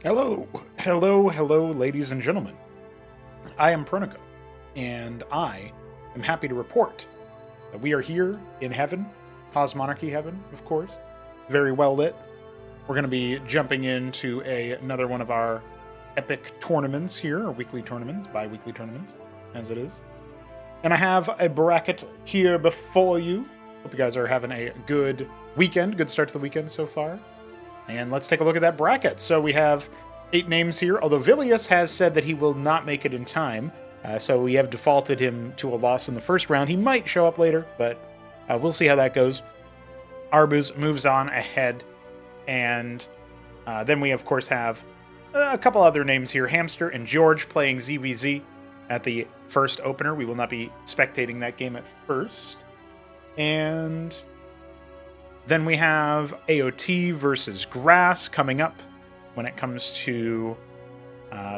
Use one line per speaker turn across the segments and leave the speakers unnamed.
Hello, hello, ladies and gentlemen. I am Pernico, and I am happy to report that we are here in heaven, Cosmonarchy heaven, of course, very well lit. We're going to be jumping into another one of our epic tournaments here, or weekly tournaments, bi-weekly tournaments, as it is. And I have a bracket here before you. Hope you guys are having a good weekend, good start to the weekend so far. And let's take a look at that bracket. So we have 8 names here, although Vilius has said that he will not make it in time. So we have defaulted him to a loss in the first round. He might show up later, but we'll see how that goes. Arbuz moves on ahead. And then we, of course, have a couple other names here. Hamster and George playing ZVZ at the first opener. We will not be spectating that game at first. And then we have AOT versus Grass coming up when it comes to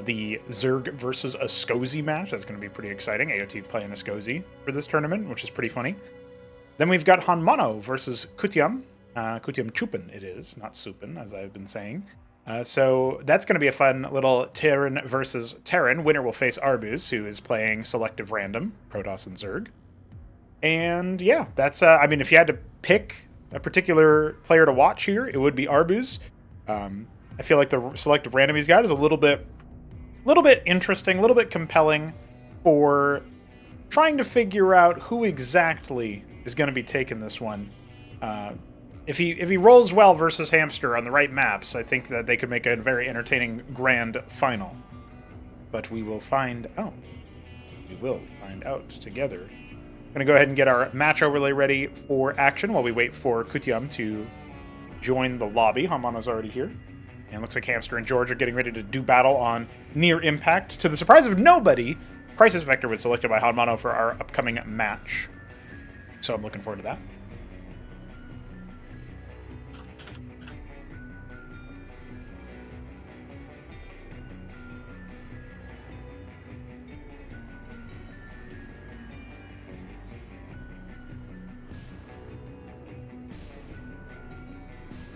the Zerg versus Ascozi match. That's going to be pretty exciting. AOT playing Ascozi for this tournament, which is pretty funny. Then we've got Hanmano versus Kutiam. Kutiam Chupin it is, not Supin, as I've been saying. So that's going to be a fun little Terran versus Terran. Winner will face Arbuz, who is playing Selective Random, Protoss and Zerg. And yeah, that's, I mean, if you had to pick a particular player to watch here, it would be Arbuz. I feel like the Selective Random he's got is a little bit interesting, a little bit compelling for trying to figure out who exactly is going to be taking this one. If he rolls well versus Hamster on the right maps, I think that they could make a very entertaining grand final. But we will find out. We will find out together. I'm going to go ahead and get our match overlay ready for action while we wait for Kutiam to join the lobby. Hamano's already here. And it looks like Hamster and George are getting ready to do battle on Near Impact. To the surprise of nobody, Crisis Vector was selected by Hanmano for our upcoming match. So I'm looking forward to that.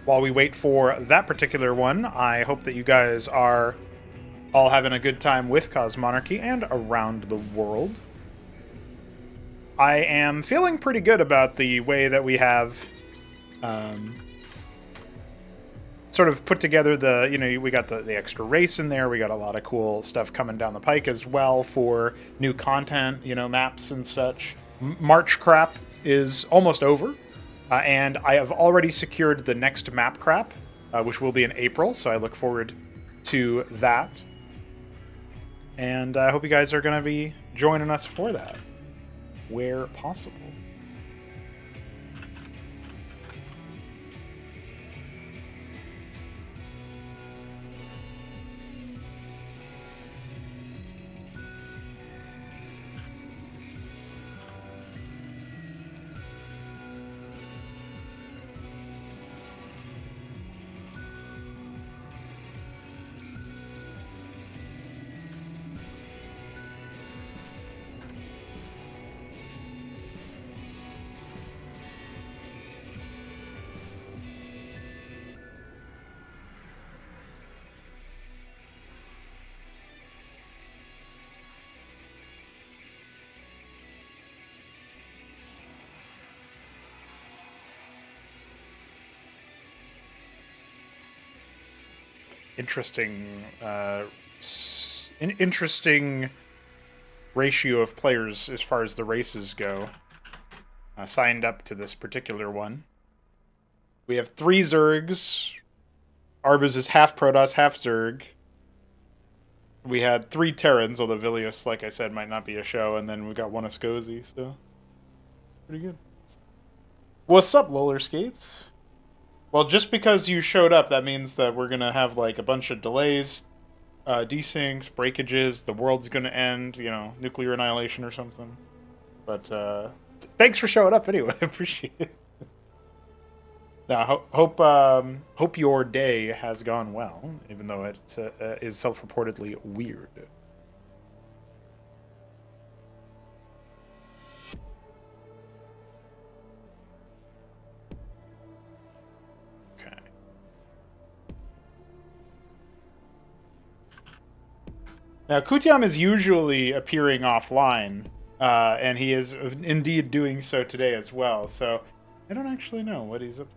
While we wait for that particular one, I hope that you guys are all having a good time with Cosmonarchy and around the world. I am feeling pretty good about the way that we have sort of put together the, we got the extra race in there. We got a lot of cool stuff coming down the pike as well for new content, maps and such. March crap is almost over. And I have already secured the next map crap, which will be in April, so I look forward to that. And I hope you guys are going to be joining us for that, where possible. Interesting ratio of players as far as the races go signed up to this particular one. We have 3 Zergs. Arbuz is half Protoss, half Zerg. We had 3 Terrans, although Vilius, like I said, might not be a show, and then we got 1 Ascozi, so pretty good. What's up, roller skates? Well, just because you showed up, that means that we're gonna have like a bunch of delays, desyncs, breakages, the world's gonna end, nuclear annihilation or something. But thanks for showing up anyway. I appreciate it. Now, hope your day has gone well, even though it is self-reportedly weird. Now, Kutiam is usually appearing offline, and he is indeed doing so today as well, so I don't actually know what he's up to.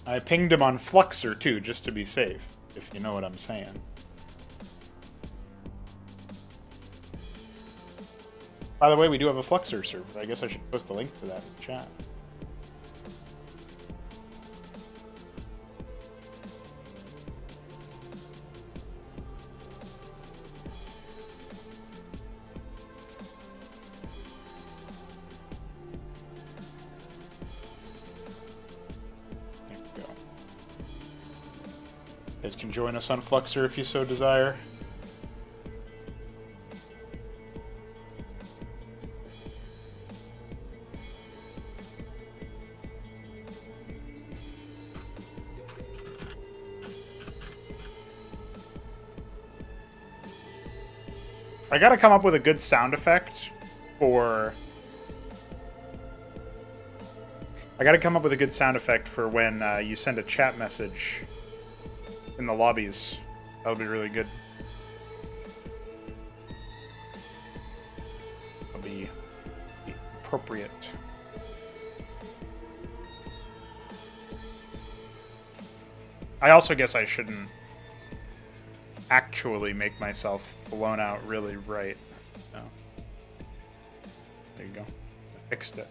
I pinged him on Fluxer, too, just to be safe, if you know what I'm saying. By the way, we do have a Fluxer server. I guess I should post the link to that in the chat. There we go. You guys can join us on Fluxer if you so desire. I gotta come up with a good sound effect for... I gotta come up with a good sound effect for when you send a chat message in the lobbies. That'll be really good. That'll be appropriate. I also guess I shouldn't actually make myself blown out really right. No. There you go. I fixed it.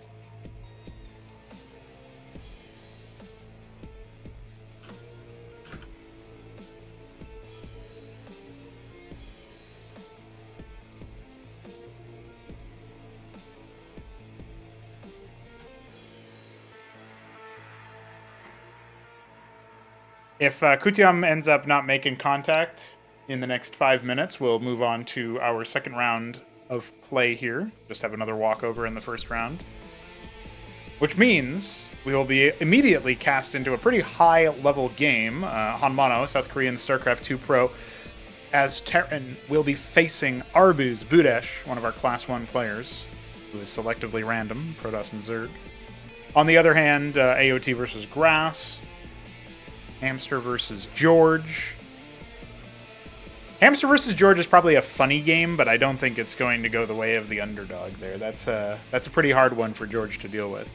If Kutiam ends up not making contact in the next 5 minutes, we'll move on to our second round of play here. Just have another walkover in the first round. Which means we will be immediately cast into a pretty high-level game. Hanmano, South Korean StarCraft 2 Pro, as Terran will be facing Arbuz Budesh, one of our Class 1 players, who is selectively random, Protoss and Zerg. On the other hand, AOT versus Grass, Hamster versus George. Hamster versus George is probably a funny game, but I don't think it's going to go the way of the underdog there. That's a pretty hard one for George to deal with.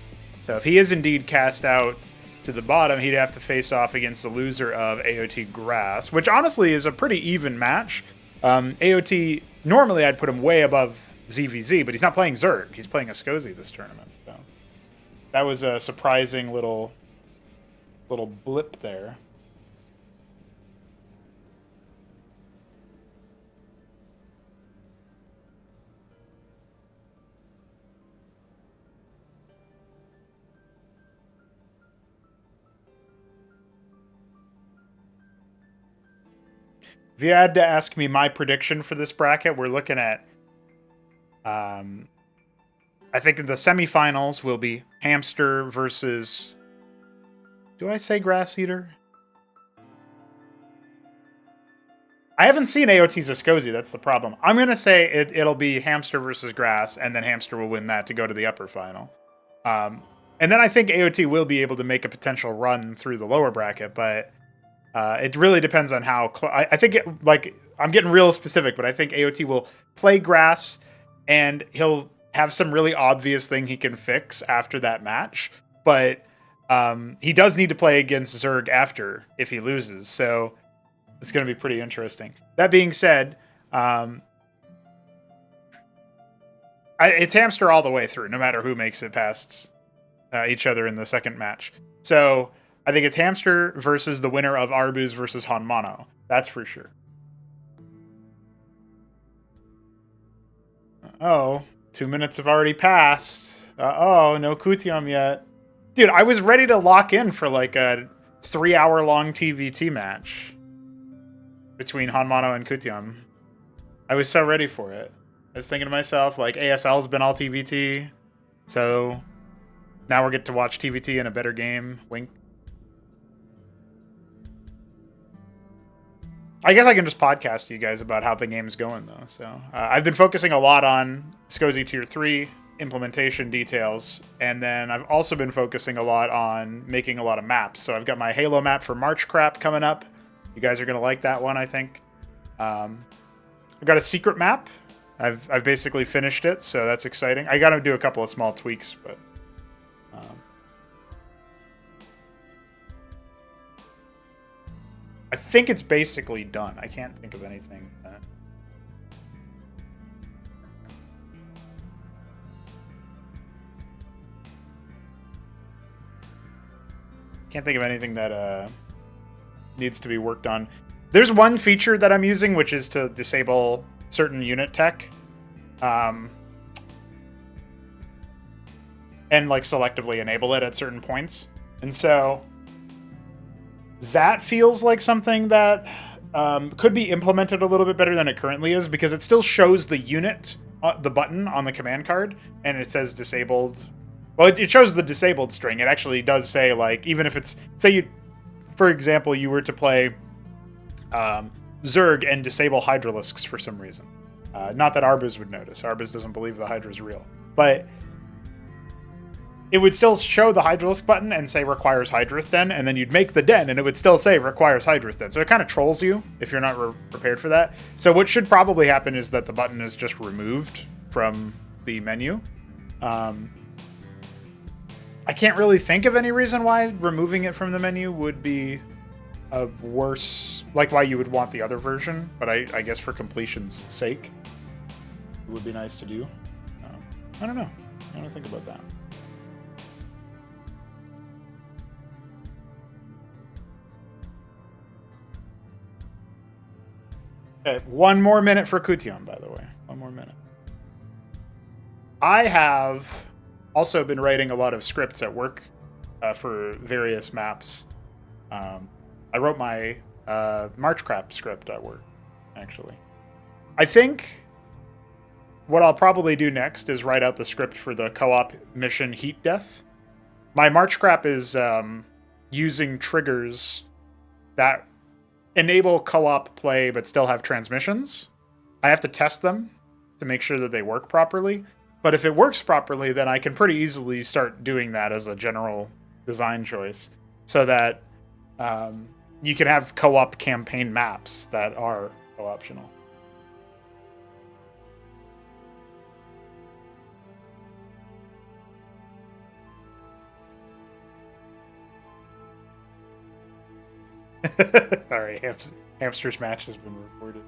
So if he is indeed cast out to the bottom, he'd have to face off against the loser of AOT Grass, which honestly is a pretty even match. AOT, normally I'd put him way above ZVZ, but he's not playing Zerg. He's playing Ascozi this tournament. So that was a surprising little blip there. If you had to ask me my prediction for this bracket, we're looking at, I think in the semifinals will be Hamster versus, do I say Grass Eater? I haven't seen AOT's Ascozi, that's the problem. I'm going to say it'll be Hamster versus Grass, and then Hamster will win that to go to the upper final. And then I think AOT will be able to make a potential run through the lower bracket, but it really depends on how... I think, I'm getting real specific, but I think AOT will play Grass, and he'll have some really obvious thing he can fix after that match. But he does need to play against Zerg after if he loses, so it's going to be pretty interesting. That being said, it's Hamster all the way through, no matter who makes it past each other in the second match. So I think it's Hamster versus the winner of Arbuz versus Hanmano. That's for sure. Oh, 2 minutes have already passed. Uh-oh, no Kutiam yet. Dude, I was ready to lock in for like a 3-hour-long TVT match between Hanmano and Kutiam. I was so ready for it. I was thinking to myself, like, ASL's been all TVT, so now we get to watch TVT in a better game. Wink. I guess I can just podcast to you guys about how the game's going, though. So I've been focusing a lot on SCSI Tier 3 implementation details, and then I've also been focusing a lot on making a lot of maps. So I've got my Halo map for March crap coming up. You guys are going to like that one, I think. I've got a secret map. I've basically finished it, so that's exciting. I got to do a couple of small tweaks, but... I think it's basically done. I can't think of anything. Can't think of anything that needs to be worked on. There's one feature that I'm using, which is to disable certain unit tech, and like selectively enable it at certain points. And so that feels like something that could be implemented a little bit better than it currently is, because it still shows the unit, the button on the command card, and it says disabled. Well, it shows the disabled string. It actually does say, like, even if it's, say you, for example, you were to play Zerg and disable Hydralisks for some reason. Not that Arbuz would notice. Arbuz doesn't believe the Hydra's real. But it would still show the Hydralisk button and say requires Hydrath Den, and then you'd make the den, and it would still say requires Hydrath Den. So it kind of trolls you if you're not prepared for that. So what should probably happen is that the button is just removed from the menu. I can't really think of any reason why removing it from the menu would be a worse, like why you would want the other version, but I guess for completion's sake, it would be nice to do. I don't know. I don't think about that. Okay, one more minute for Kution, by the way. One more minute. I have also been writing a lot of scripts at work for various maps. I wrote my Marchcraft script at work, actually. I think what I'll probably do next is write out the script for the co-op mission Heat Death. My Marchcraft is using triggers that enable co-op play but still have transmissions. I have to test them to make sure that they work properly. But if it works properly, then I can pretty easily start doing that as a general design choice, so that you can have co-op campaign maps that are co-optional. All right, Hamster's match has been reported.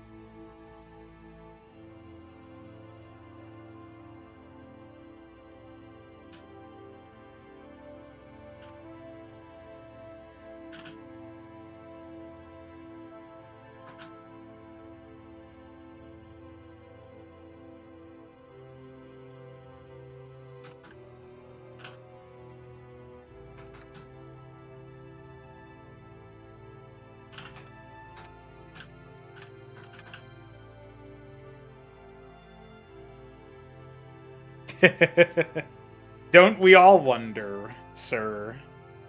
Don't we all wonder, sir?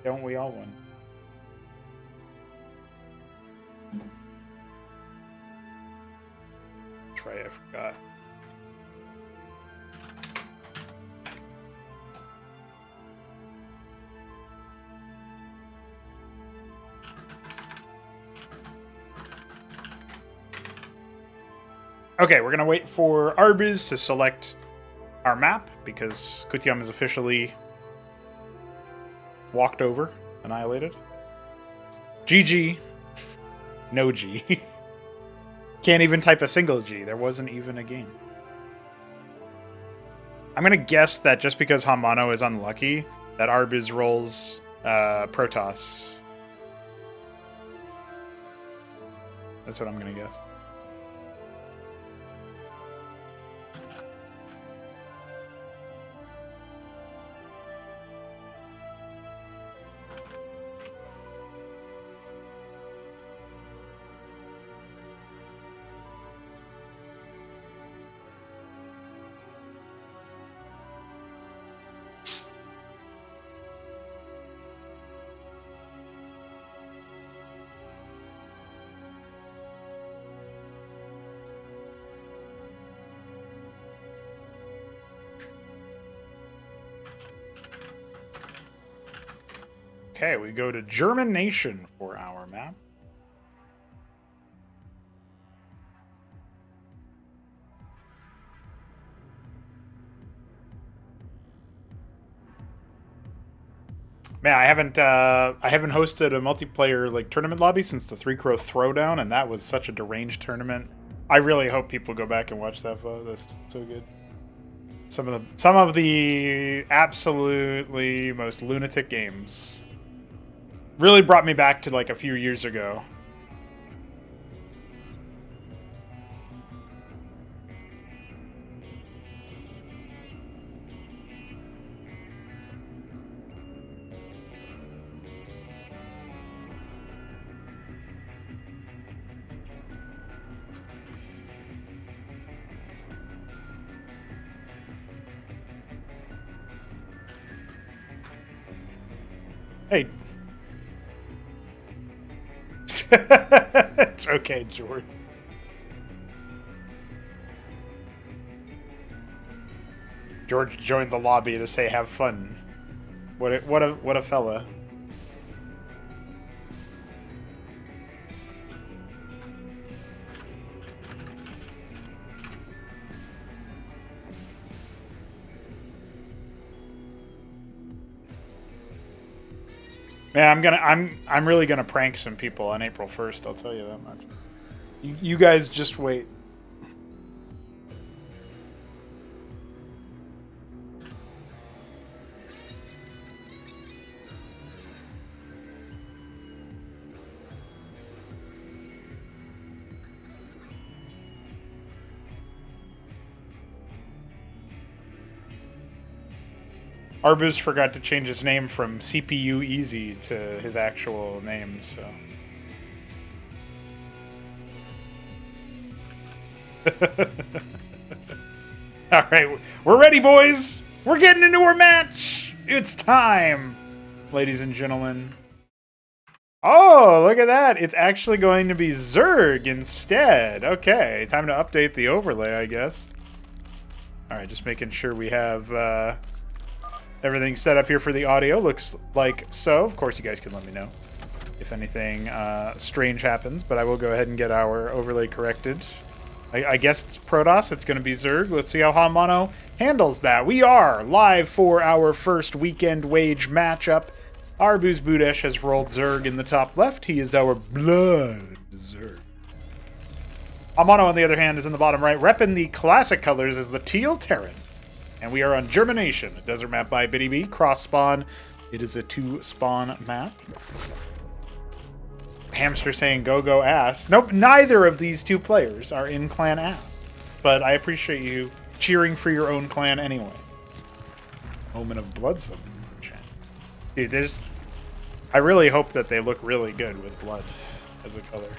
Don't we all wonder? That's right, I forgot. Okay, we're gonna wait for Arbuz to select our map, because Kution is officially walked over, annihilated. GG. No G. Can't even type a single G. There wasn't even a game. I'm gonna guess that just because Hamano is unlucky, that Arbuz rolls Protoss. That's what I'm gonna guess. Okay, we go to German Nation for our map. Man, I haven't hosted a multiplayer like tournament lobby since the Three Crow Throwdown, and that was such a deranged tournament. I really hope people go back and watch that. That's so good. Some of the absolutely most lunatic games really brought me back to like a few years ago. Hey. It's okay, George. George joined the lobby to say have fun. What a fella. Man, I'm really gonna prank some people on April 1st, I'll tell you that much. You guys just wait. Arbus forgot to change his name from CPU Easy to his actual name, so. Alright, we're ready, boys! We're getting into our match! It's time, ladies and gentlemen. Oh, look at that! It's actually going to be Zerg instead. Okay, time to update the overlay, I guess. Alright, just making sure we have everything set up here for the audio. Looks like so. Of course, you guys can let me know if anything strange happens, but I will go ahead and get our overlay corrected. I guess Protoss, it's going to be Zerg. Let's see how Hamano handles that. We are live for our first Weekendwage matchup. Arbus Budesh has rolled Zerg in the top left. He is our blood Zerg. Hamano, on the other hand, is in the bottom right. Repping the classic colors is the Teal Terran. And we are on Germination, a desert map by Biddy B. Cross spawn. It is a 2-spawn map. Hamster saying go ass. Nope, neither of these two players are in clan ass. But I appreciate you cheering for your own clan anyway. Moment of blood summon. Dude, I really hope that they look really good with blood as a color.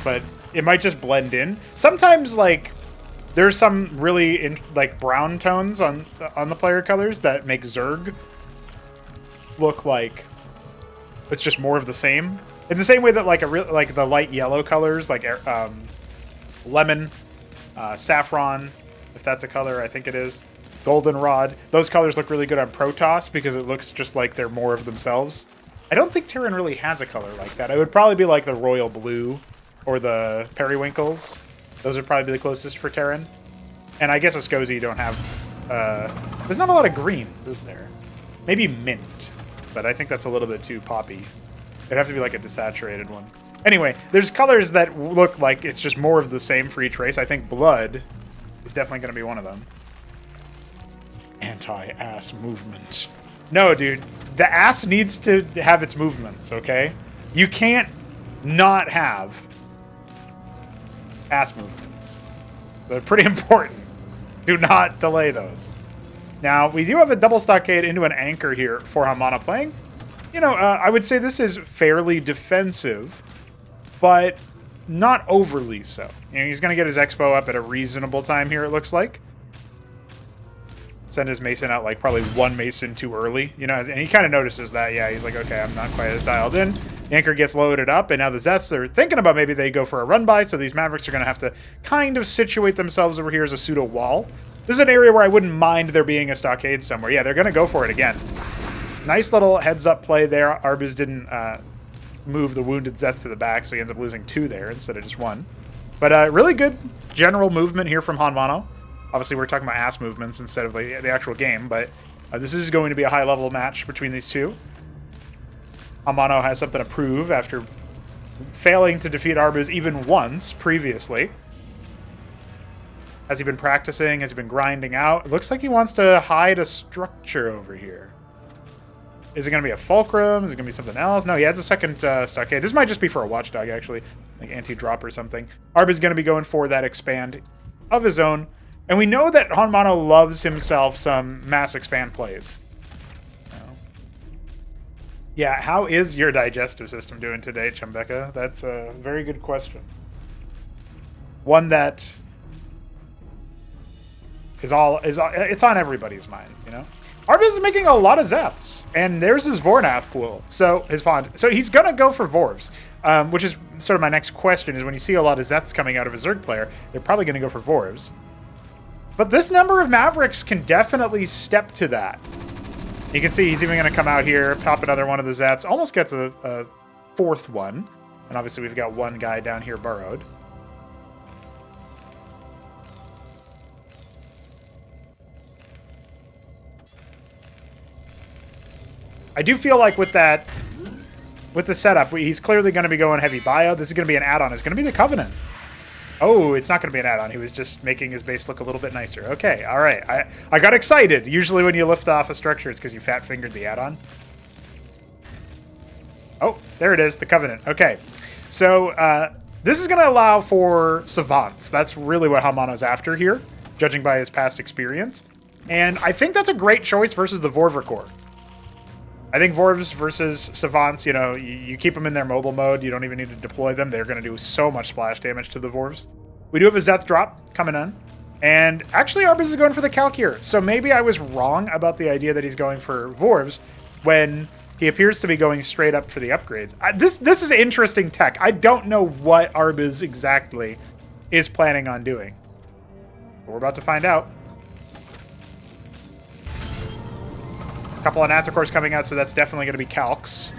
But it might just blend in. Sometimes, like, there's some really like brown tones on the player colors that make Zerg look like it's just more of the same. In the same way that like the light yellow colors, like lemon, saffron, if that's a color, I think it is, goldenrod. Those colors look really good on Protoss because it looks just like they're more of themselves. I don't think Terran really has a color like that. It would probably be like the royal blue or the periwinkles. Those would probably be the closest for Terran. And I guess Ascozi you don't have... there's not a lot of greens, is there? Maybe mint. But I think that's a little bit too poppy. It'd have to be like a desaturated one. Anyway, there's colors that look like it's just more of the same for each race. I think blood is definitely going to be one of them. Anti-ass movement. No, dude. The ass needs to have its movements, okay? You can't not have ass movements. They're pretty important. Do not delay those. Now, we do have a double stockade into an anchor here for Hamana playing. You know, I would say this is fairly defensive, but not overly so. You know, he's going to get his expo up at a reasonable time here, it looks like. Send his Mason out, like, probably one Mason too early. You know, and he kind of notices that. Yeah, he's like, okay, I'm not quite as dialed in. The anchor gets loaded up, and now the Zets are thinking about maybe they go for a run-by, so these Mavericks are going to have to kind of situate themselves over here as a pseudo-wall. This is an area where I wouldn't mind there being a stockade somewhere. Yeah, they're going to go for it again. Nice little heads-up play there. Arbuz didn't move the wounded Zeth to the back, so he ends up losing 2 there instead of just 1. But really good general movement here from Hanwano. Obviously, we're talking about ass movements instead of the actual game, but this is going to be a high-level match between these two. Hanwano has something to prove after failing to defeat Arbuz even once previously. Has he been practicing? Has he been grinding out? It looks like he wants to hide a structure over here. Is it going to be a fulcrum? Is it going to be something else? No, he has a second stockade. This might just be for a watchdog, actually. Like anti-drop or something. Arbuz is going to be going for that expand of his own. And we know that Hanwano loves himself some mass expand plays. Yeah, how is your digestive system doing today, Chumbeka? That's a very good question. One that it's on everybody's mind, you know? Arbuz is making a lot of Zeths, and there's his Vornath pool, so his pond. So he's gonna go for Vorvs, which is sort of my next question, is when you see a lot of Zeths coming out of a Zerg player, they're probably gonna go for Vorvs. But this number of Mavericks can definitely step to that. You can see he's even gonna come out here, pop another one of the Zeths, almost gets a 4th one, and obviously we've got one guy down here burrowed. I do feel like with the setup, he's clearly going to be going heavy bio. This is going to be an add-on. It's going to be the Covenant. Oh, it's not going to be an add-on. He was just making his base look a little bit nicer. Okay, all right. I got excited. Usually when you lift off a structure, it's because you fat-fingered the add-on. Oh, there it is, the Covenant. Okay, so this is going to allow for Savants. That's really what Hanwano's after here, judging by his past experience. And I think that's a great choice versus the Vorver Core. I think Vorvs versus Savants, you know, you keep them in their mobile mode. You don't even need to deploy them. They're going to do so much splash damage to the Vorvs. We do have a Zeth drop coming in. And actually, Arbuz is going for the Calc here. So maybe I was wrong about the idea that he's going for Vorvs when he appears to be going straight up for the upgrades. This is interesting tech. I don't know what Arbuz exactly is planning on doing. But we're about to find out. Couple of Nathacores coming out, so that's definitely going to be Calcs.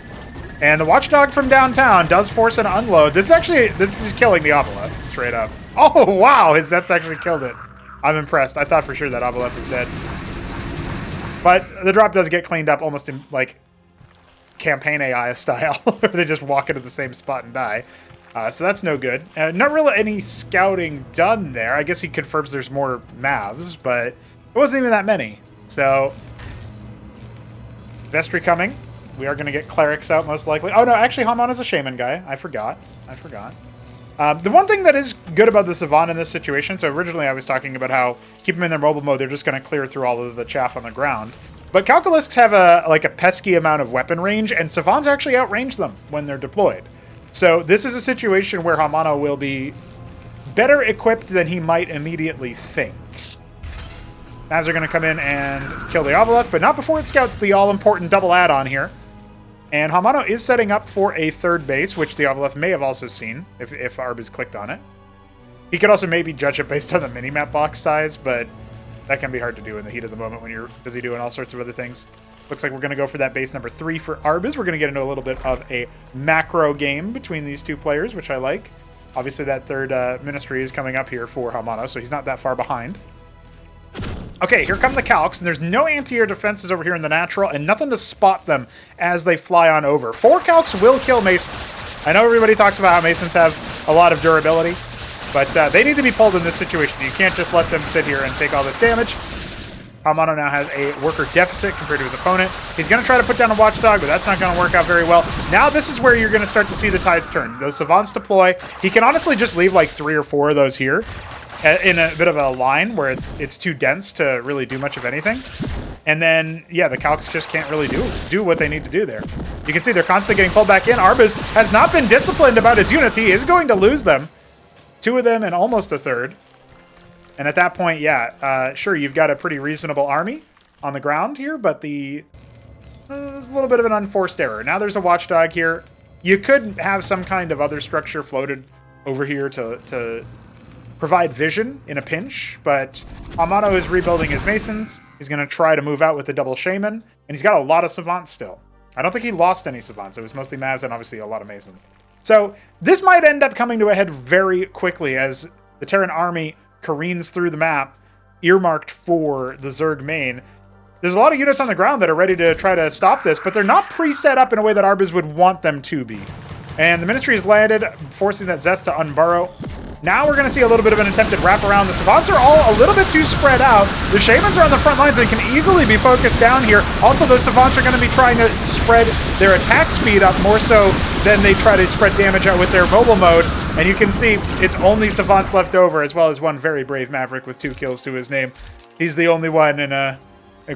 And the Watchdog from downtown does force an unload. This is killing the Avaleth, straight up. Oh, wow! His Zeth's actually killed it. I'm impressed. I thought for sure that Avaleth was dead. But the drop does get cleaned up almost in, like, campaign AI style, where they just walk into the same spot and die. So that's no good. Not really any scouting done there. I guess he confirms there's more Mavs, but it wasn't even that many. So Vestry coming. We are going to get clerics out most likely. Oh no, actually Hanwano's a shaman guy. I forgot. The one thing that is good about the Savant in this situation, so originally I was talking about how keep them in their mobile mode, they're just going to clear through all of the chaff on the ground. But Calculisks have a pesky amount of weapon range, and Savants actually outrange them when they're deployed. So this is a situation where Hanwano will be better equipped than he might immediately think. Mavs are going to come in and kill the Avaleth, but not before it scouts the all-important double add-on here. And Hanwano is setting up for a third base, which the Avaleth may have also seen if Arbuz clicked on it. He could also maybe judge it based on the minimap box size, but that can be hard to do in the heat of the moment when you're busy doing all sorts of other things. Looks like we're going to go for that base number 3 for Arbuz. We're going to get into a little bit of a macro game between these two players, which I like. Obviously, that third ministry is coming up here for Hanwano, so he's not that far behind. Okay, here come the Calcs, and there's no anti-air defenses over here in the natural, and nothing to spot them as they fly on over. 4 Calcs will kill Masons. I know everybody talks about how Masons have a lot of durability, but they need to be pulled in this situation. You can't just let them sit here and take all this damage. Hanwano now has a worker deficit compared to his opponent. He's going to try to put down a Watchdog, but that's not going to work out very well. Now this is where you're going to start to see the tides turn. Those Savants deploy. He can honestly just leave like 3 or 4 of those here in a bit of a line where it's too dense to really do much of anything. And then, yeah, the Calcs just can't really do what they need to do there. You can see they're constantly getting pulled back in. Arbuz has not been disciplined about his units. He is going to lose them. 2 of them and almost a third. And at that point, yeah, sure, you've got a pretty reasonable army on the ground here, but there's a little bit of an unforced error. Now there's a Watchdog here. You could have some kind of other structure floated over here to provide vision in a pinch, but Hanwano is rebuilding his Masons. He's going to try to move out with the double Shaman, And he's got a lot of Savants still. I don't think he lost any Savants. It was mostly Mavs and obviously a lot of Masons. So this might end up coming to a head very quickly as the Terran army careens through the map, earmarked for the Zerg main. There's a lot of units on the ground that are ready to try to stop this, but they're not pre-set up in a way that Arbuz would want them to be. And the Ministry has landed, forcing that Zeth to unburrow. Now we're going to see a little bit of an attempted wraparound. The Savants are all a little bit too spread out. The Shamans are on the front lines and can easily be focused down here. Also, those Savants are going to be trying to spread their attack speed up more so than they try to spread damage out with their mobile mode. And you can see it's only Savants left over, as well as one very brave Maverick with 2 kills to his name. He's the only one in a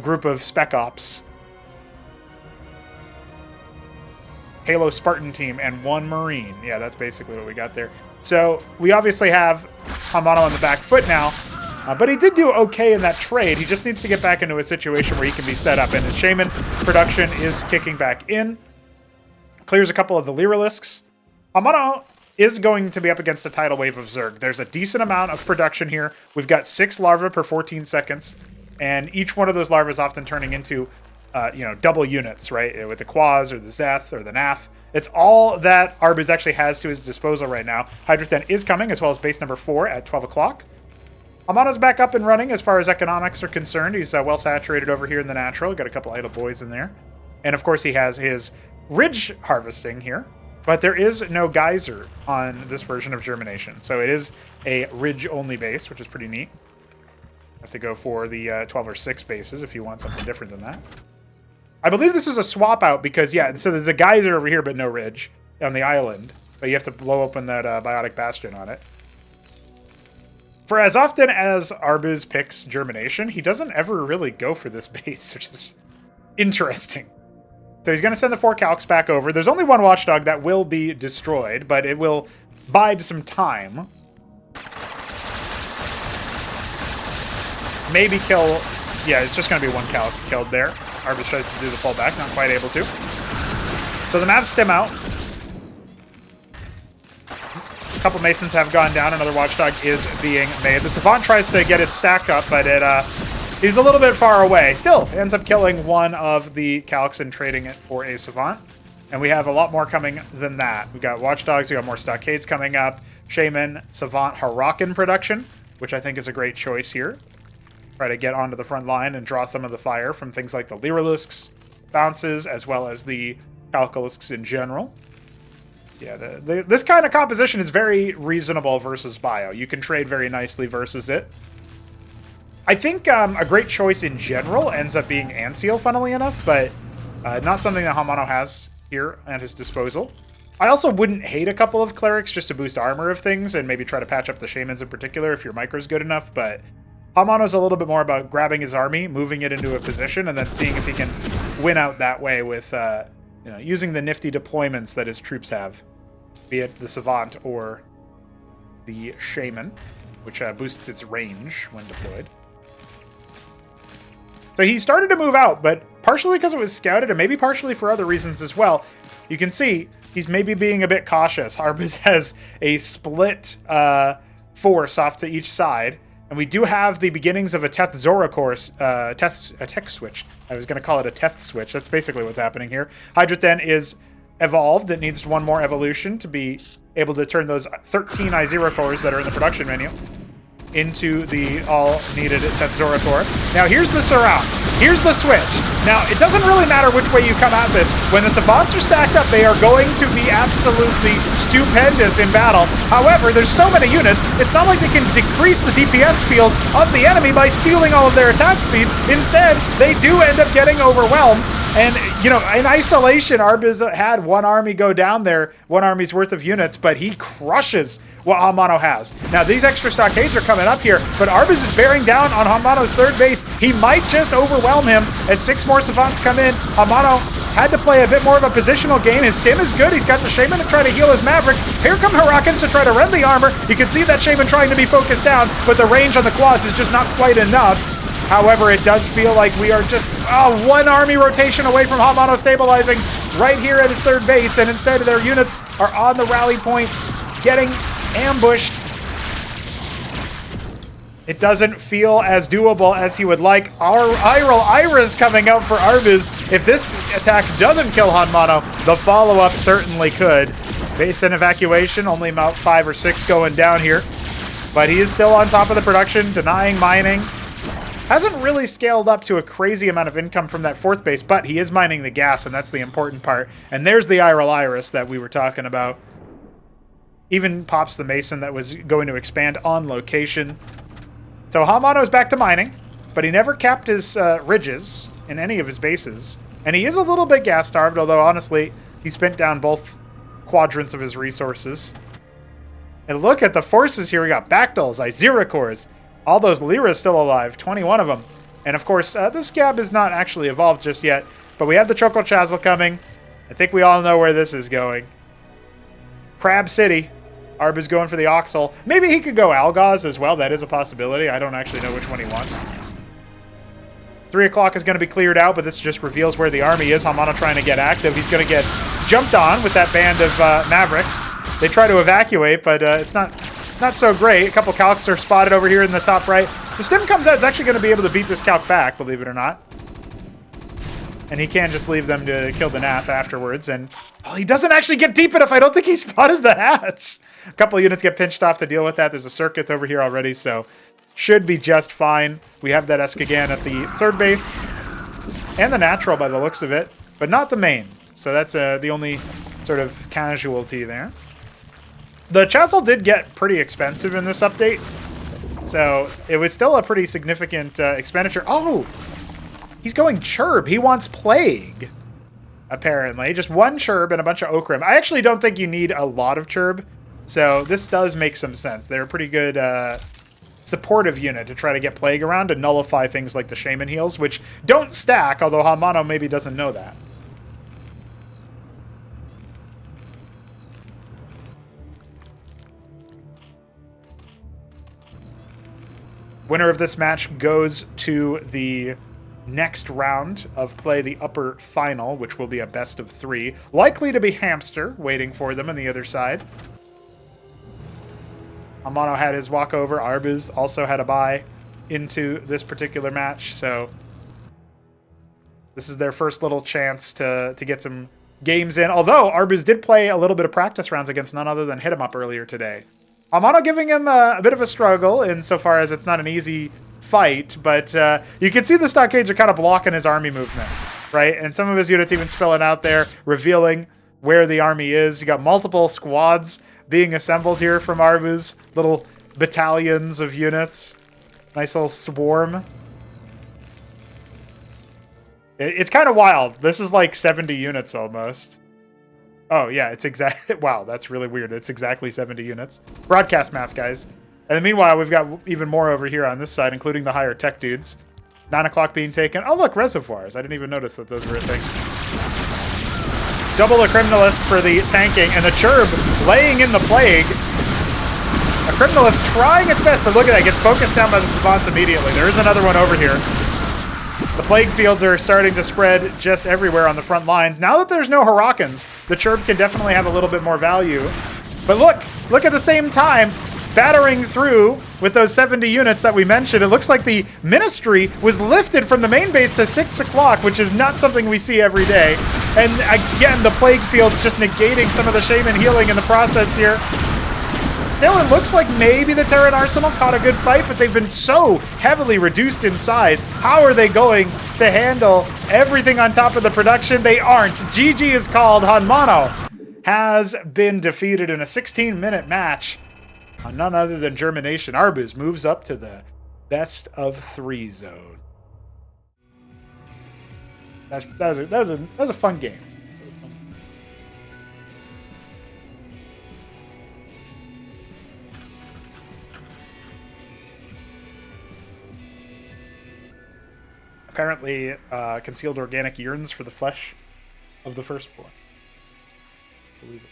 group of Spec Ops. Halo Spartan team and 1 Marine. Yeah, that's basically what we got there. So we obviously have Hamano on the back foot now, but he did do okay in that trade. He just needs to get back into a situation where he can be set up, and his Shaman production is kicking back in. Clears a couple of the Lyrilisks. Hamano is going to be up against a tidal wave of Zerg. There's a decent amount of production here. We've got 6 larvae per 14 seconds, and each one of those larvae is often turning into double units, right? With the Quaz or the Zeth or the Nath. It's all that Arbuz actually has to his disposal right now. Hydrosten is coming, as well as base number 4 at 12 o'clock. Hamano's back up and running as far as economics are concerned. He's well saturated over here in the natural. Got a couple idle boys in there. And of course he has his ridge harvesting here. But there is no geyser on this version of Germination. So it is a ridge-only base, which is pretty neat. Have to go for the 12 or 6 bases if you want something different than that. I believe this is a swap out because, yeah, so there's a geyser over here but no ridge on the island. But you have to blow open that biotic bastion on it. For as often as Arbuz picks Germination, he doesn't ever really go for this base, which is interesting. So he's going to send the 4 calcs back over. There's only 1 watchdog that will be destroyed, but it will bide some time. Maybe kill... Yeah, it's just going to be 1 calc killed there. Arbuz tries to do the pullback, not quite able to. So the Mavs stem out. A couple Masons have gone down. Another Watchdog is being made. The Savant tries to get its stack up, but he's a little bit far away. Still, ends up killing 1 of the Calcs and trading it for a Savant. And we have a lot more coming than that. We got Watchdogs, we got more Stockades coming up. Shaman, Savant, Harakan production, which I think is a great choice here. Try to get onto the front line and draw some of the fire from things like the Lyrilisks, Bounces, as well as the Calculisks in general. Yeah, this kind of composition is very reasonable versus Bio. You can trade very nicely versus it. I think a great choice in general ends up being Anseal, funnily enough, but not something that Hamano has here at his disposal. I also wouldn't hate a couple of Clerics just to boost armor of things and maybe try to patch up the Shamans in particular if your micro's good enough, but Hamano's a little bit more about grabbing his army, moving it into a position, and then seeing if he can win out that way with using the nifty deployments that his troops have, be it the Savant or the Shaman, which boosts its range when deployed. So he started to move out, but partially because it was scouted and maybe partially for other reasons as well. You can see he's maybe being a bit cautious. Arbuz has a split force off to each side. And we do have the beginnings of a Teth Zora course, a tech switch. I was going to call it a Teth switch. That's basically what's happening here. Hydroten is evolved. It needs 1 more evolution to be able to turn those 13 I0 cores that are in the production menu into the all-needed Teth Zora core. Now here's the surround. Here's the switch. Now, it doesn't really matter which way you come at this. When the Savants are stacked up, they are going to be absolutely stupendous in battle. However, there's so many units, it's not like they can decrease the DPS field of the enemy by stealing all of their attack speed. Instead, they do end up getting overwhelmed. And, in isolation, Arbuz had 1 army go down there, 1 army's worth of units, but he crushes what Hamano has. Now, these extra stockades are coming up here, but Arbuz is bearing down on Hamano's 3rd base. He might just overwhelm him as 6 more Savants come in. Hamano had to play a bit more of a positional game. His stim is good. He's got the Shaman to try to heal his Mavericks. Here come Harakans to try to rend the armor. You can see that Shaman trying to be focused down, but the range on the Quas is just not quite enough. However, it does feel like we are just 1 army rotation away from Hamano stabilizing right here at his 3rd base, and instead their units are on the rally point, getting ambushed. It doesn't feel as doable as he would like. Our Iris coming out for Arbuz. If this attack doesn't kill Hanmano, the follow-up certainly could. Basin evacuation, only about 5 or 6 going down here. But he is still on top of the production, denying mining. Hasn't really scaled up to a crazy amount of income from that 4th base, but he is mining the gas, and that's the important part. And there's the Iris that we were talking about. Even pops the Mason that was going to expand on location. So Hamano is back to mining, but he never capped his ridges in any of his bases. And he is a little bit gas-starved, although honestly, he spent down both quadrants of his resources. And look at the forces here. We got Bactyls, Iziracors, all those Lyras still alive, 21 of them. And of course, this scab is not actually evolved just yet, but we have the Choco Chazal coming. I think we all know where this is going. Crab City. Arb is going for the Oxel. Maybe he could go Algoz as well. That is a possibility. I don't actually know which one he wants. 3 o'clock is going to be cleared out, but this just reveals where the army is. Hamano trying to get active. He's going to get jumped on with that band of Mavericks. They try to evacuate, but it's not so great. A couple Calcs are spotted over here in the top right. The Stim comes out. It's actually going to be able to beat this Calc back, believe it or not. And he can just leave them to kill the Nath afterwards. And he doesn't actually get deep enough. I don't think he spotted the hatch. A couple units get pinched off to deal with that. There's a circuit over here already, so should be just fine. We have that Eskagan at the 3rd base. And the natural by the looks of it, but not the main. So that's the only sort of casualty there. The Chazal did get pretty expensive in this update. So it was still a pretty significant expenditure. Oh! He's going Churb. He wants Plague, apparently. Just 1 Churb and a bunch of Okrim. I actually don't think you need a lot of Churb. So this does make some sense. They're a pretty good supportive unit to try to get Plague around and nullify things like the Shaman Heals, which don't stack, although Hamano maybe doesn't know that. Winner of this match goes to the next round of play, the upper final, which will be a best of 3. Likely to be Hamster waiting for them on the other side. Hamano had his walkover. Arbuz also had a bye into this particular match, so this is their first little chance to get some games in. Although Arbuz did play a little bit of practice rounds against none other than Hit 'em Up earlier today. Hamano giving him a bit of a struggle insofar as it's not an easy fight, but you can see the stockades are kind of blocking his army movement, right? And some of his units even spilling out there, revealing where the army is. You got multiple squads being assembled here from Arbuz, little battalions of units. Nice little swarm. It's kind of wild. This is like 70 units almost. Oh, yeah, it's exactly... Wow, that's really weird. It's exactly 70 units. Broadcast math, guys. And meanwhile, we've got even more over here on this side, including the higher tech dudes. 9 o'clock being taken. Oh, look, reservoirs. I didn't even notice that those were a thing. Double a Criminalist for the tanking, and the Churb laying in the Plague. A Criminalist trying its best, but look at that. Gets focused down by the Savants immediately. There is another one over here. The Plague fields are starting to spread just everywhere on the front lines. Now that there's no Harakans, the Churb can definitely have a little bit more value. But look at the same time, battering through with those 70 units that we mentioned. It looks like the Ministry was lifted from the main base to 6 o'clock, which is not something we see every day. And again, the Plague fields just negating some of the Shaman healing in the process here. Still, it looks like maybe the Terran Arsenal caught a good fight, but they've been so heavily reduced in size. How are they going to handle everything on top of the production? They aren't. GG is called. Hanmano has been defeated in a 16-minute match on none other than Germination. Arbuz moves up to the best of 3 zone. That was a fun game. Apparently, concealed organic yearns for the flesh of the firstborn. Believe it.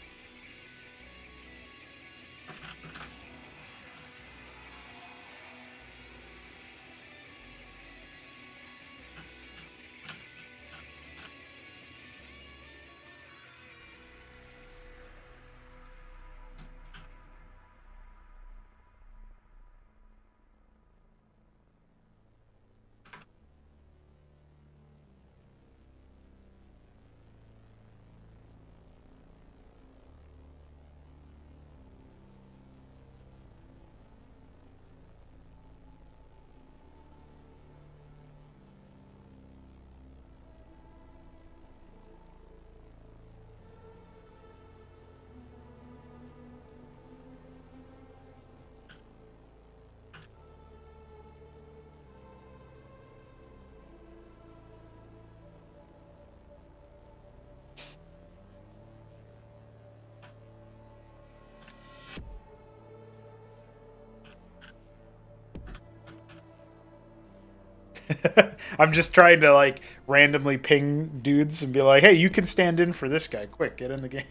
I'm just trying to like randomly ping dudes and be like, hey, you can stand in for this guy. Quick, get in the game.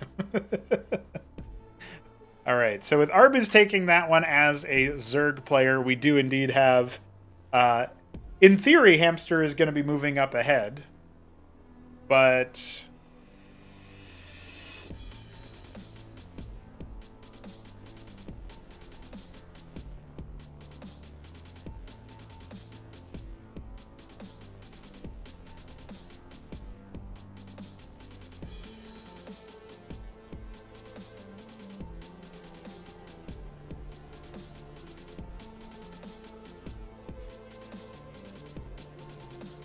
All right, so with Arbus taking that one as a Zerg player, we do indeed have, in theory, Hamster is going to be moving up ahead, but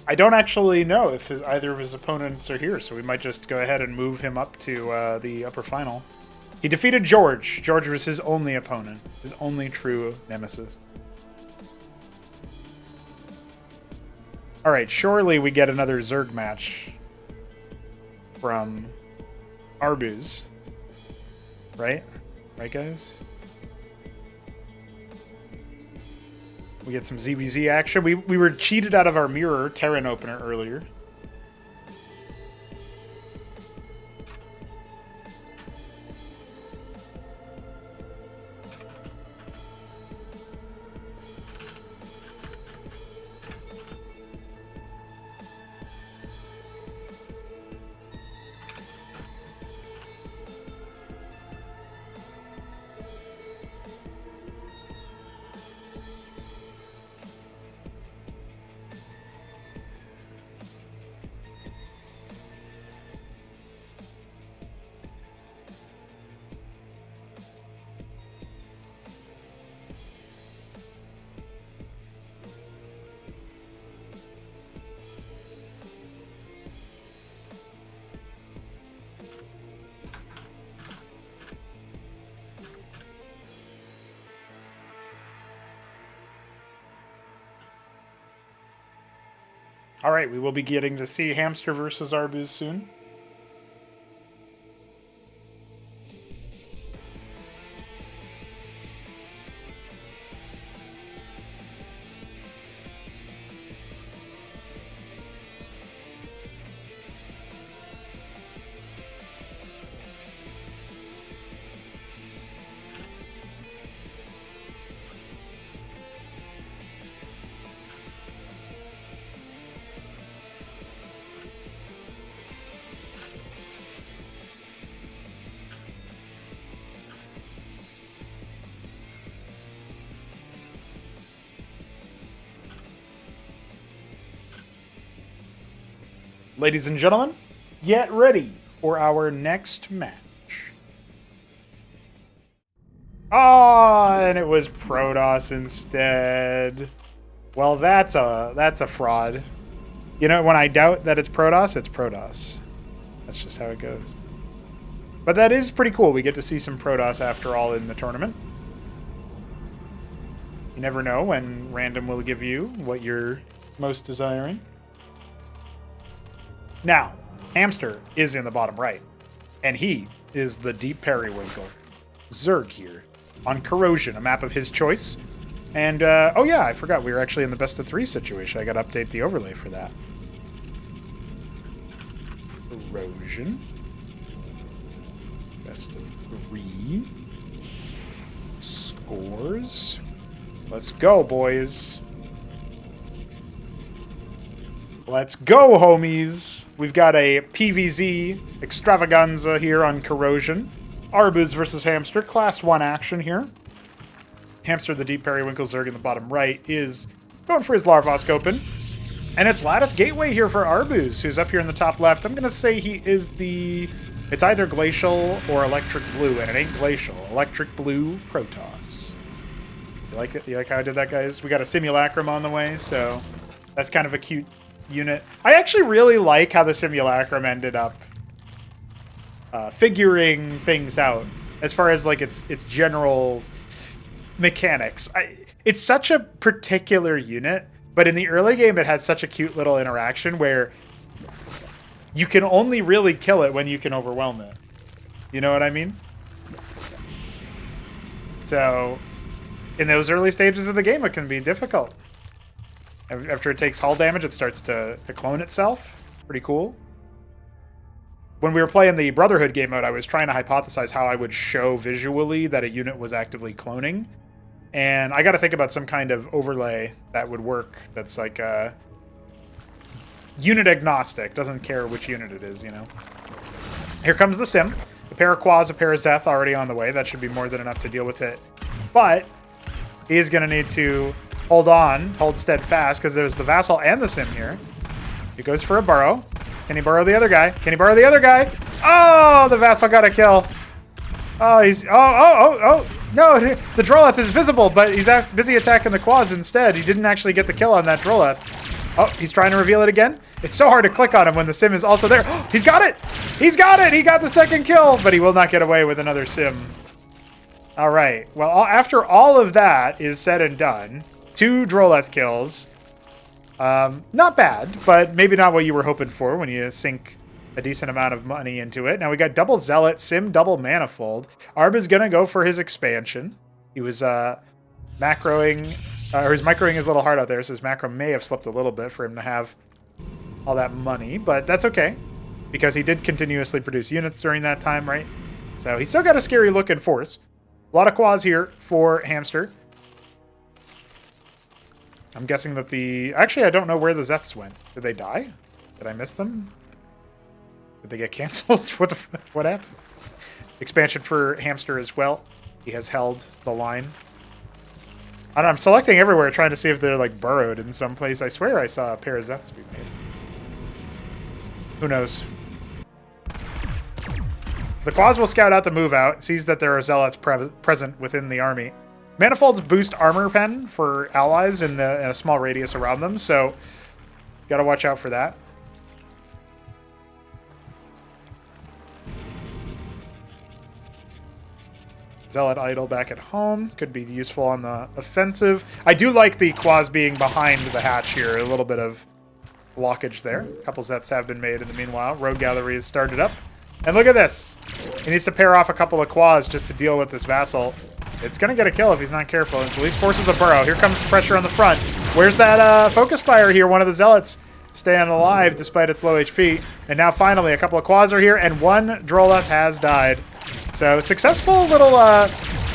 I don't actually know if either of his opponents are here, so we might just go ahead and move him up to the upper final. He defeated George. George was his only opponent, his only true nemesis. All right, surely we get another Zerg match from Arbus, right? Right, guys? We get some ZVZ action. We were cheated out of our mirror Terran opener earlier. All right, we will be getting to see Hamster versus Arbus soon. Ladies and gentlemen, get ready for our next match. Oh, and it was Protoss instead. Well, that's a fraud. You know, when I doubt that it's Protoss, it's Protoss. That's just how it goes. But that is pretty cool. We get to see some Protoss after all in the tournament. You never know when random will give you what you're most desiring. Now, Hamster is in the bottom right, and he is the Deep Periwinkle Zerg here on Corrosion, a map of his choice. And, oh yeah, I forgot, we were actually in the best of 3 situation. I gotta update the overlay for that. Corrosion. Best of 3. Scores. Let's go, boys. Let's go, homies. We've got a PVZ extravaganza here on Corrosion. Arbus versus Hamster, class 1 action here. Hamster, the Deep Periwinkle Zerg in the bottom right, is going for his Larvosk open. And it's Lattice Gateway here for Arbus, who's up here in the top left. I'm going to say he is the... It's either Glacial or Electric Blue, and it ain't Glacial. Electric Blue Protoss. You like it? You like how I did that, guys? We got a Simulacrum on the way, so that's kind of a cute unit. I actually really like how the Simulacrum ended up figuring things out as far as like its general mechanics. It's such a particular unit, but in the early game it has such a cute little interaction where you can only really kill it when you can overwhelm it. You know what I mean? So in those early stages of the game it can be difficult. After it takes hull damage, it starts to clone itself. Pretty cool. When we were playing the Brotherhood game mode, I was trying to hypothesize how I would show visually that a unit was actively cloning. And I got to think about some kind of overlay that would work that's like unit agnostic. Doesn't care which unit it is, you know. Here comes the sim. A pair of Quas, a pair of Zeth already on the way. That should be more than enough to deal with it. But he is going to need to hold on, hold steadfast, because there's the Vassal and the sim here. He goes for a burrow. Can he burrow the other guy? Can he burrow the other guy? Oh, the Vassal got a kill. Oh, he's... Oh. No, the Droleth is visible, but he's busy attacking the Quas instead. He didn't actually get the kill on that Droleth. Oh, he's trying to reveal it again. It's so hard to click on him when the sim is also there. He's got it! He's got it! He got the second kill, but he will not get away with another sim. All right. Well, after all of that is said and done, 2 Droleth kills. Not bad, but maybe not what you were hoping for when you sink a decent amount of money into it. Now we got double Zealot, sim, double Manifold. Arb is going to go for his expansion. He was macroing, or he's microing his little heart out there, so his macro may have slipped a little bit for him to have all that money, but that's okay, because he did continuously produce units during that time, right? So he's still got a scary looking force. A lot of Quas here for Hamster. I'm guessing that actually, I don't know where the Zeths went. Did they die? Did I miss them? Did they get canceled? What happened? Expansion for Hamster as well. He has held the line. I'm selecting everywhere, trying to see if they're like burrowed in some place. I swear I saw a pair of Zeths be made. Who knows? The Quas will scout out the move out, sees that there are Zealots present within the army. Manifolds boost armor pen for allies in a small radius around them, so gotta watch out for that. Zealot idle back at home. Could be useful on the offensive. I do like the Quas being behind the hatch here. A little bit of blockage there. A couple Zets have been made in the meanwhile. Rogue Gallery is started up. And look at this. He needs to pair off a couple of Quas just to deal with this Vassal. It's going to get a kill if he's not careful. And police forces a burrow. Here comes the pressure on the front. Where's that focus fire here? One of the Zealots staying alive despite its low HP. And now finally a couple of Quas are here and one Droleth has died. So successful little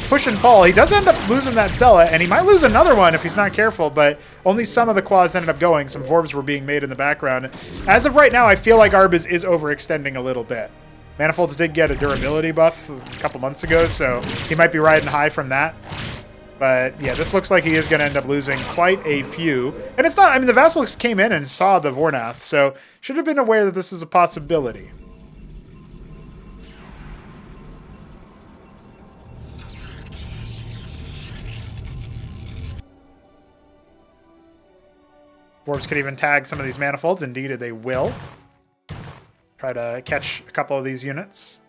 push and pull. He does end up losing that Zealot, and he might lose another one if he's not careful, but only some of the Quas ended up going. Some Vorbs were being made in the background. As of right now, I feel like Arbus is overextending a little bit. Manifolds did get a durability buff a couple months ago, so he might be riding high from that. But yeah, this looks like he is going to end up losing quite a few. And it's not, I mean, the Vassals came in and saw the Vornath, so should have been aware that this is a possibility. Dwarves could even tag some of these Manifolds. Indeed, they will. Try to catch a couple of these units.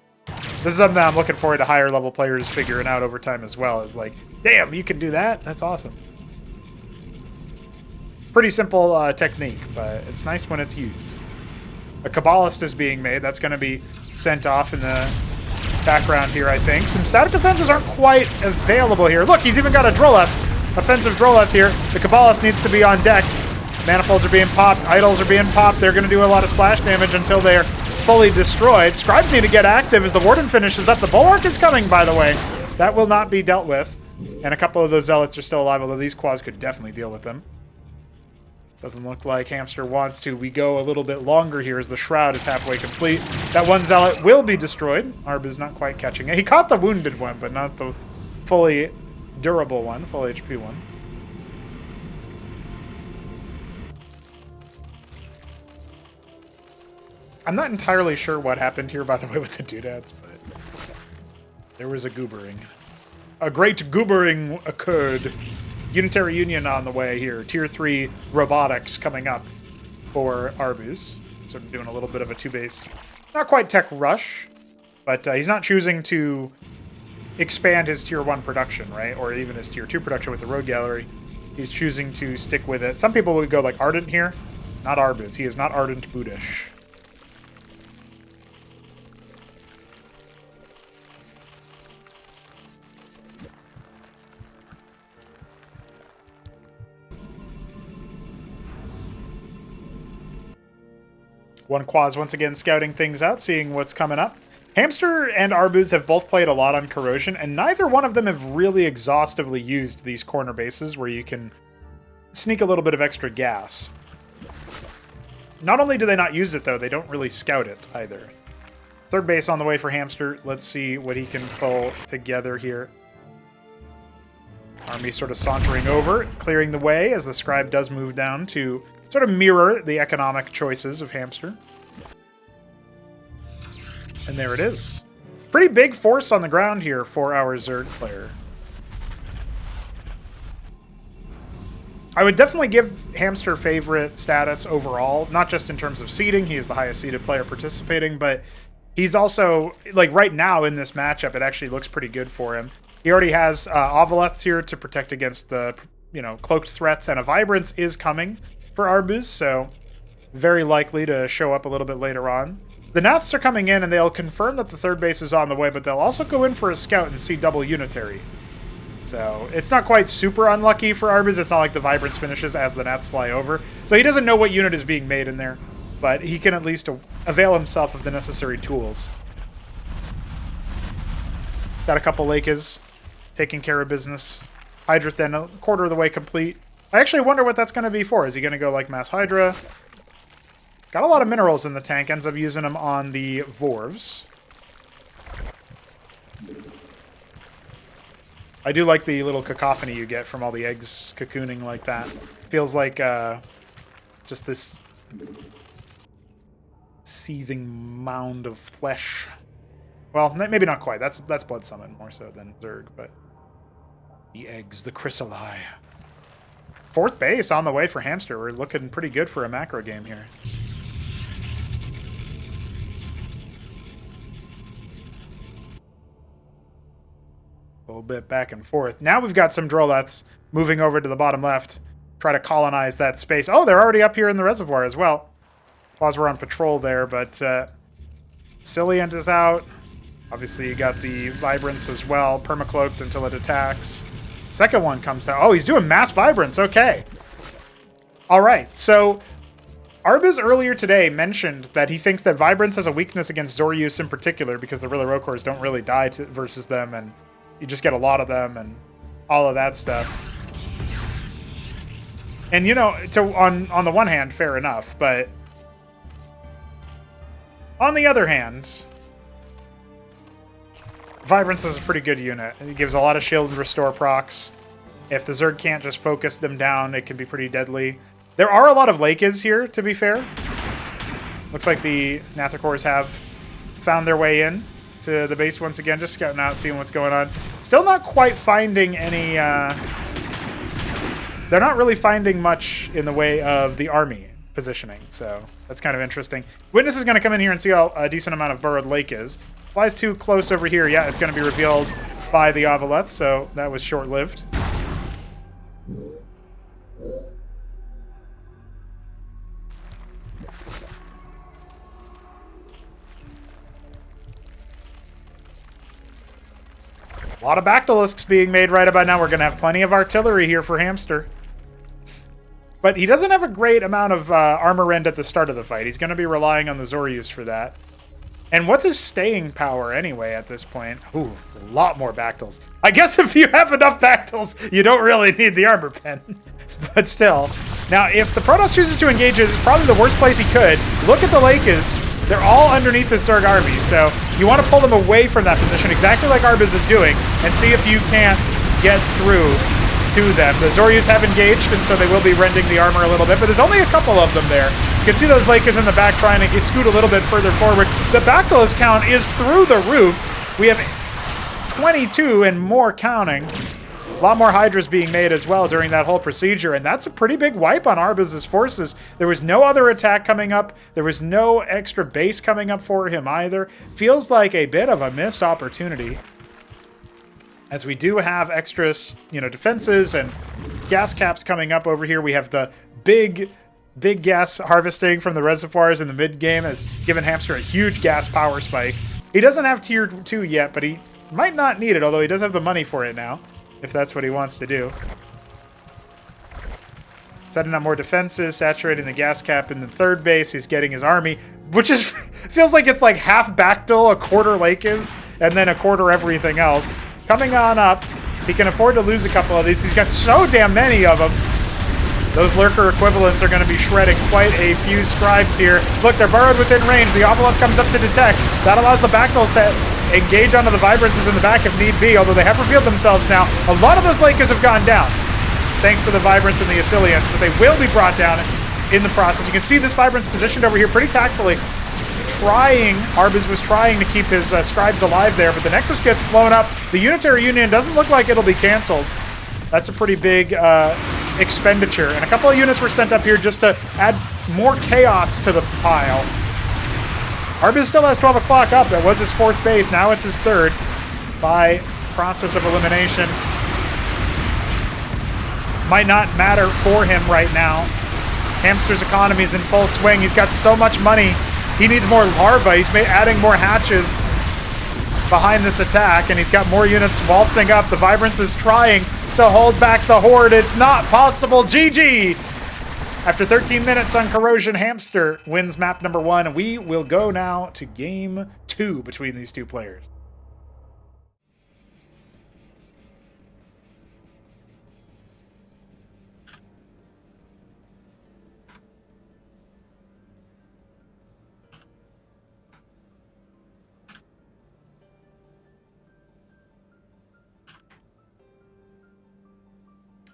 This is something that I'm looking forward to higher level players figuring out over time as well. Is like, damn, you can do that? That's awesome. Pretty simple technique, but it's nice when it's used. A Kabbalist is being made. That's going to be sent off in the background here, I think. Some static defenses aren't quite available here. Look, he's even got a Droleth. Offensive Droleth here. The Kabbalist needs to be on deck. Manifolds are being popped. Idols are being popped. They're going to do a lot of splash damage until they're fully destroyed. Scribes need to get active as the Warden finishes up. The Bulwark is coming, by the way. That will not be dealt with. And a couple of those Zealots are still alive, although these Quas could definitely deal with them. Doesn't look like Hamster wants to. We go a little bit longer here as the Shroud is halfway complete. That one Zealot will be destroyed. Arb is not quite catching it. He caught the wounded one, but not the fully durable one, full HP one. I'm not entirely sure what happened here, by the way, with the doodads, but there was a goobering. A great goobering occurred. Unitary Union on the way here. Tier 3 robotics coming up for Arbus. Sort of doing a little bit of a two-base, not quite tech rush, but he's not choosing to expand his Tier 1 production, right? Or even his Tier 2 production with the Rogue Gallery. He's choosing to stick with it. Some people would go like Ardent here. Not Arbus. He is not Ardent Buddhish. One Quaz once again scouting things out, seeing what's coming up. Hamster and Arbuz have both played a lot on Corrosion, and neither one of them have really exhaustively used these corner bases where you can sneak a little bit of extra gas. Not only do they not use it, though, they don't really scout it either. Third base on the way for Hamster. Let's see what he can pull together here. Army sort of sauntering over, clearing the way as the Scribe does move down to sort of mirror the economic choices of Hamster. And there it is. Pretty big force on the ground here for our Zerg player. I would definitely give Hamster favorite status overall, not just in terms of seeding. He is the highest seeded player participating, but he's also, like right now in this matchup, it actually looks pretty good for him. He already has Ovoleths here to protect against the, cloaked threats, and a Vibrance is coming for Arbuz, so very likely to show up a little bit later on. The Naths are coming in, and they'll confirm that the third base is on the way, but they'll also go in for a scout and see double Unitary. So it's not quite super unlucky for Arbuz. It's not like the Vibrance finishes as the Naths fly over. So he doesn't know what unit is being made in there, but he can at least avail himself of the necessary tools. Got a couple Lakes taking care of business. Hydra's then a quarter of the way complete. I actually wonder what that's going to be for. Is he going to go like Mass Hydra? Got a lot of minerals in the tank. Ends up using them on the Vorvs. I do like the little cacophony you get from all the eggs cocooning like that. Feels like just this seething mound of flesh. Well, maybe not quite. That's Blood Summon more so than Zerg, but the eggs, the chrysali. Fourth base on the way for Hamster. We're looking pretty good for a macro game here. A little bit back and forth. Now we've got some Droleths moving over to the bottom left. Try to colonize that space. Oh, they're already up here in the reservoir as well. While we're on patrol there, but Cilliant is out. Obviously, you got the Vibrance as well. Permacloaked until it attacks. Second one comes out. Oh, he's doing Mass Vibrance. Okay. All right. So Arbuz earlier today mentioned that he thinks that Vibrance has a weakness against Zoryus in particular because the Rilla Rokors don't really die versus them, and you just get a lot of them and all of that stuff. And, on the one hand, fair enough, but on the other hand, Vibrance is a pretty good unit. It gives a lot of shield and restore procs. If the Zerg can't just focus them down, it can be pretty deadly. There are a lot of Lakes here, to be fair. Looks like the Nathakors have found their way in to the base once again, just scouting out, seeing what's going on. Still not quite finding any... They're not really finding much in the way of the army positioning, so that's kind of interesting. Witness is going to come in here and see how a decent amount of burrowed lake is. Flies too close over here. Yeah, it's going to be revealed by the Ovoleth, so that was short-lived. A lot of Bactylisks being made right about now. We're going to have plenty of artillery here for Hamster. But he doesn't have a great amount of armor rend at the start of the fight. He's going to be relying on the Zoryus for that. And what's his staying power anyway at this point? Ooh, a lot more Bactyls. I guess if you have enough Bactyls, you don't really need the armor pen. But still. Now, if the Protoss chooses to engage, it's probably the worst place he could. Look at the Lakes. They're all underneath the Zerg army. So you want to pull them away from that position, exactly like Arbuz is doing, and see if you can't get through to them. The Zoryus have engaged, and so they will be rending the armor a little bit, but there's only a couple of them there. You can see those Lakers in the back trying to scoot a little bit further forward. The Bactylis count is through the roof. We have 22 and more counting. A lot more Hydras being made as well during that whole procedure, and that's a pretty big wipe on Arbuz's forces. There was no other attack coming up. There was no extra base coming up for him either. Feels like a bit of a missed opportunity, as we do have extra, defenses and gas caps coming up over here. We have the big gas harvesting from the reservoirs in the mid-game has given Hamster a huge gas power spike. He doesn't have tier 2 yet, but he might not need it, although he does have the money for it now, if that's what he wants to do. Setting up more defenses, saturating the gas cap in the third base. He's getting his army, which is feels like it's like half Bactyl, a quarter Lake is, and then a quarter everything else. Coming on up. He can afford to lose a couple of these. He's got so damn many of them. Those lurker equivalents are going to be shredding quite a few scribes here. Look, they're burrowed within range. The Obelisk comes up to detect. That allows the Bactyls to engage onto the Vibrances in the back if need be, although they have revealed themselves now. A lot of those Lakers have gone down, thanks to the Vibrance and the Asilians, but they will be brought down in the process. You can see this Vibrance positioned over here pretty tactfully. Arbiz was trying to keep his scribes alive there, but the Nexus gets blown up. The Unitary Union doesn't look like it'll be canceled. That's a pretty big expenditure. And a couple of units were sent up here just to add more chaos to the pile. Arbiz still has 12 o'clock up. That was his fourth base. Now it's his third by process of elimination. Might not matter for him right now. Hamster's economy is in full swing. He's got so much money. He needs more larvae. He's adding more hatches behind this attack, and he's got more units waltzing up. The Vibrance is trying to hold back the Horde. It's not possible. GG! After 13 minutes on Corrosion, Hamster wins map number 1. We will go now to game 2 between these two players.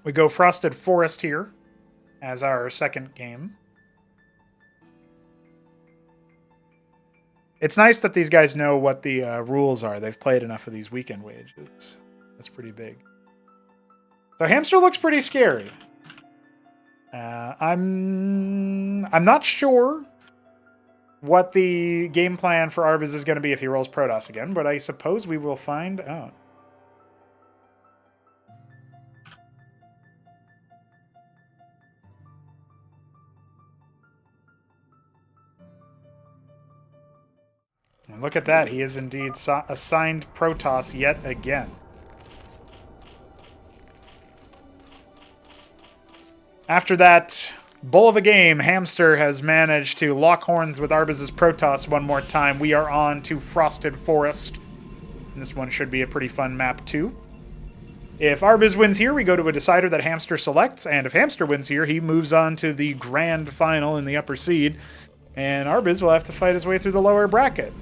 We go Frosted Forest here as our second game. It's nice that these guys know what the rules are. They've played enough of these weekend wages. That's pretty big. So Hamster looks pretty scary. I'm not sure what the game plan for Arbiz is going to be if he rolls Protoss again, but I suppose we will find out. And look at that, he is indeed assigned Protoss yet again. After that bull of a game, Hamster has managed to lock horns with Arbiz's Protoss one more time. We are on to Frosted Forest. And this one should be a pretty fun map too. If Arbiz wins here, we go to a decider that Hamster selects, and if Hamster wins here, he moves on to the grand final in the upper seed, and Arbiz will have to fight his way through the lower bracket.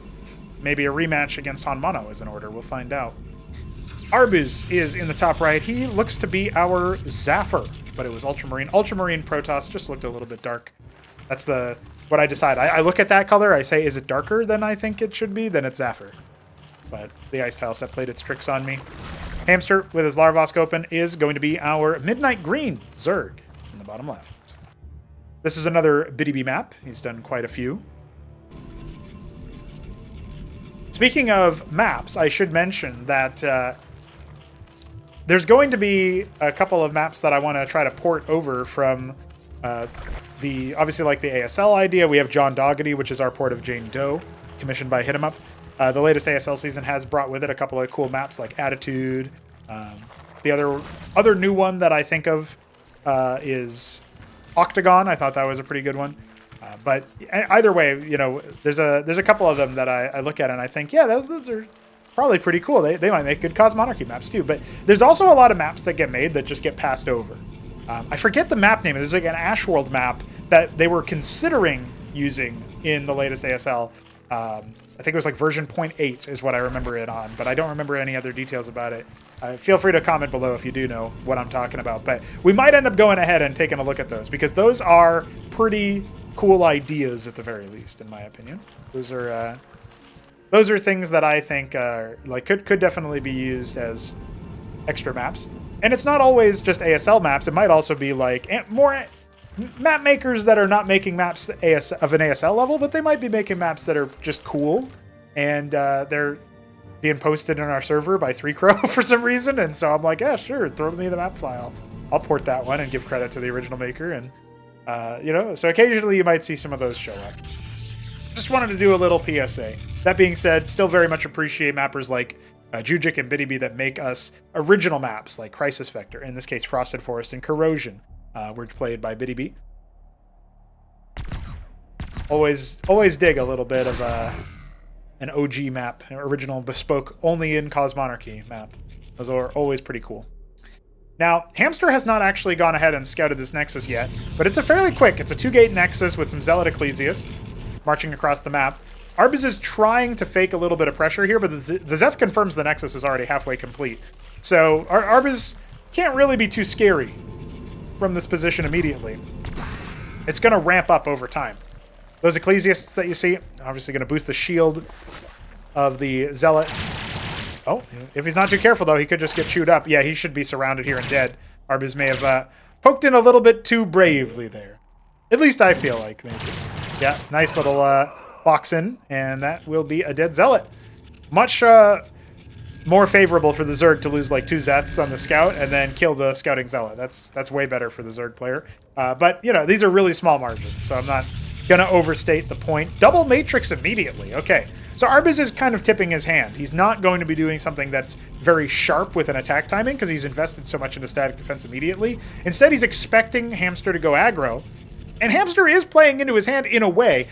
Maybe a rematch against Hanmono is in order. We'll find out. Arbiz is in the top right. He looks to be our Zafir, but it was Ultramarine. Ultramarine Protoss just looked a little bit dark. That's what I decide. I look at that color. I say, is it darker than I think it should be? Then it's Zafir. But the Ice Tile set played its tricks on me. Hamster, with his Larvosk open, is going to be our Midnight Green Zerg in the bottom left. This is another BDB map. He's done quite a few. Speaking of maps, I should mention that there's going to be a couple of maps that I want to try to port over from obviously like the ASL idea. We have John Doggety, which is our port of Jane Doe, commissioned by Hit 'em Up. The latest ASL season has brought with it a couple of cool maps like Attitude. The other new one that I think of is Octagon. I thought that was a pretty good one. But either way, you know, there's a couple of them that I look at and I think, yeah, those are probably pretty cool. They might make good Cosmonarchy maps too. But there's also a lot of maps that get made that just get passed over. I forget the map name. There's like an Ashworld map that they were considering using in the latest ASL. I think it was like version 0.8 is what I remember it on, but I don't remember any other details about it. Feel free to comment below if you do know what I'm talking about. But we might end up going ahead and taking a look at those because those are pretty cool ideas at the very least, in my opinion. Those are things that I think could definitely be used as extra maps. And it's not always just ASL maps. It might also be like more map makers that are not making maps of an ASL level, but they might be making maps that are just cool, and they're being posted in our server by 3Crow for some reason. And so I'm like, yeah, sure, throw me the map file. I'll port that one and give credit to the original maker. And so occasionally you might see some of those show up. Just wanted to do a little PSA. That being said, still very much appreciate mappers like Jujic and BiddyB that make us original maps like Crisis Vector, in this case Frosted Forest and Corrosion. were played by Biddy B. Always dig a little bit of an OG map, an original bespoke only in Cosmonarchy map. Those are always pretty cool. Now, Hamster has not actually gone ahead and scouted this Nexus yet, but it's a fairly quick. It's a 2-gate Nexus with some Zealot Ecclesiast marching across the map. Arbuz is trying to fake a little bit of pressure here, but the Zeth confirms the Nexus is already halfway complete. So Arbuz can't really be too scary from this position immediately. It's going to ramp up over time. Those Ecclesiasts that you see, obviously going to boost the shield of the Zealot. Oh, if he's not too careful, though, he could just get chewed up. Yeah, he should be surrounded here and dead. Arbuz may have poked in a little bit too bravely there. At least I feel like, maybe. Yeah, nice little box in, and that will be a dead Zealot. Much more favorable for the Zerg to lose like 2 Zeths on the Scout and then kill the Scouting Zealot. That's way better for the Zerg player. But, you know, these are really small margins, so I'm not going to overstate the point. Double Matrix immediately. Okay. So Arbuz is kind of tipping his hand. He's not going to be doing something that's very sharp with an attack timing because he's invested so much into static defense immediately. Instead, he's expecting Hamster to go aggro. And Hamster is playing into his hand in a way.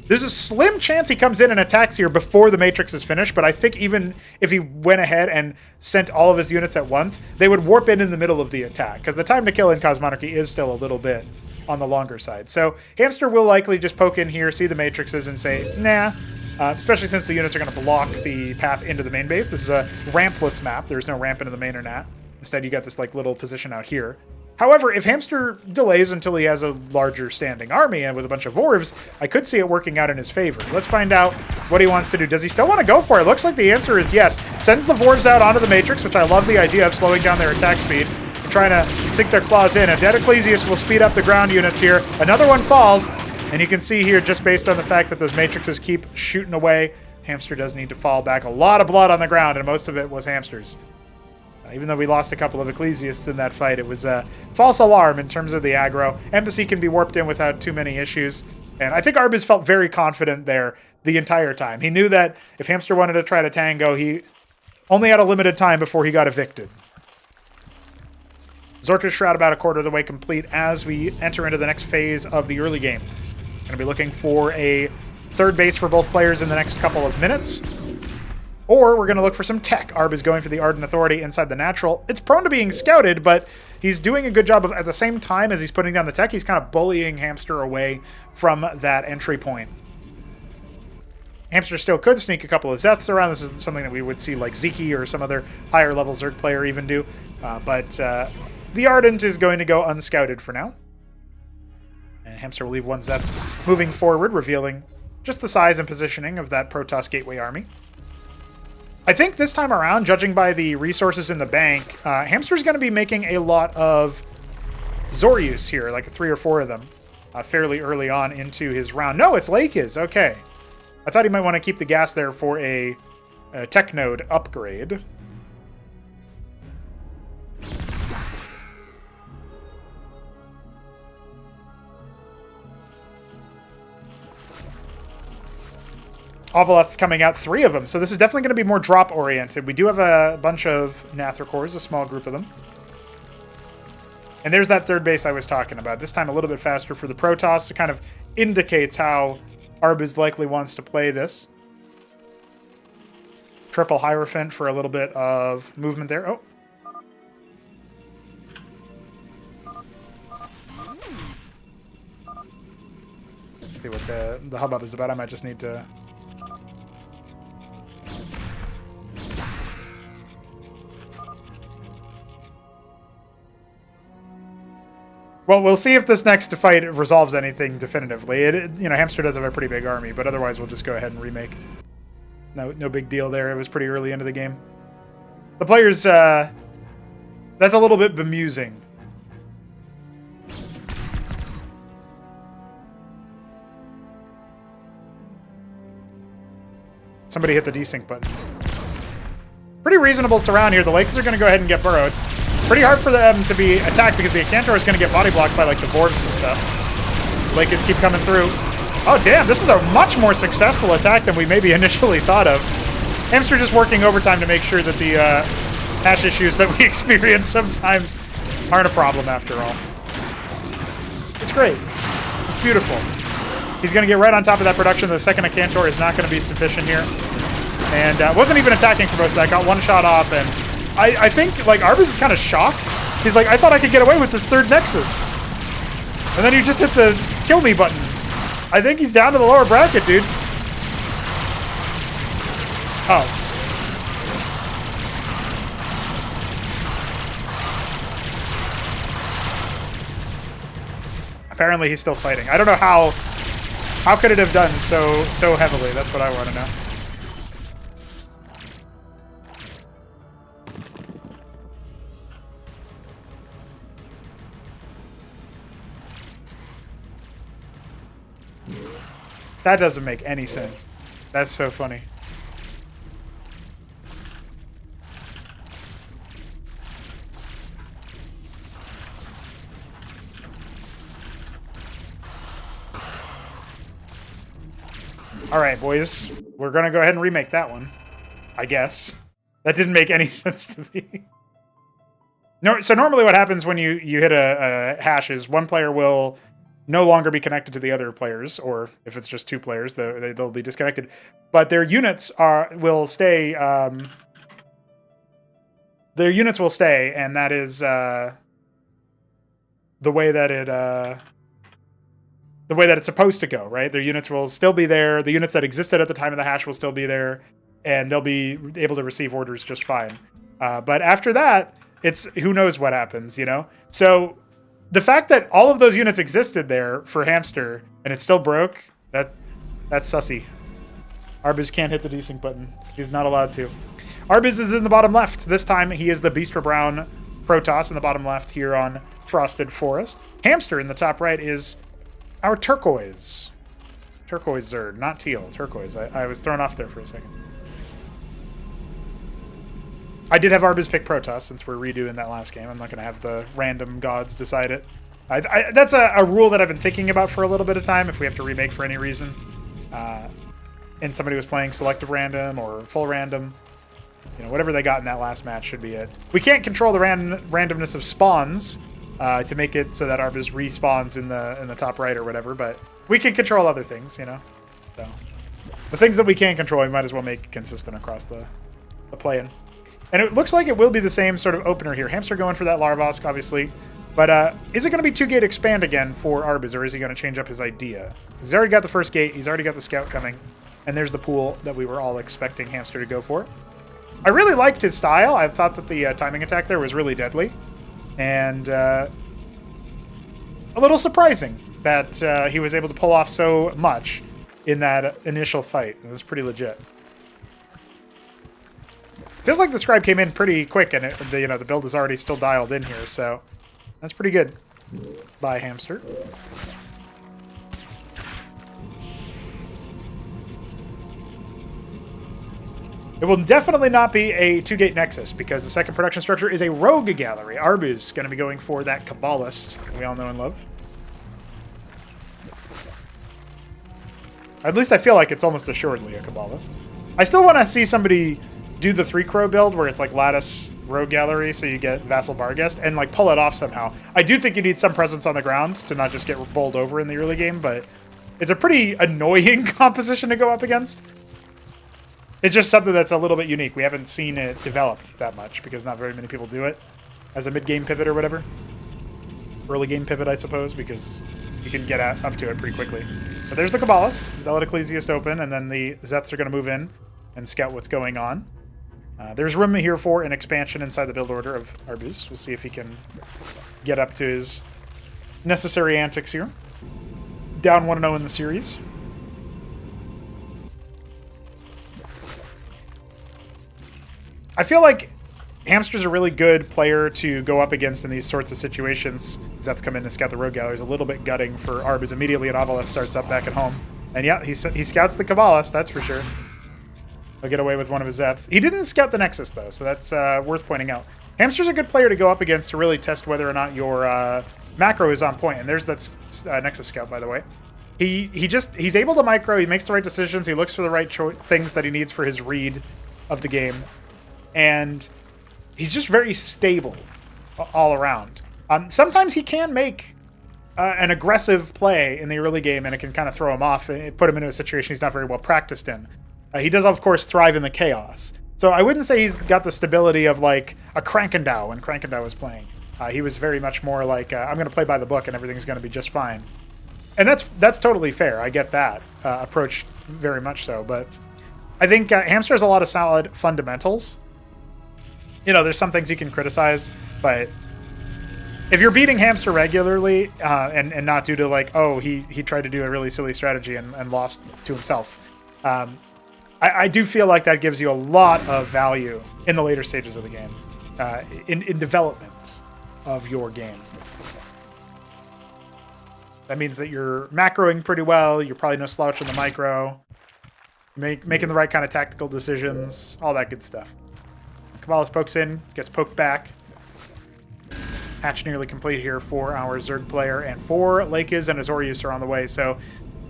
There's a slim chance he comes in and attacks here before the Matrix is finished, but I think even if he went ahead and sent all of his units at once, they would warp in the middle of the attack, because the time to kill in Cosmonarchy is still a little bit on the longer side. So Hamster will likely just poke in here, see the Matrixes, and say, nah. Especially since the units are going to block the path into the main base. This is a rampless map. There's no ramp into the main or nat. Instead, you got this like little position out here. However, if Hamster delays until he has a larger standing army and with a bunch of Vorvs, I could see it working out in his favor. Let's find out what he wants to do. Does he still want to go for it? Looks like the answer is yes. Sends the Vorvs out onto the Matrix, which I love the idea of slowing down their attack speed. Trying to sink their claws in. A dead Ecclesiast will speed up the ground units here. Another one falls. And you can see here, just based on the fact that those Matrixes keep shooting away, Hamster does need to fall back. A lot of blood on the ground, and most of it was Hamster's. Even though we lost a couple of Ecclesiasts in that fight, it was a false alarm in terms of the aggro. Embassy can be warped in without too many issues. And I think Arbuz felt very confident there the entire time. He knew that if Hamster wanted to try to tango, he only had a limited time before he got evicted. Zorka's Shroud about a quarter of the way complete as we enter into the next phase of the early game. Going to be looking for a third base for both players in the next couple of minutes. Or we're going to look for some tech. Arb is going for the Ardent Authority inside the natural. It's prone to being scouted, but he's doing a good job of, at the same time as he's putting down the tech, he's kind of bullying Hamster away from that entry point. Hamster still could sneak a couple of Zeths around. This is something that we would see like Zeke or some other higher level Zerg player even do. But the Ardent is going to go unscouted for now. And Hamster will leave one Zeth moving forward, revealing just the size and positioning of that Protoss Gateway army. I think this time around, judging by the resources in the bank, Hamster's going to be making a lot of Zoryus here, like 3 or 4 of them, fairly early on into his round. No, it's Lakiz. Okay. I thought he might want to keep the gas there for a tech node upgrade. Ovaleth's coming out, 3 of them, so this is definitely going to be more drop-oriented. We do have a bunch of Nathracors, a small group of them. And there's that third base I was talking about. This time a little bit faster for the Protoss. It kind of indicates how Arbuz likely wants to play this. Triple Hierophant for a little bit of movement there. Oh. Let's see what the hubbub is about. I might just need to... Well, we'll see if this next fight resolves anything definitively. Hamster does have a pretty big army, but otherwise we'll just go ahead and remake. No big deal there. It was pretty early into the game. The players, that's a little bit bemusing. Somebody hit the desync button. Pretty reasonable surround here. The Lakes are going to go ahead and get burrowed. Pretty hard for them to be attacked because the Acantor is going to get body blocked by like the Vorvs and stuff. The Lakers keep coming through. Oh damn, this is a much more successful attack than we maybe initially thought of. Hamster just working overtime to make sure that the hash issues that we experience sometimes aren't a problem after all. It's great. It's beautiful. He's going to get right on top of that production. The second Cantor is not going to be sufficient here. And wasn't even attacking for most of that. Got one shot off. And I think, like, Arbus is kind of shocked. He's like, I thought I could get away with this third Nexus. And then you just hit the kill me button. I think he's down to the lower bracket, dude. Oh. Apparently he's still fighting. I don't know how could it have done so heavily? That's what I want to know. That doesn't make any sense. That's so funny. All right, boys. We're going to go ahead and remake that one, I guess. That didn't make any sense to me. No, so normally what happens when you hit a hash is one player will no longer be connected to the other players, or if it's just two players, they'll be disconnected. But their units will stay. Their units will stay, and that is the way that it's supposed to go, right? Their units will still be there. The units that existed at the time of the hash will still be there, and they'll be able to receive orders just fine. But after that, it's who knows what happens, you know? So the fact that all of those units existed there for Hamster and it still broke, that's sussy. Arbus can't hit the desync button. He's not allowed to. Arbus is in the bottom left. This time he is the Beastra Brown Protoss in the bottom left here on Frosted Forest. Hamster in the top right is our turquoise. Turquoise Zerd, not teal, turquoise. I was thrown off there for a second. I did have Arbus pick Protoss since we're redoing that last game. I'm not going to have the random gods decide it. That's a rule that I've been thinking about for a little bit of time if we have to remake for any reason. And somebody was playing selective random or full random. You know, whatever they got in that last match should be it. We can't control the randomness of spawns to make it so that Arbus respawns in the top right or whatever, but we can control other things, you know? So the things that we can't control, we might as well make consistent across the play-in. And it looks like it will be the same sort of opener here. Hamster going for that Larvosk, obviously. But is it going to be 2-gate expand again for Arbus, or is he going to change up his idea? He's already got the first gate. He's already got the scout coming. And there's the pool that we were all expecting Hamster to go for. I really liked his style. I thought that the timing attack there was really deadly. And a little surprising that he was able to pull off so much in that initial fight. It was pretty legit. Feels like the scribe came in pretty quick, and the build is already still dialed in here, so that's pretty good. Bye, Hamster. It will definitely not be a 2-gate Nexus, because the second production structure is a rogue gallery. Arbus going to be going for that Kabbalist that we all know and love. At least I feel like it's almost assuredly a Kabbalist. I still want to see somebody do the 3-Crow build where it's like Lattice Rogue Gallery, so you get Vassal Barghest, and like pull it off somehow. I do think you need some presence on the ground to not just get bowled over in the early game, but it's a pretty annoying composition to go up against. It's just something that's a little bit unique. We haven't seen it developed that much because not very many people do it as a mid-game pivot or whatever. Early game pivot, I suppose, because you can get up to it pretty quickly. But there's the Kabbalist, Zealot Ecclesiast open, and then the Zeths are going to move in and scout what's going on. There's room here for an expansion inside the build order of Arbus. We'll see if he can get up to his necessary antics here. Down 1-0 in the series. I feel like Hamster's a really good player to go up against in these sorts of situations. Zeths come in and scout the rogue gallery. Is a little bit gutting for Arbus. Immediately an Avaleth starts up back at home. And yeah, he scouts the Kabbalist, that's for sure. He'll get away with one of his Zeths. He didn't scout the Nexus, though, so that's worth pointing out. Hamster's a good player to go up against to really test whether or not your macro is on point. And there's that Nexus scout, by the way. He's able to micro. He makes the right decisions. He looks for the right things that he needs for his read of the game. And he's just very stable all around. Sometimes he can make an aggressive play in the early game, and it can kind of throw him off and put him into a situation he's not very well practiced in. He does, of course, thrive in the chaos. So I wouldn't say he's got the stability of like a Krankendow when Krankendow was playing. He was very much more like, I'm going to play by the book and everything's going to be just fine. And that's totally fair. I get that approach very much so. But I think Hamster has a lot of solid fundamentals. You know, there's some things you can criticize, but if you're beating Hamster regularly and not due to like, oh, he tried to do a really silly strategy and lost to himself, I do feel like that gives you a lot of value in the later stages of the game, in development of your game. That means that you're macroing pretty well, you're probably no slouch in the micro, making the right kind of tactical decisions, all that good stuff. Cabalist pokes in, gets poked back. Hatch nearly complete here for our Zerg player, and 4 Lakes and Azorius are on the way, so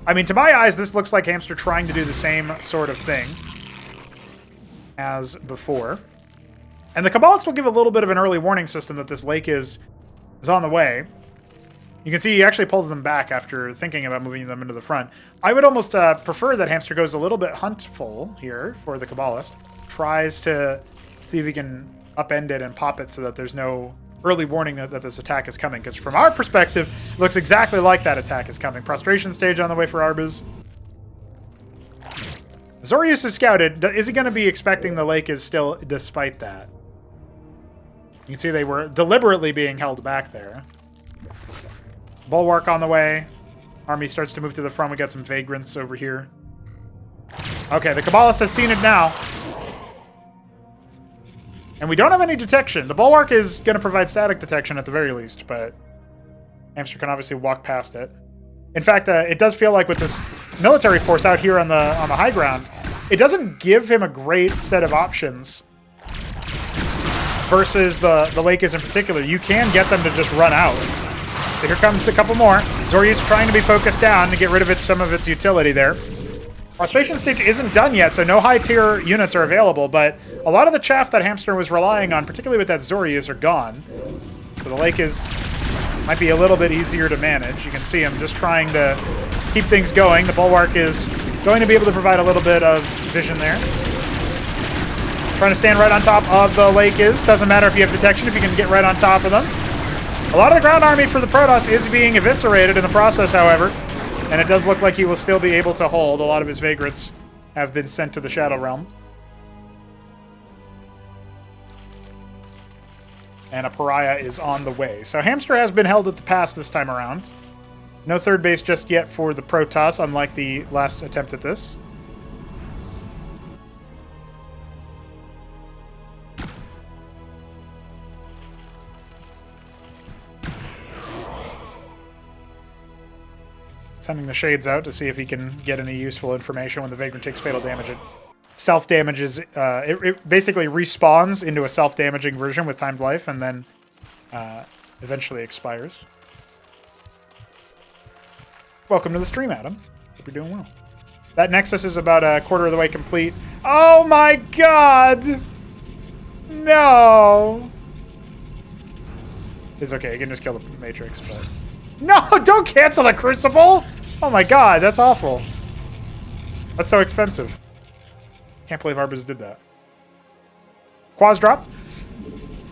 I mean, to my eyes, this looks like Hamster trying to do the same sort of thing as before. And the Kabbalist will give a little bit of an early warning system that this lake is on the way. You can see he actually pulls them back after thinking about moving them into the front. I would almost prefer that Hamster goes a little bit huntful here for the Kabbalist. Tries to see if he can upend it and pop it so that there's no early warning that this attack is coming, because from our perspective, it looks exactly like that attack is coming. Prostration stage on the way for Arbuz. Zorius is scouted. Is he going to be expecting the lake is still, despite that? You can see they were deliberately being held back there. Bulwark on the way. Army starts to move to the front. We got some vagrants over here. Okay, the Kabbalist has seen it now. And we don't have any detection. The Bulwark is going to provide static detection at the very least, but Hamster can obviously walk past it. In fact, it does feel like with this military force out here on the high ground, it doesn't give him a great set of options versus the Lakes in particular. You can get them to just run out. So here comes a couple more. Zorius trying to be focused down to get rid of some of its utility there. Prostration stage isn't done yet, so no high-tier units are available, but a lot of the chaff that Hamster was relying on, particularly with that Zorius, are gone. So the lake might be a little bit easier to manage. You can see him just trying to keep things going. The Bulwark is going to be able to provide a little bit of vision there. Trying to stand right on top of the lake is. Doesn't matter if you have detection, if you can get right on top of them. A lot of the ground army for the Protoss is being eviscerated in the process, however. And it does look like he will still be able to hold. A lot of his vagrants have been sent to the Shadow Realm. And a Pariah is on the way. So Hamster has been held at the pass this time around. No third base just yet for the Protoss, unlike the last attempt at this. Sending the Shades out to see if he can get any useful information when the Vagrant takes fatal damage. It self-damages, it basically respawns into a self-damaging version with timed life and then eventually expires. Welcome to the stream, Adam. Hope you're doing well. That Nexus is about a quarter of the way complete. Oh my god! No! It's okay, you can just kill the Matrix, but... No, don't cancel the Crucible! Oh my god, that's awful. That's so expensive. Can't believe Arbuz did that. Quaz drop.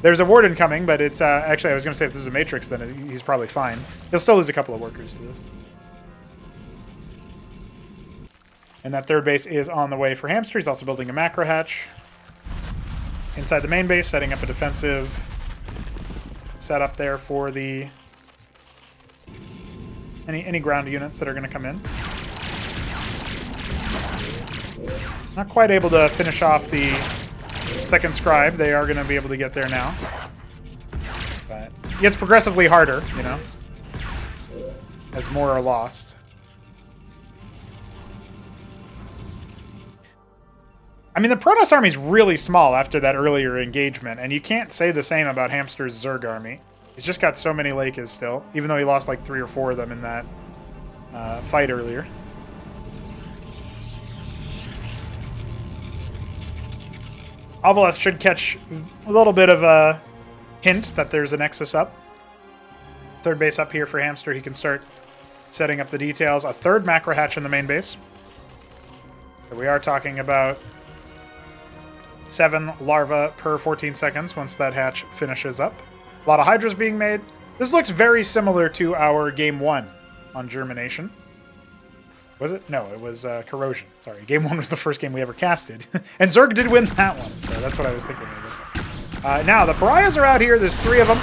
There's a Warden coming, but it's actually, I was going to say if this is a Matrix, then he's probably fine. He'll still lose a couple of workers to this. And that third base is on the way for Hamster. He's also building a macro hatch. Inside the main base, setting up a defensive setup there for the... Any ground units that are going to come in. Not quite able to finish off the second scribe. They are going to be able to get there now. But it gets progressively harder, you know, as more are lost. I mean, the Protoss army is really small after that earlier engagement, and you can't say the same about Hamster's Zerg army. He's just got so many Lakes still, even though he lost like 3 or 4 of them in that fight earlier. Ovaleth should catch a little bit of a hint that there's a Nexus up. Third base up here for Hamster. He can start setting up the details. A third macro hatch in the main base. So we are talking about 7 larvae per 14 seconds once that hatch finishes up. A lot of hydras being made. This looks very similar to our game 1 on Germination. Was it? No, it was Corrosion. Sorry, game 1 was the first game we ever casted. And Zerg did win that one, so that's what I was thinking of. Now, the Pariahs are out here. There's 3 of them.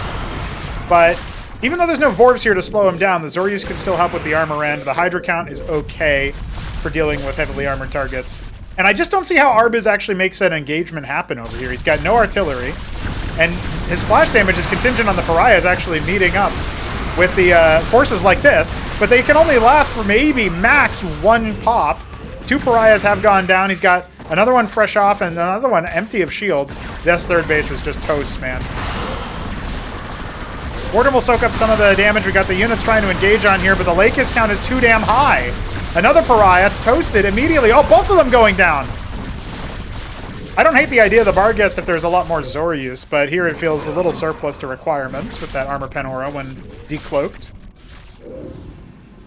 But even though there's no Vorvs here to slow them down, the Zoryus can still help with the armor end. The Hydra count is okay for dealing with heavily armored targets. And I just don't see how Arbiz actually makes that engagement happen over here. He's got no artillery, and his splash damage is contingent on the Pariahs actually meeting up with the forces like this, but they can only last for maybe max 1 pop. 2 Pariahs have gone down. He's got another one fresh off and another one empty of shields. This third base is just toast, man. Warden will soak up some of the damage. We got the units trying to engage on here, but the Lakis count is too damn high. Another Pariah, toasted immediately. Oh, both of them going down. I don't hate the idea of the Barghest if there's a lot more Zoryus, but here it feels a little surplus to requirements with that Armor Pen Aura when decloaked.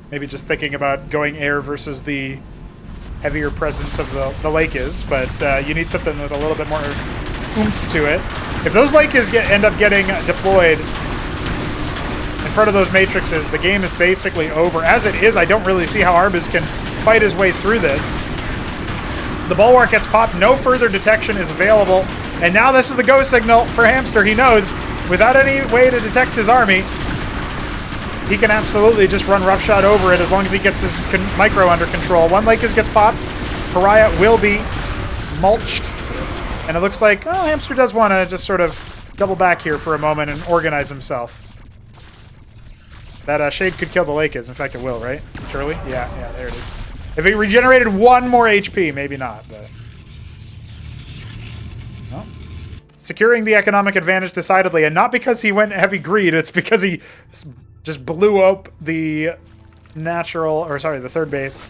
Maybe just thinking about going air versus the heavier presence of the Lakis, but you need something with a little bit more oomph to it. If those Lakis end up getting deployed in front of those matrices, the game is basically over. As it is, I don't really see how Arbiz can fight his way through this. The Bulwark gets popped, no further detection is available, and now this is the go signal for Hamster. He knows, without any way to detect his army, he can absolutely just run roughshod over it as long as he gets this micro under control. One Lakis gets popped, Pariah will be mulched, and it looks like, well, Hamster does want to just sort of double back here for a moment and organize himself. That Shade could kill the Lakis. In fact, it will, right? Surely? Yeah, there it is. If he regenerated 1 more HP, maybe not, but... Well, securing the economic advantage decidedly, and not because he went heavy greed, it's because he just blew up the the third base.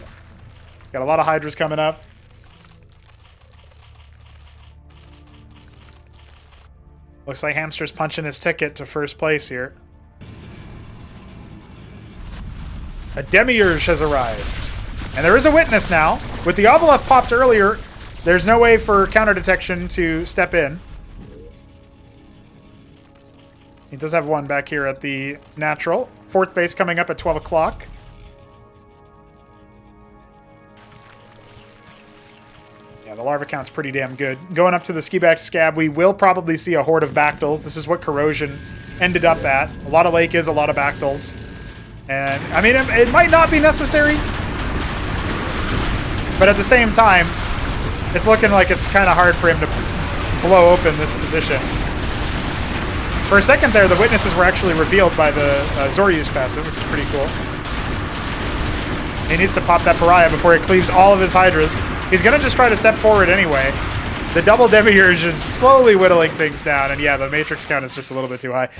Got a lot of Hydras coming up. Looks like Hamster's punching his ticket to first place here. A Demiurge has arrived. And there is a witness now. With the Ovaleth popped earlier, there's no way for counter detection to step in. He does have one back here at the natural. 4th base coming up at 12 o'clock. Yeah, the larva count's pretty damn good. Going up to the ski-back scab, we will probably see a horde of Bactyls. This is what Corrosion ended up at. A lot of Lakis, a lot of Bactyls. And, I mean, it might not be necessary, but at the same time, it's looking like it's kind of hard for him to blow open this position. For a second there, the witnesses were actually revealed by the Zoryus passive, which is pretty cool. He needs to pop that Pariah before he cleaves all of his Hydras. He's going to just try to step forward anyway. The double Demiurge is slowly whittling things down, and yeah, the Matrix count is just a little bit too high.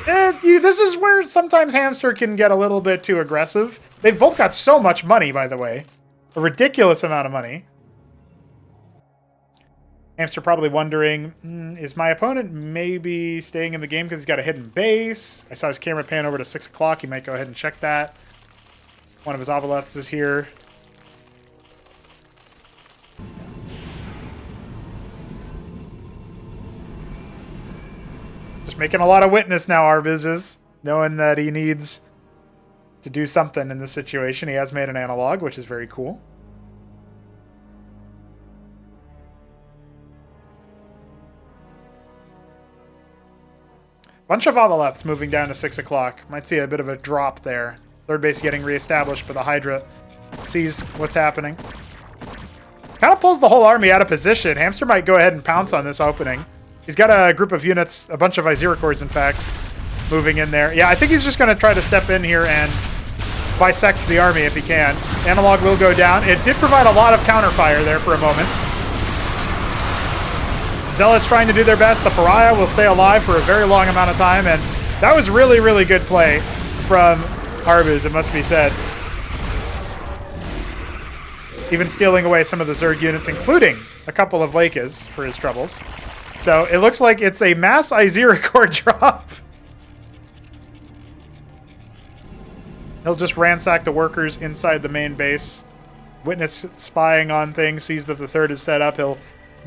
This is where sometimes Hamster can get a little bit too aggressive. They've both got so much money, by the way. A ridiculous amount of money. Hamster probably wondering, is my opponent maybe staying in the game because he's got a hidden base? I saw his camera pan over to 6 o'clock. He might go ahead and check that. One of his Ovaleths is here. Just making a lot of witness now, Arbiz is, knowing that he needs to do something in this situation. He has made an analog, which is very cool. Bunch of Ovaleths moving down to 6 o'clock. Might see a bit of a drop there. Third base getting reestablished, but the Hydra sees what's happening. Kind of pulls the whole army out of position. Hamster might go ahead and pounce on this opening. He's got a group of units, a bunch of Iziricors, in fact, moving in there. Yeah, I think he's just going to try to step in here and bisect the army if he can. Analog will go down. It did provide a lot of counterfire there for a moment. Zealots trying to do their best. The Pariah will stay alive for a very long amount of time, and that was really, really good play from Arbiz, it must be said. Even stealing away some of the Zerg units, including a couple of Lakis for his troubles. So it looks like it's a mass Iziricor drop. He'll just ransack the workers inside the main base. Witness spying on things, sees that the third is set up.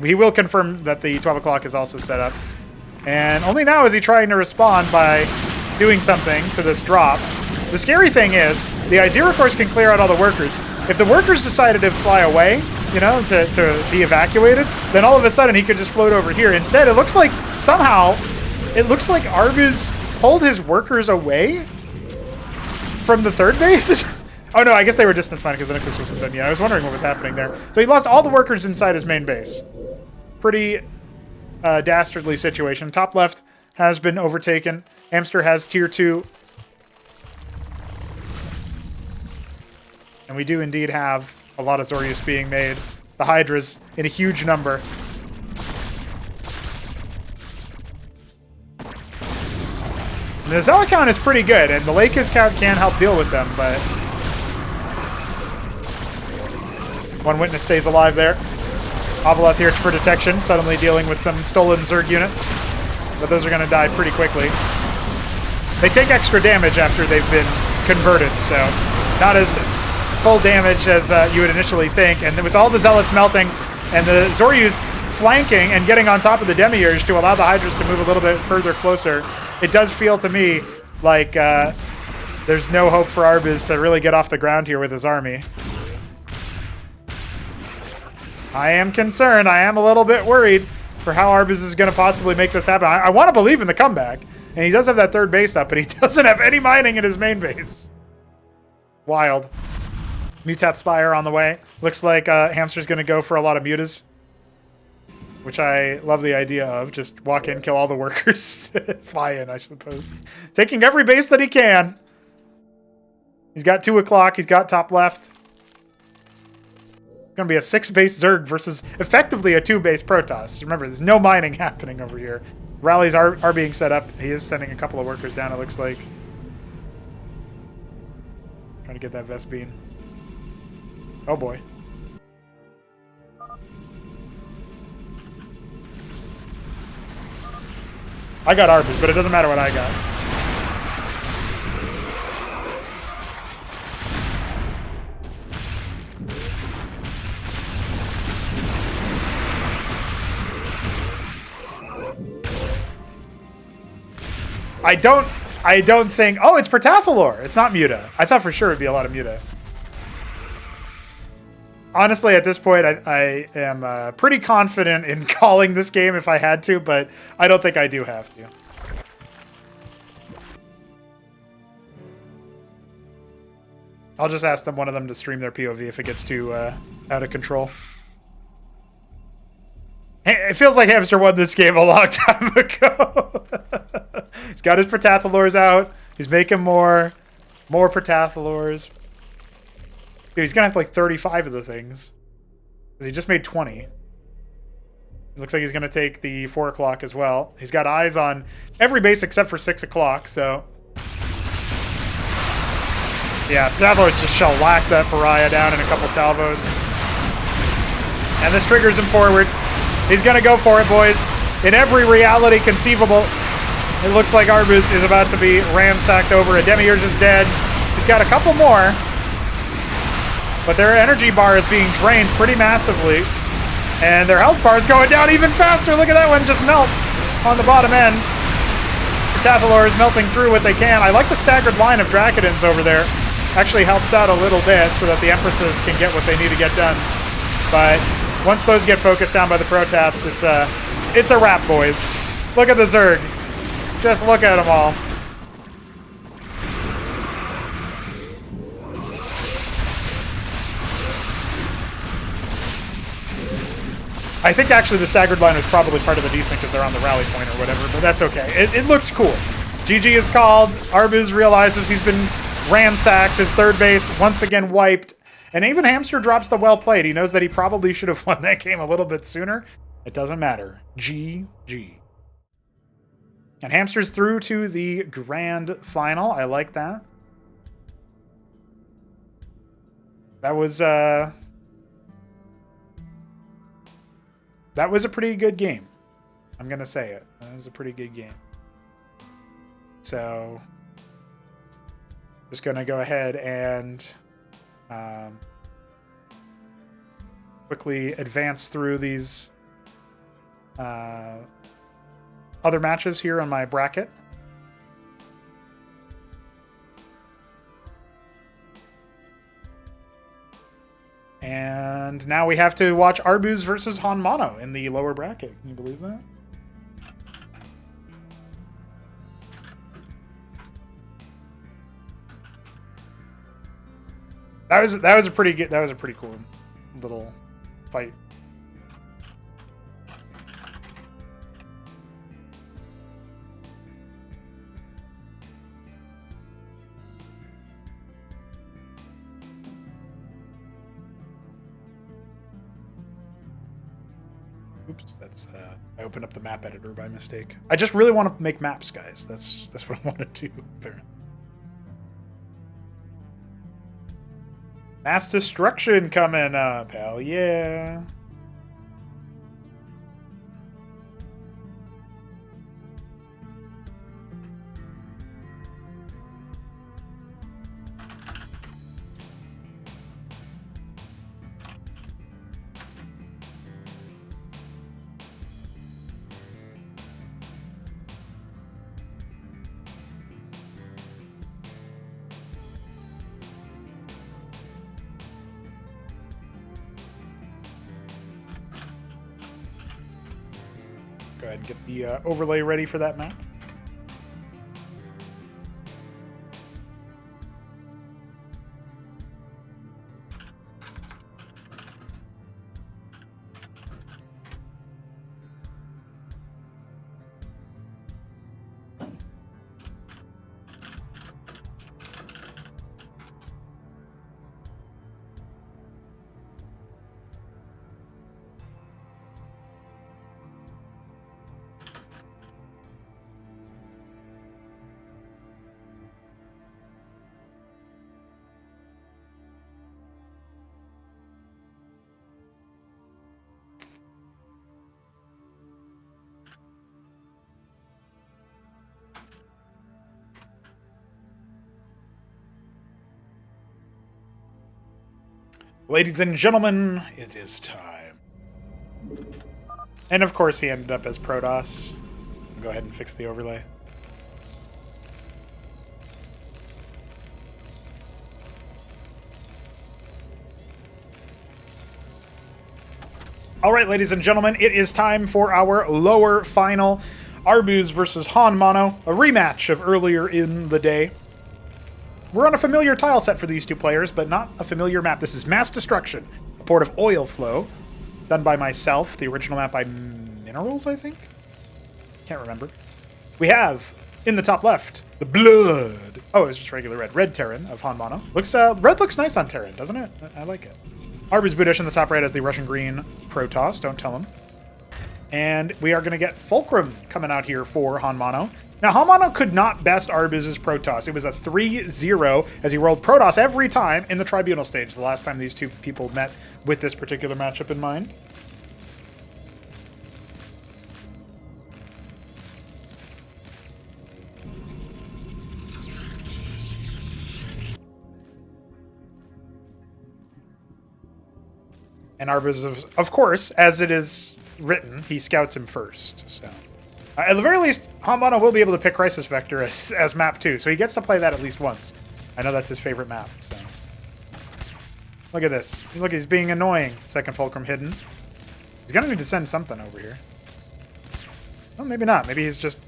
He will confirm that the 12 o'clock is also set up. And only now is he trying to respond by doing something to this drop. The scary thing is, the I-0 course can clear out all the workers. If the workers decided to fly away, you know, to be evacuated, then all of a sudden he could just float over here. Instead, it looks like somehow, Arbuz pulled his workers away from the third base. Oh no, I guess they were distance mining because the Nexus wasn't done yet. I was wondering what was happening there. So he lost all the workers inside his main base. Pretty dastardly situation. Top left has been overtaken. Hamster has tier 2. And we do indeed have a lot of Zorius being made. The Hydras in a huge number. And the Zealot count is pretty good, and the Lakis count can help deal with them, but... One Witness stays alive there. Avaleth here for detection, suddenly dealing with some stolen Zerg units. But those are going to die pretty quickly. They take extra damage after they've been converted, so not as full damage as you would initially think. And with all the Zealots melting and the Zoryus flanking and getting on top of the Demiurge to allow the Hydras to move a little bit further closer, it does feel to me like there's no hope for Arbuz to really get off the ground here with his army. I am concerned. I am a little bit worried for how Arbuz is going to possibly make this happen. I want to believe in the comeback. And he does have that third base up, but he doesn't have any mining in his main base. Wild. Mutat Spire on the way. Looks like Hamster's going to go for a lot of mutas, which I love the idea of. Just walk in, kill all the workers. Fly in, I suppose. Taking every base that he can. He's got 2 o'clock. He's got top left. Going to be a 6-base Zerg versus effectively a 2-base Protoss. Remember, there's no mining happening over here. Rallies are being set up. He is sending a couple of workers down, it looks like. Trying to get that Vespene. Oh boy. I got Arbuz, but it doesn't matter what I got. I don't think... Oh, it's Pertathalor. It's not Muta. I thought for sure it'd be a lot of Muta. Honestly, at this point, I am pretty confident in calling this game if I had to, but I don't think I do have to. I'll just ask one of them to stream their POV if it gets too out of control. It feels like Hamster won this game a long time ago. He's got his Pertathalors out. He's making more Pertathalors. Dude, he's going to have like 35 of the things. Because he just made 20. It looks like he's going to take the 4 o'clock as well. He's got eyes on every base except for 6 o'clock, so... Yeah, Pertathalors just shellac that Pariah down in a couple salvos. And this triggers him forward. He's going to go for it, boys. In every reality conceivable, it looks like Arbuz is about to be ransacked over. A Demiurge is dead. He's got a couple more. But their energy bar is being drained pretty massively. And their health bar is going down even faster. Look at that one just melt on the bottom end. Pertathalor is melting through what they can. I like the staggered line of Dracodons over there. Actually helps out a little bit so that the Empresses can get what they need to get done. But... once those get focused down by the Protats, it's a wrap, boys. Look at the Zerg. Just look at them all. I think actually the staggered line was probably part of the desync because they're on the rally point or whatever, but that's okay. It looked cool. GG is called. Arbuz realizes he's been ransacked. His third base once again wiped. And even Hamster drops the well played. He knows that he probably should have won that game a little bit sooner. It doesn't matter. GG. And Hamster's through to the grand final. I like that. That was a pretty good game. I'm going to say it. That was a pretty good game. So... Just going to go ahead and quickly advance through these other matches here on my bracket. And now we have to watch Arbuz versus Han Mono in the lower bracket. Can you believe that? That was a pretty good. That was a pretty cool little fight. Oops, that's I opened up the map editor by mistake. I just really want to make maps, guys. That's what I want to do, apparently. Mass destruction coming up, hell yeah. Go ahead and get the overlay ready for that map. Ladies and gentlemen, it is time. And of course he ended up as Protoss. I'll go ahead and fix the overlay. All right, ladies and gentlemen, it is time for our lower final. Arbuz versus Han Mono, a rematch of earlier in the day. We're on a familiar tile set for these two players, but not a familiar map. This is Mass Destruction, a port of Oil Flow, done by myself. The original map by Minerals, I think? Can't remember. We have, in the top left, the Blood. Oh, it's just regular red. Red Terran of Han Mono. Red looks nice on Terran, doesn't it? I like it. Arbuz Budish in the top right as the Russian Green Protoss. Don't tell him. And we are going to get Fulcrum coming out here for Han Mono. Now, Han Mono could not best Arbuz's Protoss. It was a 3-0 as he rolled Protoss every time in the Tribunal stage, the last time these two people met with this particular matchup in mind. And Arbuz, of course, as it is written, he scouts him first, so... at the very least, Han Mono will be able to pick Crisis Vector as map 2, so he gets to play that at least once. I know that's his favorite map, so... Look at this. Look, he's being annoying. Second Fulcrum hidden. He's gonna need to send something over here. Well, maybe not. Maybe he's just...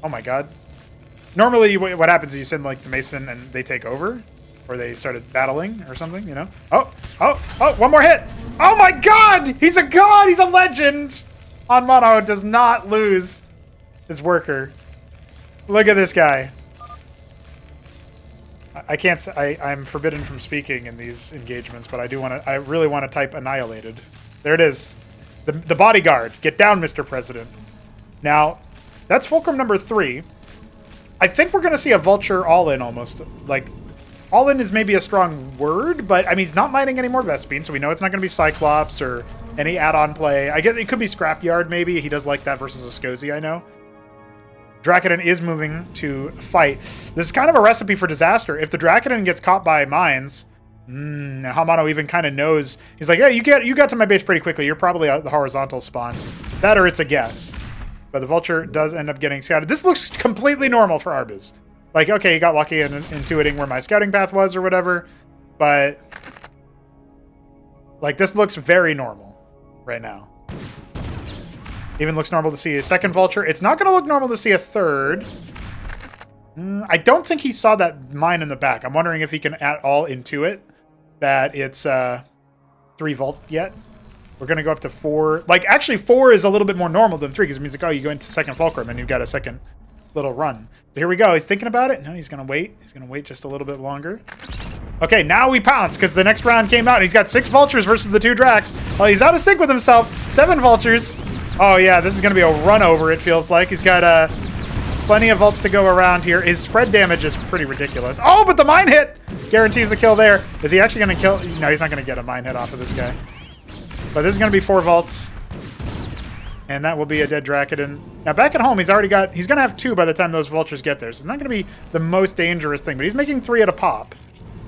Oh my god. Normally, what happens is you send, like, the Mason and they take over? Or they started battling or something, you know? Oh! One more hit! Oh my god! He's a god! He's a legend! Han Mono does not lose his worker. Look at this guy. I can't. I'm forbidden from speaking in these engagements, but I do want to. I really want to type annihilated. There it is. The bodyguard. Get down, Mr. President. Now, that's Fulcrum number 3. I think we're going to see a Vulture all-in almost. Like, all-in is maybe a strong word, but I mean, he's not mining any more Vespene, so we know it's not going to be Cyclops or any add-on play. I guess it could be Scrapyard, maybe. He does like that versus a Scozy, I know. Dracodon is moving to fight. This is kind of a recipe for disaster. If the Dracodon gets caught by mines, and Hamano even kind of knows, he's like, yeah, you got to my base pretty quickly. You're probably at the horizontal spawn. That or it's a guess. But the Vulture does end up getting scouted. This looks completely normal for Arbiz. Like, okay, he got lucky in intuiting where my scouting path was or whatever. But, like, this looks very normal right now. Even looks normal to see a second Vulture. It's not going to look normal to see a third. I don't think he saw that mine in the back. I'm wondering if he can at all intuit that it's 3 volt yet. We're going to go up to 4. Like, actually, 4 is a little bit more normal than 3 because it means, like, oh, you go into second Fulcrum and you've got a second little run. So here we go. He's thinking about it. No, he's going to wait. He's going to wait just a little bit longer. Okay, now we pounce because the next round came out. And he's got 6 Vultures versus the 2 Dracs. Well, he's out of sync with himself. 7 Vultures. Oh, yeah, this is going to be a run over, it feels like. He's got plenty of Vults to go around here. His spread damage is pretty ridiculous. Oh, but the mine hit guarantees the kill there. Is he actually going to kill? No, he's not going to get a mine hit off of this guy. But this is going to be 4 Vults. And that will be a dead Dracodon. Now, back at home, he's going to have 2 by the time those Vultures get there. So it's not going to be the most dangerous thing. But he's making 3 at a pop.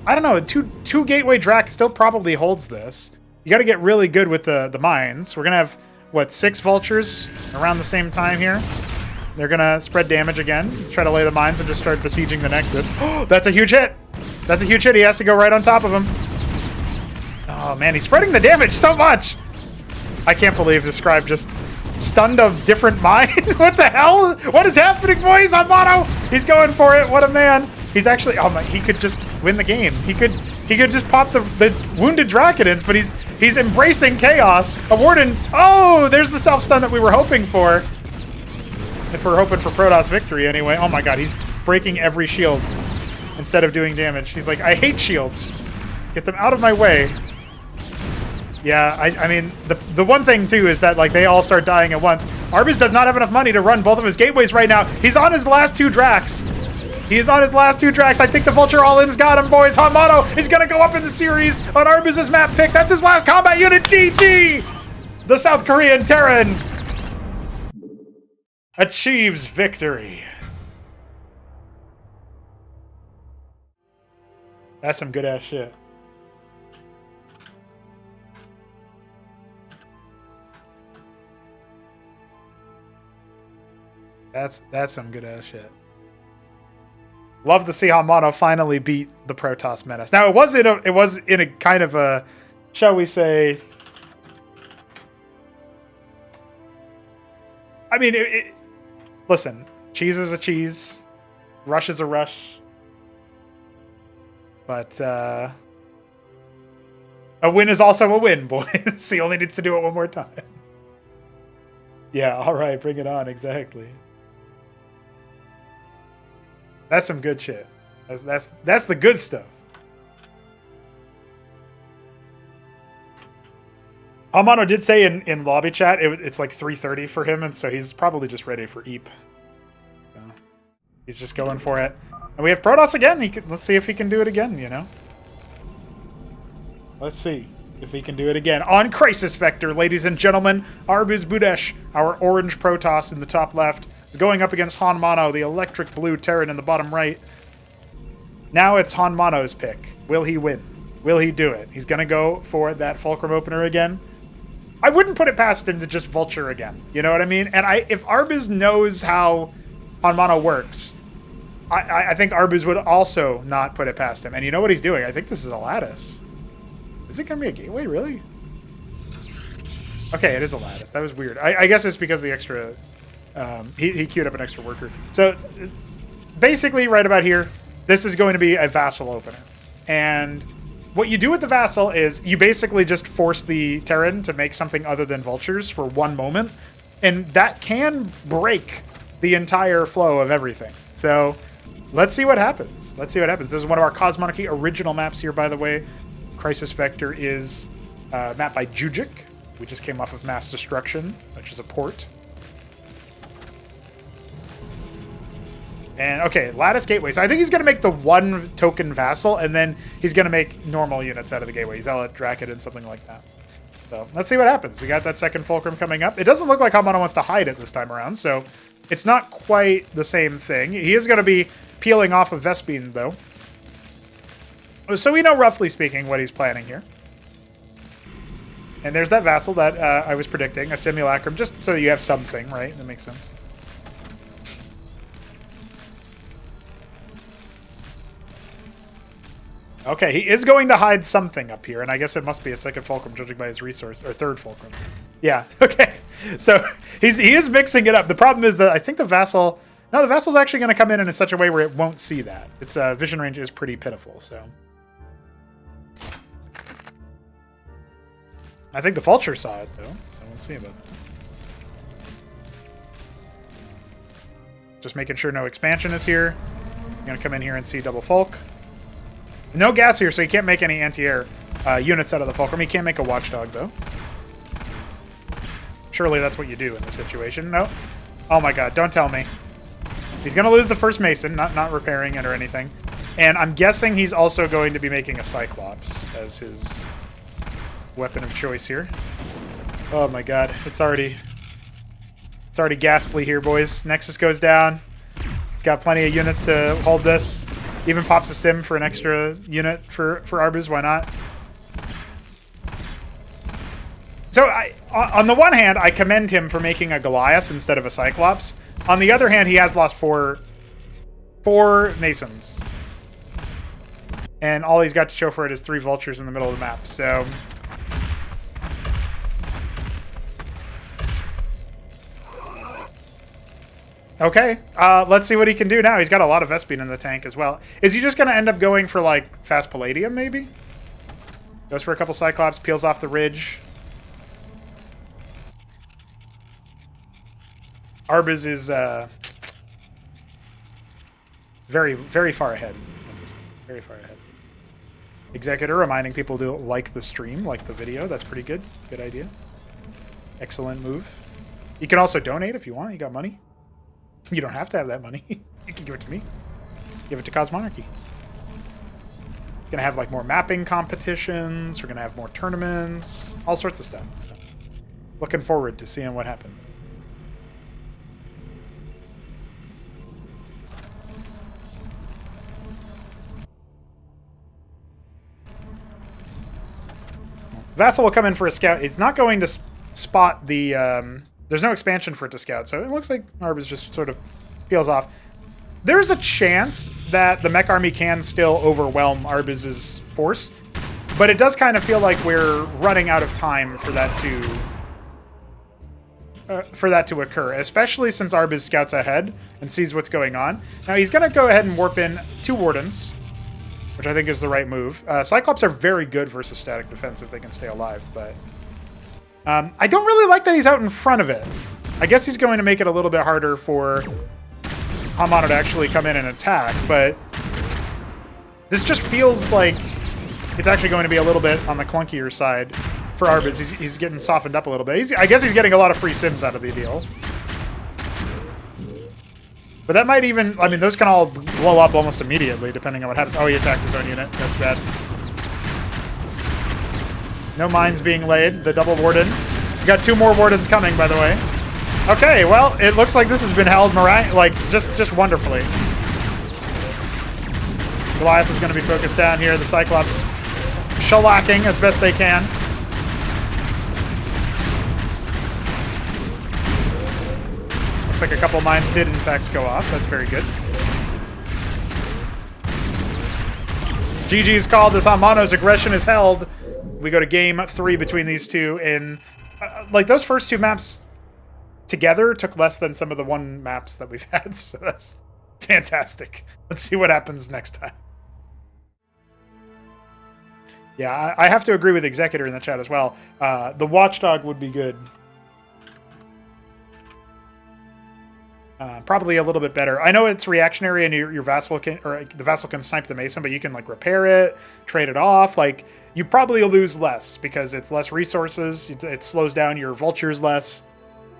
I don't know. 2 Gateway Drac still probably holds this. You got to get really good with the mines. We're going to have, what, 6 Vultures around the same time here. They're going to spread damage again. Try to lay the mines and just start besieging the Nexus. Oh, that's a huge hit. That's a huge hit. He has to go right on top of him. Oh, man, he's spreading the damage so much. I can't believe the Scribe just stunned a different mine. What the hell? What is happening, boys? On mono. He's going for it. What a man. He's actually, oh my, he could just win the game. He could just pop the wounded Dracodons, but he's embracing chaos. A Warden. Oh, there's the self-stun that we were hoping for. If we're hoping for Protoss victory anyway. Oh my god, he's breaking every shield instead of doing damage. He's like, I hate shields. Get them out of my way. Yeah, I mean, the one thing, too, is that, like, they all start dying at once. Arbiz does not have enough money to run both of his gateways right now. He's on his last 2 Dracs. He is on his last 2 Dracs. I think the Vulture All-In's got him, boys. Hamano is going to go up in the series on Arbiz's map pick. That's his last combat unit. GG! The South Korean Terran achieves victory. That's some good-ass shit. That's some good-ass shit. Love to see how Mono finally beat the Protoss Menace. Now, it was in a kind of a, shall we say... I mean, listen, cheese is a cheese. Rush is a rush. But, a win is also a win, boys. He only needs to do it one more time. Yeah, all right, bring it on, exactly. That's some good shit. That's the good stuff. Amano did say in lobby chat it's like 3:30 for him, and so he's probably just ready for Eep. So he's just going for it. And we have Protoss again. Let's see if he can do it again, you know? Let's see if he can do it again. On Crisis Vector, ladies and gentlemen, Arbiz Budesh, our orange Protoss in the top left, is going up against Han Mono, the electric blue Terran in the bottom right. Now it's Han Mono's pick. Will he win? Will he do it? He's going to go for that Fulcrum opener again. I wouldn't put it past him to just Vulture again. You know what I mean? And if Arbiz knows how Han Mono works, I think Arbiz would also not put it past him. And you know what he's doing? I think this is a lattice. Is it going to be a gateway, really? Okay, it is a lattice. That was weird. I guess it's because the extra... he queued up an extra worker. So, basically, right about here, this is going to be a vassal opener. And what you do with the vassal is you basically just force the Terran to make something other than Vultures for one moment. And that can break the entire flow of everything. So, let's see what happens. Let's see what happens. This is one of our Cosmonarchy original maps here, by the way. Crisis Vector is mapped by Jujic. We just came off of Mass Destruction, which is a port. And, okay, Lattice Gateway. So I think he's going to make the 1 token Vassal, and then he's going to make normal units out of the Gateway. Zealot, Dracodon, something like that. So let's see what happens. We got that second fulcrum coming up. It doesn't look like Hamano wants to hide it this time around, so it's not quite the same thing. He is going to be peeling off of Vespene, though. So we know, roughly speaking, what he's planning here. And there's that Vassal that I was predicting, a Simulacrum, just so you have something, right? That makes sense. Okay, he is going to hide something up here, and I guess it must be a second fulcrum, judging by his resource, or third fulcrum. Yeah, okay. So he is mixing it up. The problem is that I think the Vassal... No, the Vassal's actually going to come in such a way where it won't see that. Its vision range is pretty pitiful, so... I think the Vulture saw it, though, so we'll see about that. Just making sure no expansion is here. I'm going to come in here and see double Fulk. No gas here, so he can't make any anti-air units out of the Fulcrum. He can't make a Watchdog, though. Surely that's what you do in this situation. No. Oh my god, don't tell me. He's going to lose the first Mason, not repairing it or anything. And I'm guessing he's also going to be making a Cyclops as his weapon of choice here. Oh my god, it's already ghastly here, boys. Nexus goes down. Got plenty of units to hold this. Even pops a sim for an extra unit for Arbuz, why not? So, on the one hand, I commend him for making a Goliath instead of a Cyclops. On the other hand, he has lost four Masons. And all he's got to show for it is 3 Vultures in the middle of the map, so... Okay, let's see what he can do now. He's got a lot of Vespene in the tank as well. Is he just going to end up going for, like, fast Palladium, maybe? Goes for a couple Cyclops, peels off the ridge. Arbuz is very, very far ahead. Very far ahead. Executor reminding people to like the stream, like the video. That's pretty good. Good idea. Excellent move. You can also donate if you want. You got money. You don't have to have that money. You can give it to me. Give it to Cosmonarchy. Gonna have like more mapping competitions. We're gonna have more tournaments. All sorts of stuff. So, looking forward to seeing what happens. Vassal will come in for a scout. It's not going to spot the... there's no expansion for it to scout, so it looks like Arbuz just sort of peels off. There's a chance that the mech army can still overwhelm Arbuz's force, but it does kind of feel like we're running out of time for that to occur, especially since Arbuz scouts ahead and sees what's going on. Now he's going to go ahead and warp in 2 Wardens, which I think is the right move. Cyclops are very good versus static defense if they can stay alive, but... I don't really like that he's out in front of it. I guess he's going to make it a little bit harder for Hamano to actually come in and attack, but this just feels like it's actually going to be a little bit on the clunkier side for Arbuz. He's getting softened up a little bit. I guess he's getting a lot of free sims out of the deal. But that might even... I mean, those can all blow up almost immediately, depending on what happens. Oh, he attacked his own unit. That's bad. No mines being laid. The double Warden. We got 2 more Wardens coming, by the way. Okay, well, it looks like this has been held just wonderfully. Goliath is going to be focused down here. The Cyclops shellacking as best they can. Looks like a couple mines did, in fact, go off. That's very good. GG's called as Hamano's aggression is held. We go to game 3 between these two, and like those first 2 maps together took less than some of the 1 maps that we've had, so that's fantastic. Let's see what happens next time. Yeah, I have to agree with Executor in the chat as well. The Watchdog would be good. Probably a little bit better. I know it's reactionary and your Vassal can, or the Vassal can snipe the Mason, but you can like repair it, trade it off. Like you probably lose less because it's less resources. It slows down your Vultures less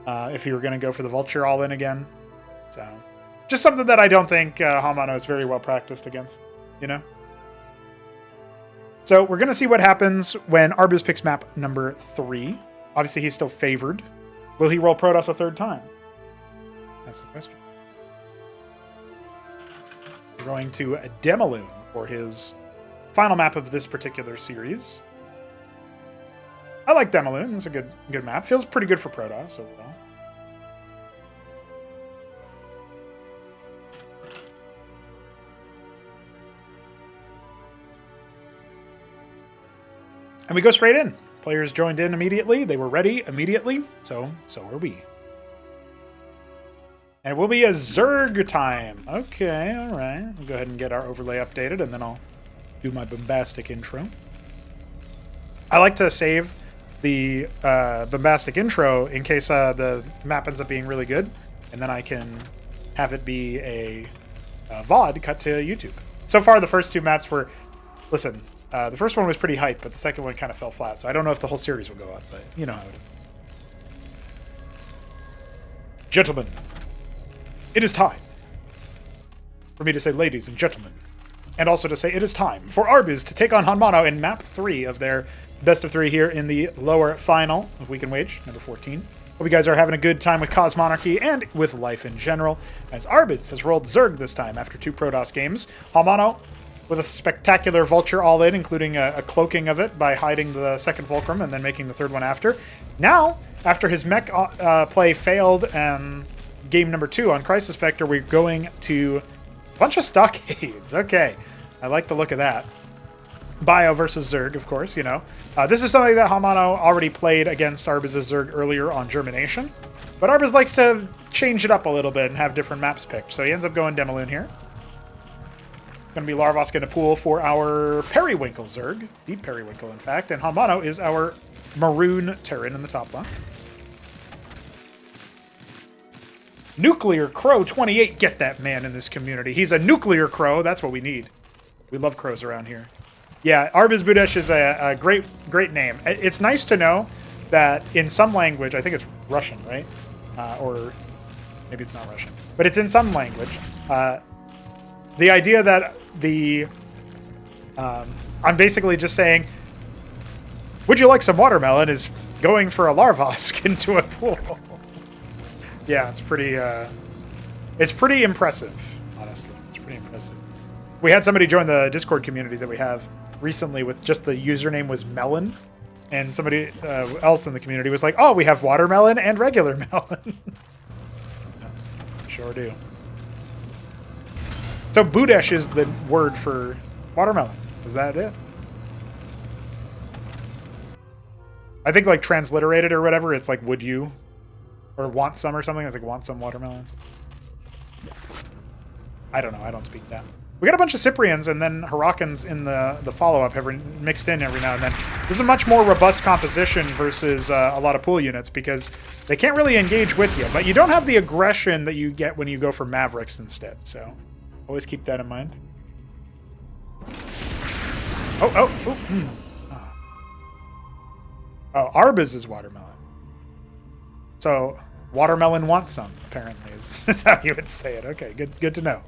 if you were going to go for the Vulture all in again. So just something that I don't think Hamano is very well practiced against, you know? So we're going to see what happens when Arbus picks map number 3. Obviously, he's still favored. Will he roll Protoss a third time? That's the question. We're going to Demaloon for his final map of this particular series. I like Demaloon. It's a good map. Feels pretty good for Protoss overall. And we go straight in. Players joined in immediately. They were ready immediately. So are we. And it will be a Zerg time. Okay, all right. We'll go ahead and get our overlay updated, and then I'll do my bombastic intro. I like to save the bombastic intro in case the map ends up being really good, and then I can have it be a VOD cut to YouTube. So far, the first 2 maps were... Listen... the first one was pretty hype, but the second one kind of fell flat, so I don't know if the whole series will go up, but you know how it is. Gentlemen, it is time for me to say ladies and gentlemen, and also to say it is time for Arbus to take on Hanmano in map 3 of their best of 3 here in the lower final of Weekendwage, number 14. Hope you guys are having a good time with Cosmonarchy and with life in general, as Arbus has rolled Zerg this time after 2 Protoss games. Hanmano with a spectacular Vulture all-in, including a cloaking of it by hiding the second Fulcrum and then making the third one after. Now, after his mech play failed game number 2 on Crisis Vector, we're going to a bunch of stockades. Okay, I like the look of that. Bio versus Zerg, of course, you know. This is something that Hanmano already played against Arbus' Zerg earlier on Germination, but Arbus likes to change it up a little bit and have different maps picked, so he ends up going Demaloon here. Going to be Larvos going to pool for our Periwinkle Zerg. Deep Periwinkle, in fact. And Hanmano is our Maroon Terran in the top left. Nuclear Crow 28. Get that man in this community. He's a Nuclear Crow. That's what we need. We love crows around here. Yeah, Arbus Budesh is a great name. It's nice to know that in some language, I think it's Russian, right? Or maybe it's not Russian. But it's in some language. The idea that I'm basically just saying, would you like some watermelon, is going for a Larvosk into a pool. Yeah, it's pretty impressive, honestly. It's pretty impressive. We had somebody join the Discord community that we have recently with just the username was Melon, and somebody else in the community was like, oh, we have watermelon and regular melon. Sure do. So Budesh is the word for watermelon. Is that it? I think like transliterated or whatever, it's like would you? Or want some or something. It's like want some watermelons. I don't know. I don't speak that. We got a bunch of Cyprians and then Hurricanes in the follow-up mixed in every now and then. This is a much more robust composition versus a lot of pool units because they can't really engage with you. But you don't have the aggression that you get when you go for Mavericks instead. So always keep that in mind. Oh, Arbus is watermelon. So watermelon wants some, apparently, is how you would say it. Okay, good to know.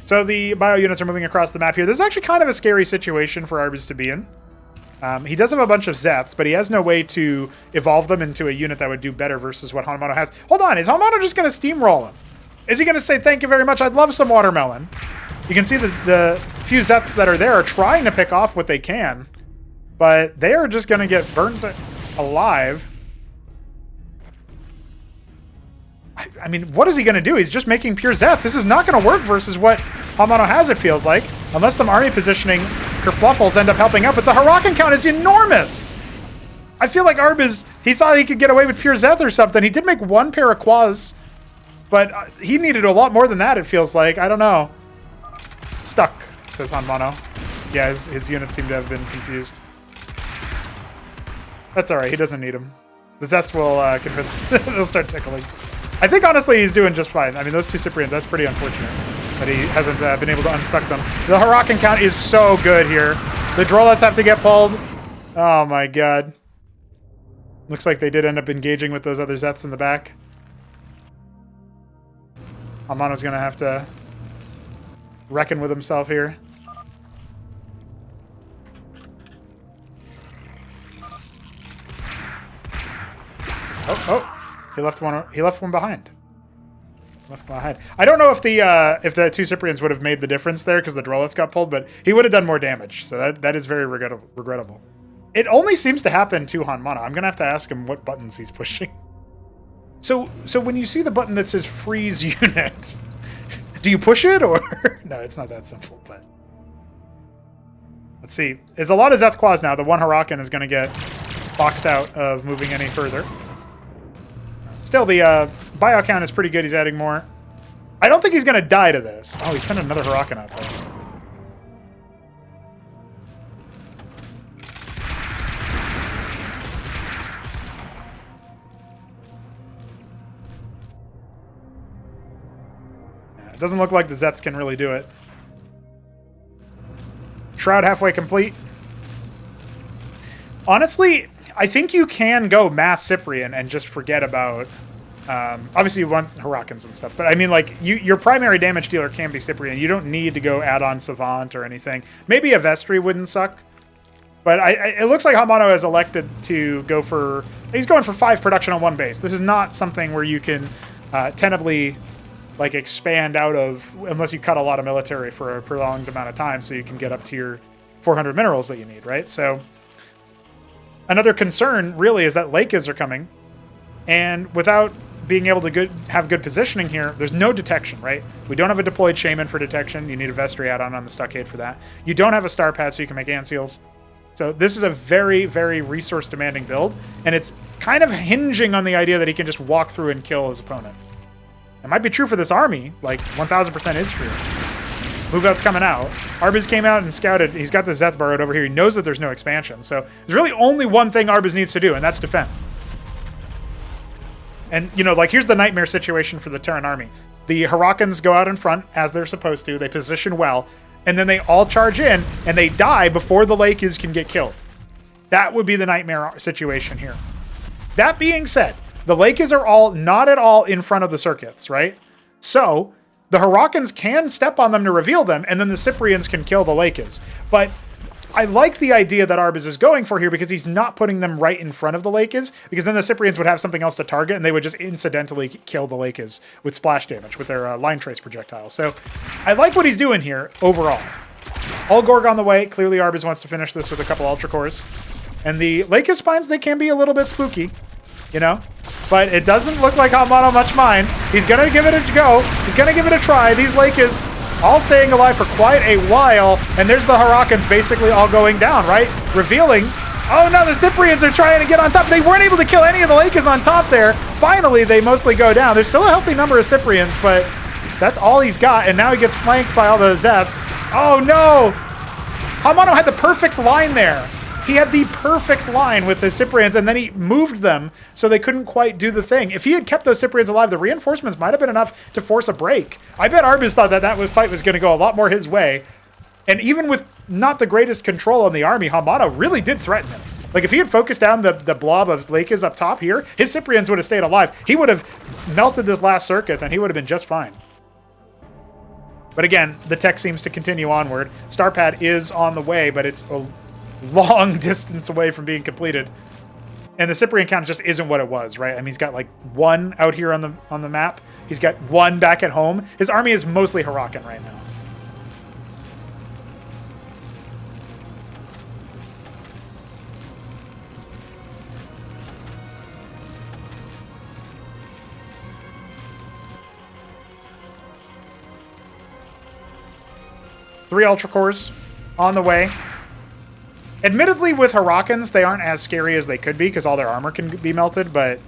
So the bio units are moving across the map here. This is actually kind of a scary situation for Arbus to be in. He does have a bunch of Zets, but he has no way to evolve them into a unit that would do better versus what Hanmano has. Hold on, is Hanmano just going to steamroll him? Is he going to say, thank you very much, I'd love some watermelon? You can see the few Zets that are there are trying to pick off what they can, but they are just going to get burnt alive. I mean, what is he going to do? He's just making pure Zeth. This is not going to work versus what Hanmano has, it feels like. Unless some army positioning kerfluffles end up helping out. But the Huracan count is enormous. I feel like Arbus, he thought he could get away with pure Zeth or something. He did make one pair of Quas, but he needed a lot more than that, it feels like. I don't know. Stuck, says Hanmano. Yeah, his units seem to have been confused. That's all right. He doesn't need them. The Zeths will convince. They'll start tickling. I think, honestly, he's doing just fine. I mean, those two Cyprians, that's pretty unfortunate that he hasn't been able to unstuck them. The Huracan count is so good here. The Drolets have to get pulled. Oh, my God. Looks like they did end up engaging with those other Zets in the back. Hanmano's going to have to reckon with himself here. Oh, he left one. He left one behind. Left behind. I don't know if the two Cyprians would have made the difference there because the Drolets got pulled, but he would have done more damage. So that is very regrettable. It only seems to happen to Hanmano. I'm gonna have to ask him what buttons he's pushing. So when you see the button that says freeze unit, do you push it or no? It's not that simple. But let's see. There's a lot of Zethquas now. The one Hurakan is gonna get boxed out of moving any further. Still, the bio count is pretty good. He's adding more. I don't think he's going to die to this. Oh, he sent another Hurakan out there. Yeah, it doesn't look like the Zets can really do it. Shroud halfway complete. Honestly, I think you can go mass Cyprian and just forget about... obviously, you want Hurakans and stuff, but I mean, like, your primary damage dealer can be Cyprian. You don't need to go add on Savant or anything. Maybe a Vestry wouldn't suck, but it looks like Hanmano has elected to go for... He's going for 5 production on 1 base. This is not something where you can tenably, like, expand out of, unless you cut a lot of military for a prolonged amount of time so you can get up to your 400 minerals that you need, right? So... Another concern, really, is that Lakes are coming, and without being able to have good positioning here, there's no detection, right? We don't have a deployed Shaman for detection. You need a Vestry add-on on the Stockade for that. You don't have a Star Pad, so you can make Ant Seals. So this is a very, very resource-demanding build, and it's kind of hinging on the idea that he can just walk through and kill his opponent. It might be true for this army, like 1,000% is true. Move out's coming out. Arbiz came out and scouted. He's got the Zeth burrowed over here. He knows that there's no expansion. So there's really only one thing Arbiz needs to do, and that's defend. And, you know, like, here's the nightmare situation for the Terran army. The Hurakans go out in front, as they're supposed to. They position well. And then they all charge in, and they die before the Lakes can get killed. That would be the nightmare situation here. That being said, the Lakes are all not at all in front of the circuits, right? So... the Hurakans can step on them to reveal them, and then the Cyprians can kill the Lakes. But I like the idea that Arbiz is going for here because he's not putting them right in front of the Lakes, because then the Cyprians would have something else to target, and they would just incidentally kill the Lakes with splash damage, with their line trace projectiles. So I like what he's doing here overall. All Gorg on the way. Clearly Arbiz wants to finish this with a couple Ultra Cores. And the Lakes spines, they can be a little bit spooky, you know? But it doesn't look like Hanmano much minds. He's going to give it a go. He's going to give it a try. These Lakes all staying alive for quite a while. And there's the Hurakans basically all going down, right? Revealing. Oh, no, the Cyprians are trying to get on top. They weren't able to kill any of the Lakes on top there. Finally, they mostly go down. There's still a healthy number of Cyprians, but that's all he's got. And now he gets flanked by all the Zeths. Oh, no. Hanmano had the perfect line there. He had the perfect line with the Cyprians, and then he moved them so they couldn't quite do the thing. If he had kept those Cyprians alive, the reinforcements might have been enough to force a break. I bet Arbiz thought that fight was going to go a lot more his way. And even with not the greatest control on the army, Hanmano really did threaten him. Like, if he had focused down the blob of Lakes up top here, his Cyprians would have stayed alive. He would have melted this last circuit, and he would have been just fine. But again, the tech seems to continue onward. Starpad is on the way, but it's a long distance away from being completed. And the Cyprian count just isn't what it was, right? I mean, he's got like 1 out here on the map. He's got 1 back at home. His army is mostly Hurakan right now. Three Ultra Cores on the way. Admittedly, with Hurakans, they aren't as scary as they could be because all their armor can be melted, but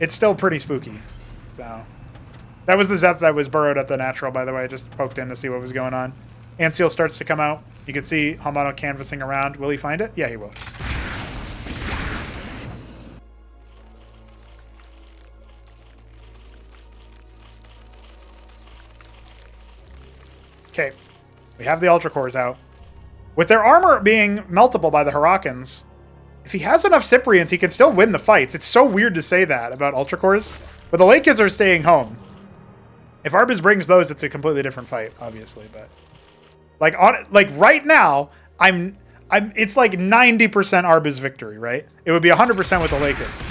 it's still pretty spooky. So that was the Zeth that was burrowed at the natural, by the way. I just poked in to see what was going on. Ant Seal starts to come out. You can see Hanmano canvassing around. Will he find it? Yeah, he will. Okay, we have the Ultra Cores out. With their armor being meltable by the Hurakans, if he has enough Cyprians, he can still win the fights. It's so weird to say that about Ultra Cores, but the Lakes are staying home. If Arbiz brings those, it's a completely different fight, obviously. But like right now, it's like 90% Arbiz victory, right? It would be 100% with the Lakes.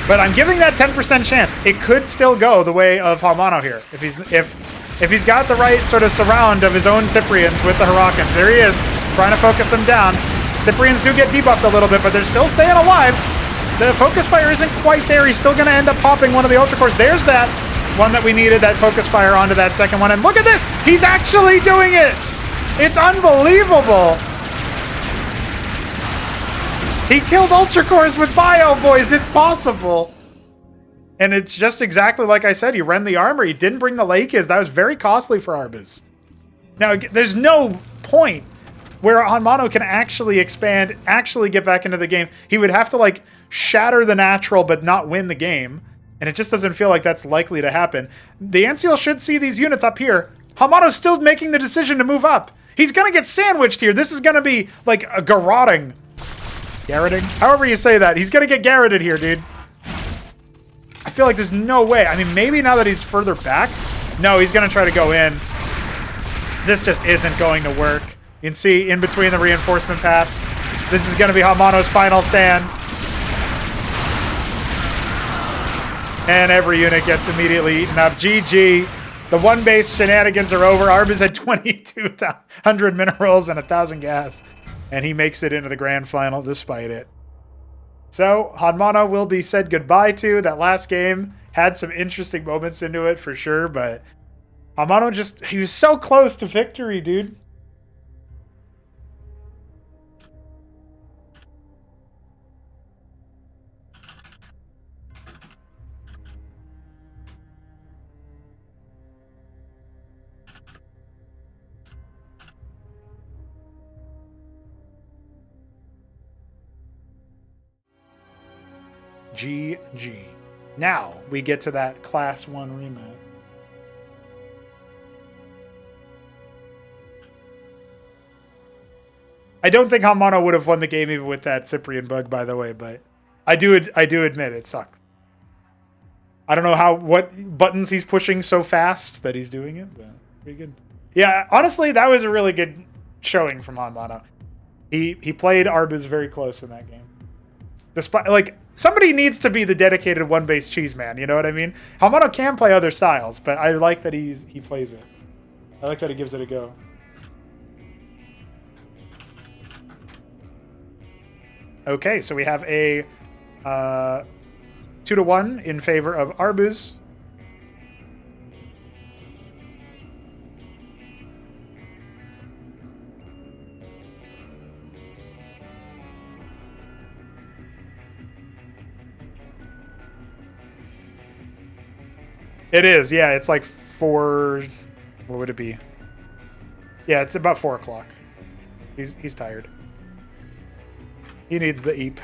But I'm giving that 10% chance. It could still go the way of Hamano here. If he's got the right sort of surround of his own Cyprians with the Hurricanes. There he is, trying to focus them down. Cyprians do get debuffed a little bit, but they're still staying alive. The focus fire isn't quite there. He's still going to end up popping one of the Ultra Cores. There's that one that we needed, that focus fire onto that second one. And look at this! He's actually doing it! It's unbelievable! He killed Ultra Cores with Bio, boys! It's possible! And it's just exactly like I said. He ran the armor. He didn't bring the Lakers. That was very costly for Arbus. Now, there's no point where Hanmano can actually expand, actually get back into the game. He would have to, like, shatter the natural but not win the game. And it just doesn't feel like that's likely to happen. The NCL should see these units up here. Hamano's still making the decision to move up. He's going to get sandwiched here. This is going to be like a garroting. Garroting? However you say that. He's going to get garroted here, dude. I feel like there's no way. I mean, maybe now that he's further back. No, he's going to try to go in. This just isn't going to work. You can see in between the reinforcement path. This is going to be Hamano's final stand. And every unit gets immediately eaten up. GG. The one base shenanigans are over. Arbus had 2,200 minerals and 1,000 gas. And he makes it into the grand final despite it. So, Hanmano will be said goodbye to. That last game had some interesting moments into it for sure. But Hanmano just, he was so close to victory, dude. GG. Now we get to that Class 1 rematch. I don't think Hanmano would have won the game even with that Cyprian bug, by the way, but I do admit it sucks. I don't know what buttons he's pushing so fast that he's doing it, but pretty good. Yeah, honestly, that was a really good showing from Hanmano. He played Arbus very close in that game. Despite, like, somebody needs to be the dedicated one-base cheese man, you know what I mean? Hanmano can play other styles, but I like that he plays it. I like that he gives it a go. Okay, so we have a 2-1 in favor of Arbus. It is, yeah. It's like 4. What would it be? Yeah, it's about 4 o'clock. He's tired. He needs the eep.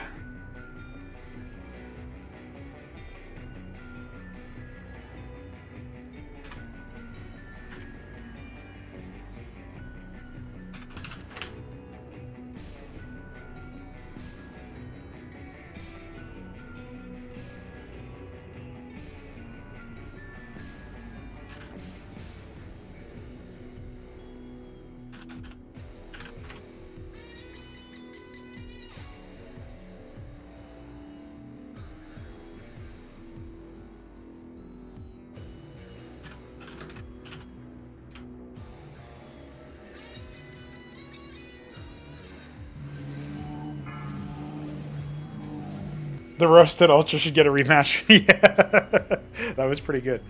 The Roasted Ultra should get a rematch. Yeah, that was pretty good.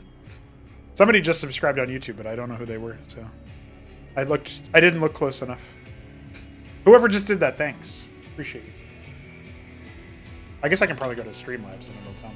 Somebody just subscribed on YouTube, but I don't know who they were, so I didn't look close enough. Whoever just did that, thanks. Appreciate it. I guess I can probably go to Streamlabs and it'll tell me.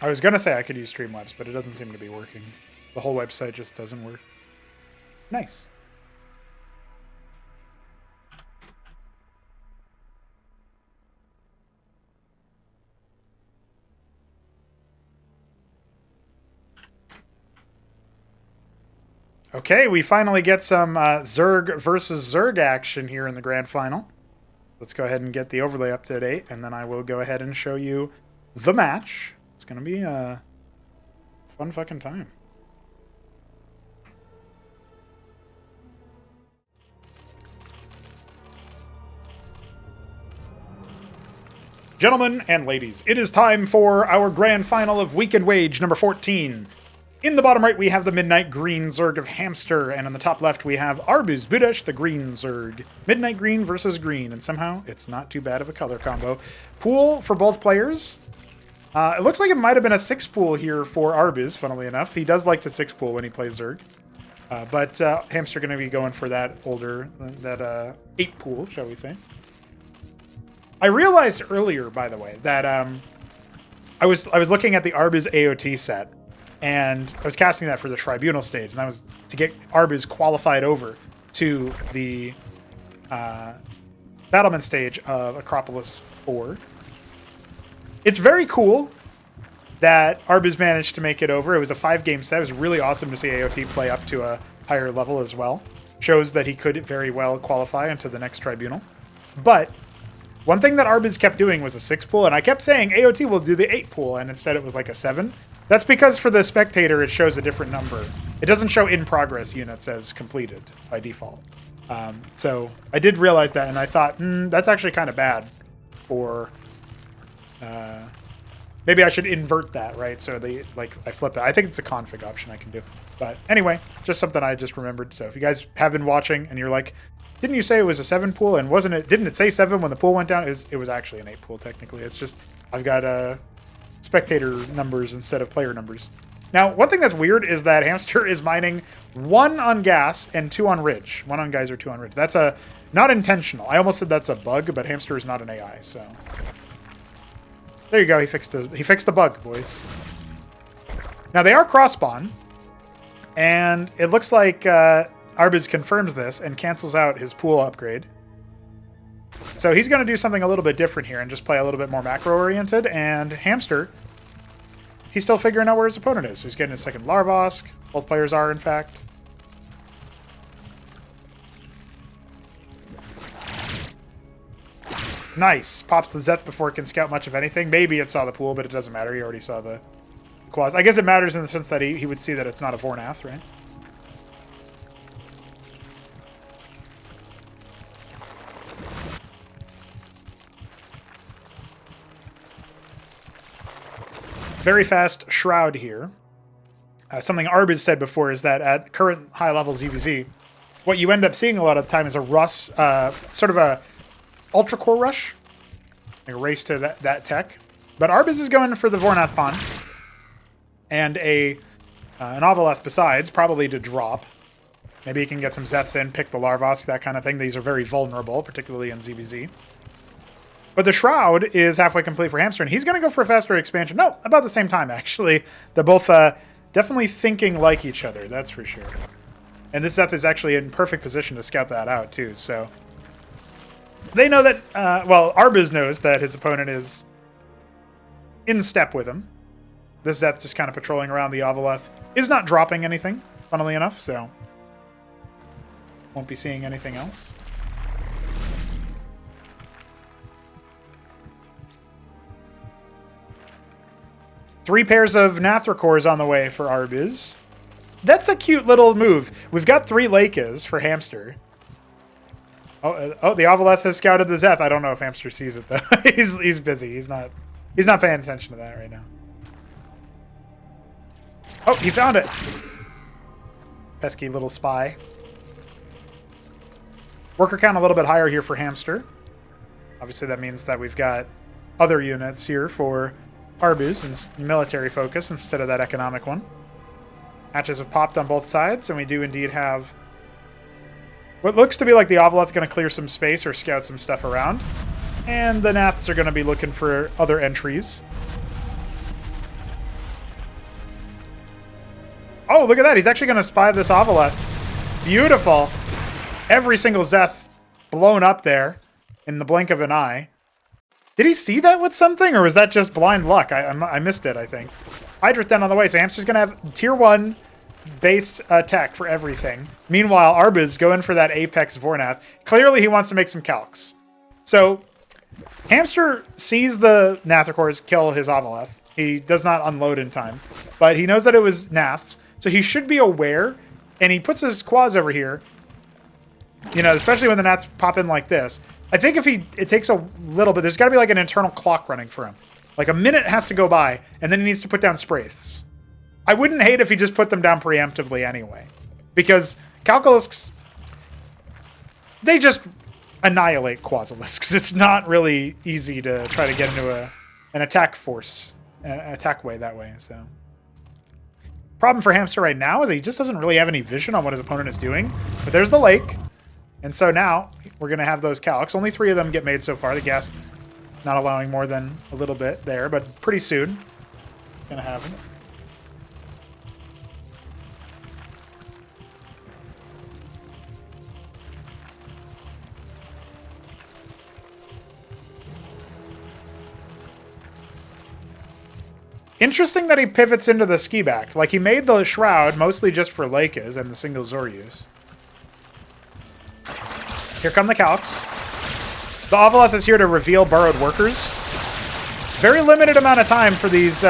I was going to say I could use Streamlabs, but it doesn't seem to be working. The whole website just doesn't work. Nice. Okay, we finally get some Zerg versus Zerg action here in the grand final. Let's go ahead and get the overlay up to date, and then I will go ahead and show you the match. It's going to be a fun fucking time. Gentlemen and ladies, it is time for our grand final of Weekendwage number 14. In the bottom right, we have the Midnight Green Zerg of Hamster, and on the top left, we have Arbuz Budesh, the Green Zerg. Midnight Green versus Green, and somehow it's not too bad of a color combo. Pool for both players. It looks like it might have been a 6 pool here for Arbuz, funnily enough. He does like to 6 pool when he plays Zerg. But Hamster going to be going for that 8 pool, shall we say. I realized earlier, by the way, that I was looking at the Arbuz AOT set, and I was casting that for the Tribunal stage, and that was to get Arbuz qualified over to the Battlement stage of Acropolis 4. It's very cool that Arbuz managed to make it over. It was a 5-game set. It was really awesome to see AOT play up to a higher level as well. Shows that he could very well qualify into the next Tribunal. But one thing that Arbuz kept doing was a 6 pool, and I kept saying AOT will do the 8 pool, and instead it was like a 7. That's because for the spectator, it shows a different number. It doesn't show in progress units as completed by default. So I did realize that, and I thought, that's actually kind of bad for... maybe I should invert that, right? So I flip it. I think it's a config option I can do. But anyway, just something I just remembered. So if you guys have been watching and you're like, didn't you say it was a 7 pool, and didn't it say 7 when the pool went down? It was actually an 8 pool technically. It's just I've got spectator numbers instead of player numbers. Now, one thing that's weird is that Hamster is mining 1 on gas and 2 on ridge. 1 on geyser, 2 on ridge. That's not intentional. I almost said that's a bug, but Hamster is not an AI, so there you go. He fixed the bug, boys. Now they are cross spawn, and it looks like Arbuz confirms this and cancels out his pool upgrade. So he's going to do something a little bit different here and just play a little bit more macro-oriented. And Hamster, he's still figuring out where his opponent is. So he's getting his second Larvosk. Both players are, in fact. Nice. Pops the Zeth before it can scout much of anything. Maybe it saw the pool, but it doesn't matter. He already saw the Quas. I guess it matters in the sense that he would see that it's not a Vornath, right? Very fast Shroud here. Something Arbuz said before is that at current high level ZVZ, what you end up seeing a lot of the time is a rush, sort of a Ultra Core rush, like a race to that tech. But Arbuz is going for the Vornath Pond and an Ovaleth besides, probably to drop. Maybe he can get some Zets in, pick the Larvosk, that kind of thing. These are very vulnerable, particularly in ZVZ. But the Shroud is halfway complete for Hamster, and he's going to go for a faster expansion. No, about the same time, actually. They're both definitely thinking like each other, that's for sure. And this Zeth is actually in perfect position to scout that out, too. So they know that, well, Arbuz knows that his opponent is in step with him. This Zeth just kind of patrolling around the Ovaleth is not dropping anything, funnily enough, so won't be seeing anything else. Three pairs of Nathracores on the way for Arbuz. That's a cute little move. We've got 3 Lakas for Hamster. Oh, the Ovaleth has scouted the Zeth. I don't know if Hamster sees it though. he's busy. He's not paying attention to that right now. Oh, he found it. Pesky little spy. Worker count a little bit higher here for Hamster. Obviously that means that we've got other units here for Arbuz and military focus instead of that economic one. Hatches have popped on both sides, and we do indeed have what looks to be like the Ovaleth going to clear some space or scout some stuff around. And the Naths are going to be looking for other entries. Oh, look at that. He's actually going to spy this Ovoleth. Beautiful. Every single Zeth blown up there in the blink of an eye. Did he see that with something, or was that just blind luck? I missed it, I think. Hydra's down on the way, so Hamster's going to have tier 1 base tech for everything. Meanwhile, Arbiz going for that Apex Vornath. Clearly, he wants to make some calcs. So, Hamster sees the Nathicors kill his Ovoleth. He does not unload in time, but he knows that it was Naths, so he should be aware, and he puts his quads over here, you know, especially when the Nats pop in like this. I think if it takes a little bit, there's got to be like an internal clock running for him. Like a minute has to go by, and then he needs to put down Spraiths. I wouldn't hate if he just put them down preemptively anyway, because Calculisks, they just annihilate Quasilisks. It's not really easy to try to get into an attack force, an attack way that way, so. Problem for Hamster right now is he just doesn't really have any vision on what his opponent is doing, but there's the lake, and so now we're going to have those calcs. Only 3 of them get made so far. The gas not allowing more than a little bit there, but pretty soon going to have them. Interesting that he pivots into the ski back. Like, he made the Shroud mostly just for Leikas and the single Zoryus. Here come the calcs. The Ovoleth is here to reveal burrowed workers. Very limited amount of time for these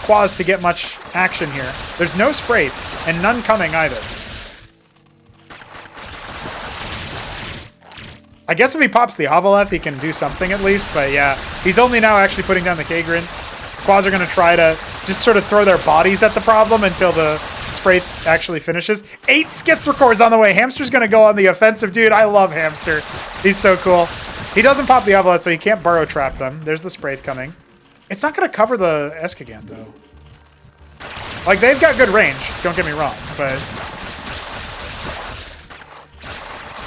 Quas to get much action here. There's no Spraith, and none coming either. I guess if he pops the Ovoleth, he can do something at least, but yeah, he's only now actually putting down the Kagrin. Quads are going to try to just sort of throw their bodies at the problem until the Spraith actually finishes. 8 Skithricor's on the way. Hamster's going to go on the offensive. Dude, I love Hamster. He's so cool. He doesn't pop the Ovoleth, so he can't burrow trap them. There's the Spraith coming. It's not going to cover the Eskagant, though. Like, they've got good range. Don't get me wrong, but...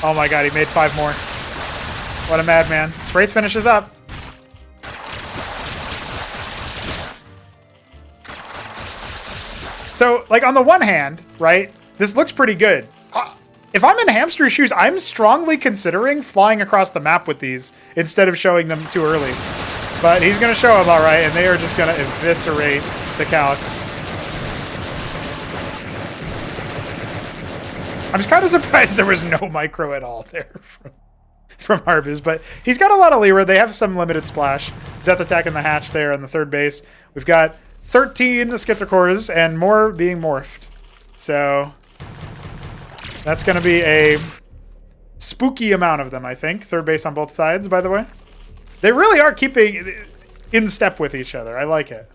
Oh my god, he made 5 more. What a madman. Spraith finishes up. So, like, on the one hand, right, this looks pretty good. If I'm in Hamster's shoes, I'm strongly considering flying across the map with these instead of showing them too early. But he's going to show them all right, and they are just going to eviscerate the calcs. I'm just kind of surprised there was no micro at all there from Arbiz, but he's got a lot of Lyra. They have some limited splash. Zeth attacking the hatch there on the third base. We've got 13 Skithricor's and more being morphed. So that's going to be a spooky amount of them, I think. Third base on both sides, by the way. They really are keeping in step with each other. I like it.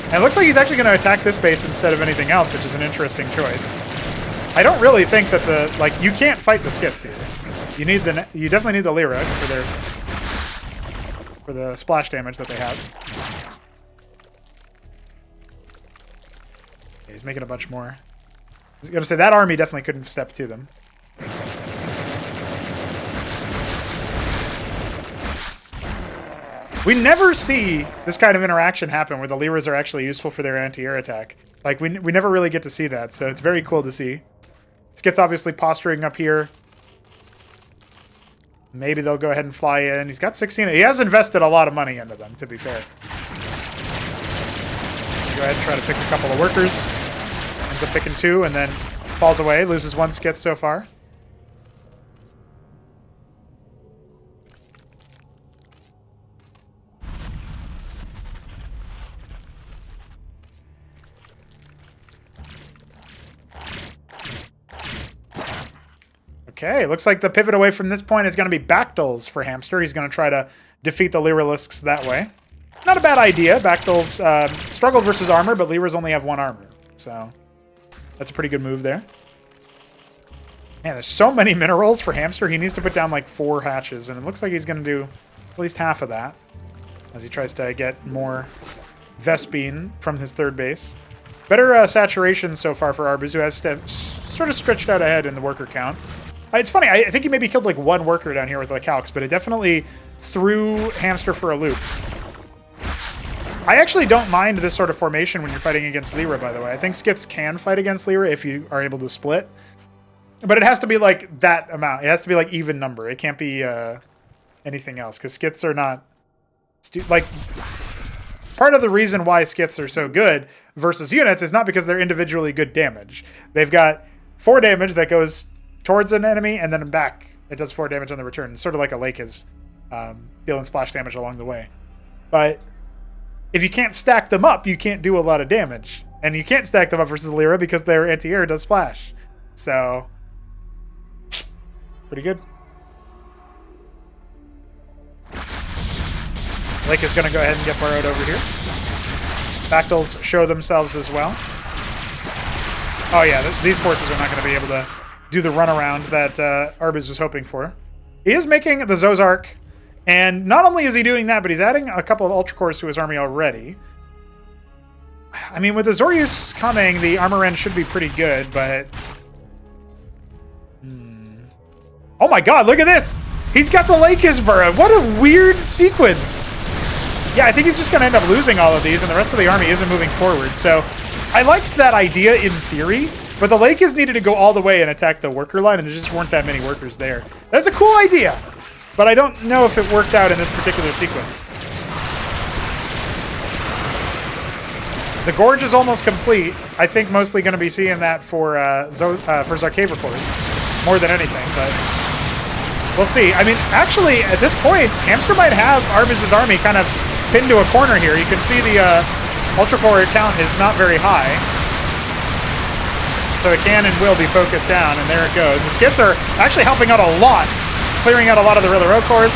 And it looks like he's actually going to attack this base instead of anything else, which is an interesting choice. I don't really think that the... Like, you can't fight the Skits here. You need the... You definitely need the Lyra for the splash damage that they have. Okay, he's making a bunch more. I was going to say, that army definitely couldn't step to them. We never see this kind of interaction happen where the Lyras are actually useful for their anti-air attack. Like, we never really get to see that, so it's very cool to see. Skit's obviously posturing up here. Maybe they'll go ahead and fly in. He's got 16. He has invested a lot of money into them, to be fair. Go ahead and try to pick a couple of workers. Ends up picking 2 and then falls away. Loses 1 Skit so far. Okay, looks like the pivot away from this point is going to be Bactals for Hamster. He's going to try to defeat the Lyralisks that way. Not a bad idea. Bactals struggled versus armor, but Lyras only have 1 armor. So that's a pretty good move there. Man, there's so many minerals for Hamster. He needs to put down like 4 hatches, and it looks like he's going to do at least half of that as he tries to get more Vespine from his third base. Better saturation so far for Arbiz, who has sort of stretched out ahead in the worker count. It's funny, I think he maybe killed like 1 worker down here with the calcs, but it definitely threw Hamster for a loop. I actually don't mind this sort of formation when you're fighting against Lyra, by the way. I think Skits can fight against Lyra if you are able to split. But it has to be like that amount. It has to be like even number. It can't be anything else, because Skits are not... like, part of the reason why Skits are so good versus units is not because they're individually good damage. They've got 4 damage that goes towards an enemy and then back. It does 4 damage on the return. Sort of like a lake is dealing splash damage along the way. But if you can't stack them up, you can't do a lot of damage. And you can't stack them up versus Lyra because their anti-air does splash. So, pretty good. Lake is going to go ahead and get burrowed over here. Bactyls show themselves as well. Oh yeah, these forces are not going to be able to do the runaround that Arbuz was hoping for. He is making the Zozark, and not only is he doing that, but he's adding a couple of Ultra Cores to his army already. I mean, with the Zorius coming, the Armor End should be pretty good, but... Oh my god, look at this! He's got the Lakis burrowed! What a weird sequence! Yeah, I think he's just going to end up losing all of these, and the rest of the army isn't moving forward. So, I liked that idea in theory, but the Lakis needed to go all the way and attack the worker line, and there just weren't that many workers there. That's a cool idea, but I don't know if it worked out in this particular sequence. The Gorge is almost complete. I think mostly going to be seeing that for Zarkava cores more than anything, but we'll see. I mean, actually, at this point, Hamster might have Arbuz's army kind of pinned to a corner here. You can see the Ultra Core count is not very high, so it can and will be focused down, and there it goes. The Skits are actually helping out a lot, clearing out a lot of the Rilla cores,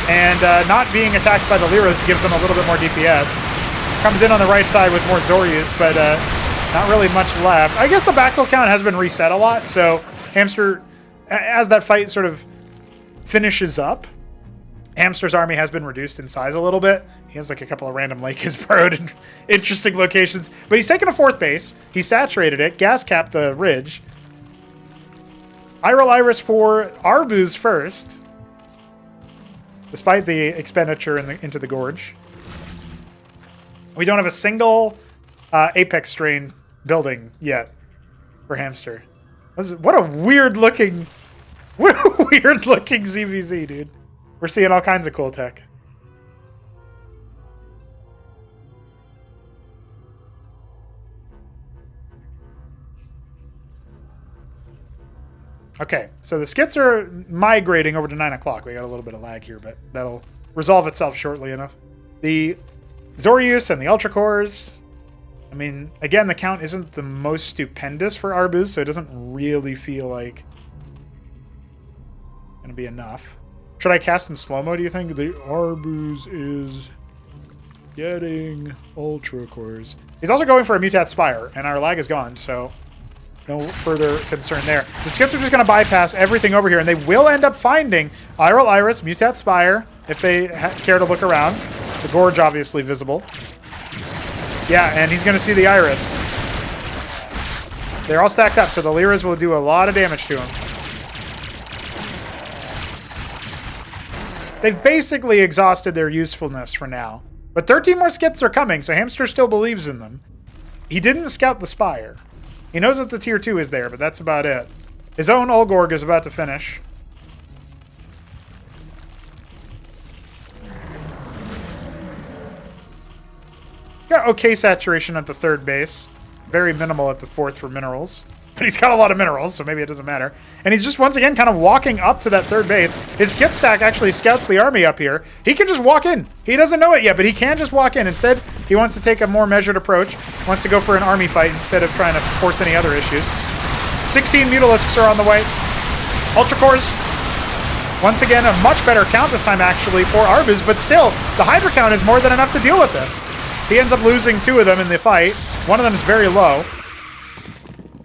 and not being attacked by the Lyras gives them a little bit more DPS. Comes in on the right side with more Zoryus, but not really much left. I guess the Bactyl count has been reset a lot, so Hamster, as that fight sort of finishes up, Hamster's army has been reduced in size a little bit. He has like a couple of random Lakis burrowed in interesting locations, but he's taken a 4th base. He saturated it, gas capped the ridge. Iral Iris for Arbuz first, despite the expenditure into the Gorge. We don't have a single Apex strain building yet for Hamster. What a weird looking ZVZ, dude. We're seeing all kinds of cool tech. Okay, so the Skits are migrating over to 9 o'clock. We got a little bit of lag here, but that'll resolve itself shortly enough. The Zorius and the Ultra Cores. I mean, again, the count isn't the most stupendous for Arbuz, so it doesn't really feel like going to be enough. Should I cast in slow-mo, do you think? The Arbuz is getting Ultra Cores. He's also going for a Mutat Spire, and our lag is gone, so no further concern there. The Skits are just going to bypass everything over here, and they will end up finding Iral Iris, Mutat Spire, if they care to look around. The Gorge obviously visible. Yeah, and he's going to see the Iris. They're all stacked up, so the Lyras will do a lot of damage to him. They've basically exhausted their usefulness for now. But 13 more Skits are coming, so Hamster still believes in them. He didn't scout the Spire. He knows that the tier 2 is there, but that's about it. His own Olgorg is about to finish. Got okay saturation at the 3rd base. Very minimal at the 4th for minerals. But he's got a lot of minerals, so maybe it doesn't matter. And he's just, once again, kind of walking up to that 3rd base. His Skit stack actually scouts the army up here. He can just walk in. He doesn't know it yet, but he can just walk in. Instead, he wants to take a more measured approach. Wants to go for an army fight instead of trying to force any other issues. 16 Mutalisks are on the way. Ultra Cores. Once again, a much better count this time, actually, for Arbuz, but still, the Hydra count is more than enough to deal with this. He ends up losing 2 of them in the fight. One of them is very low.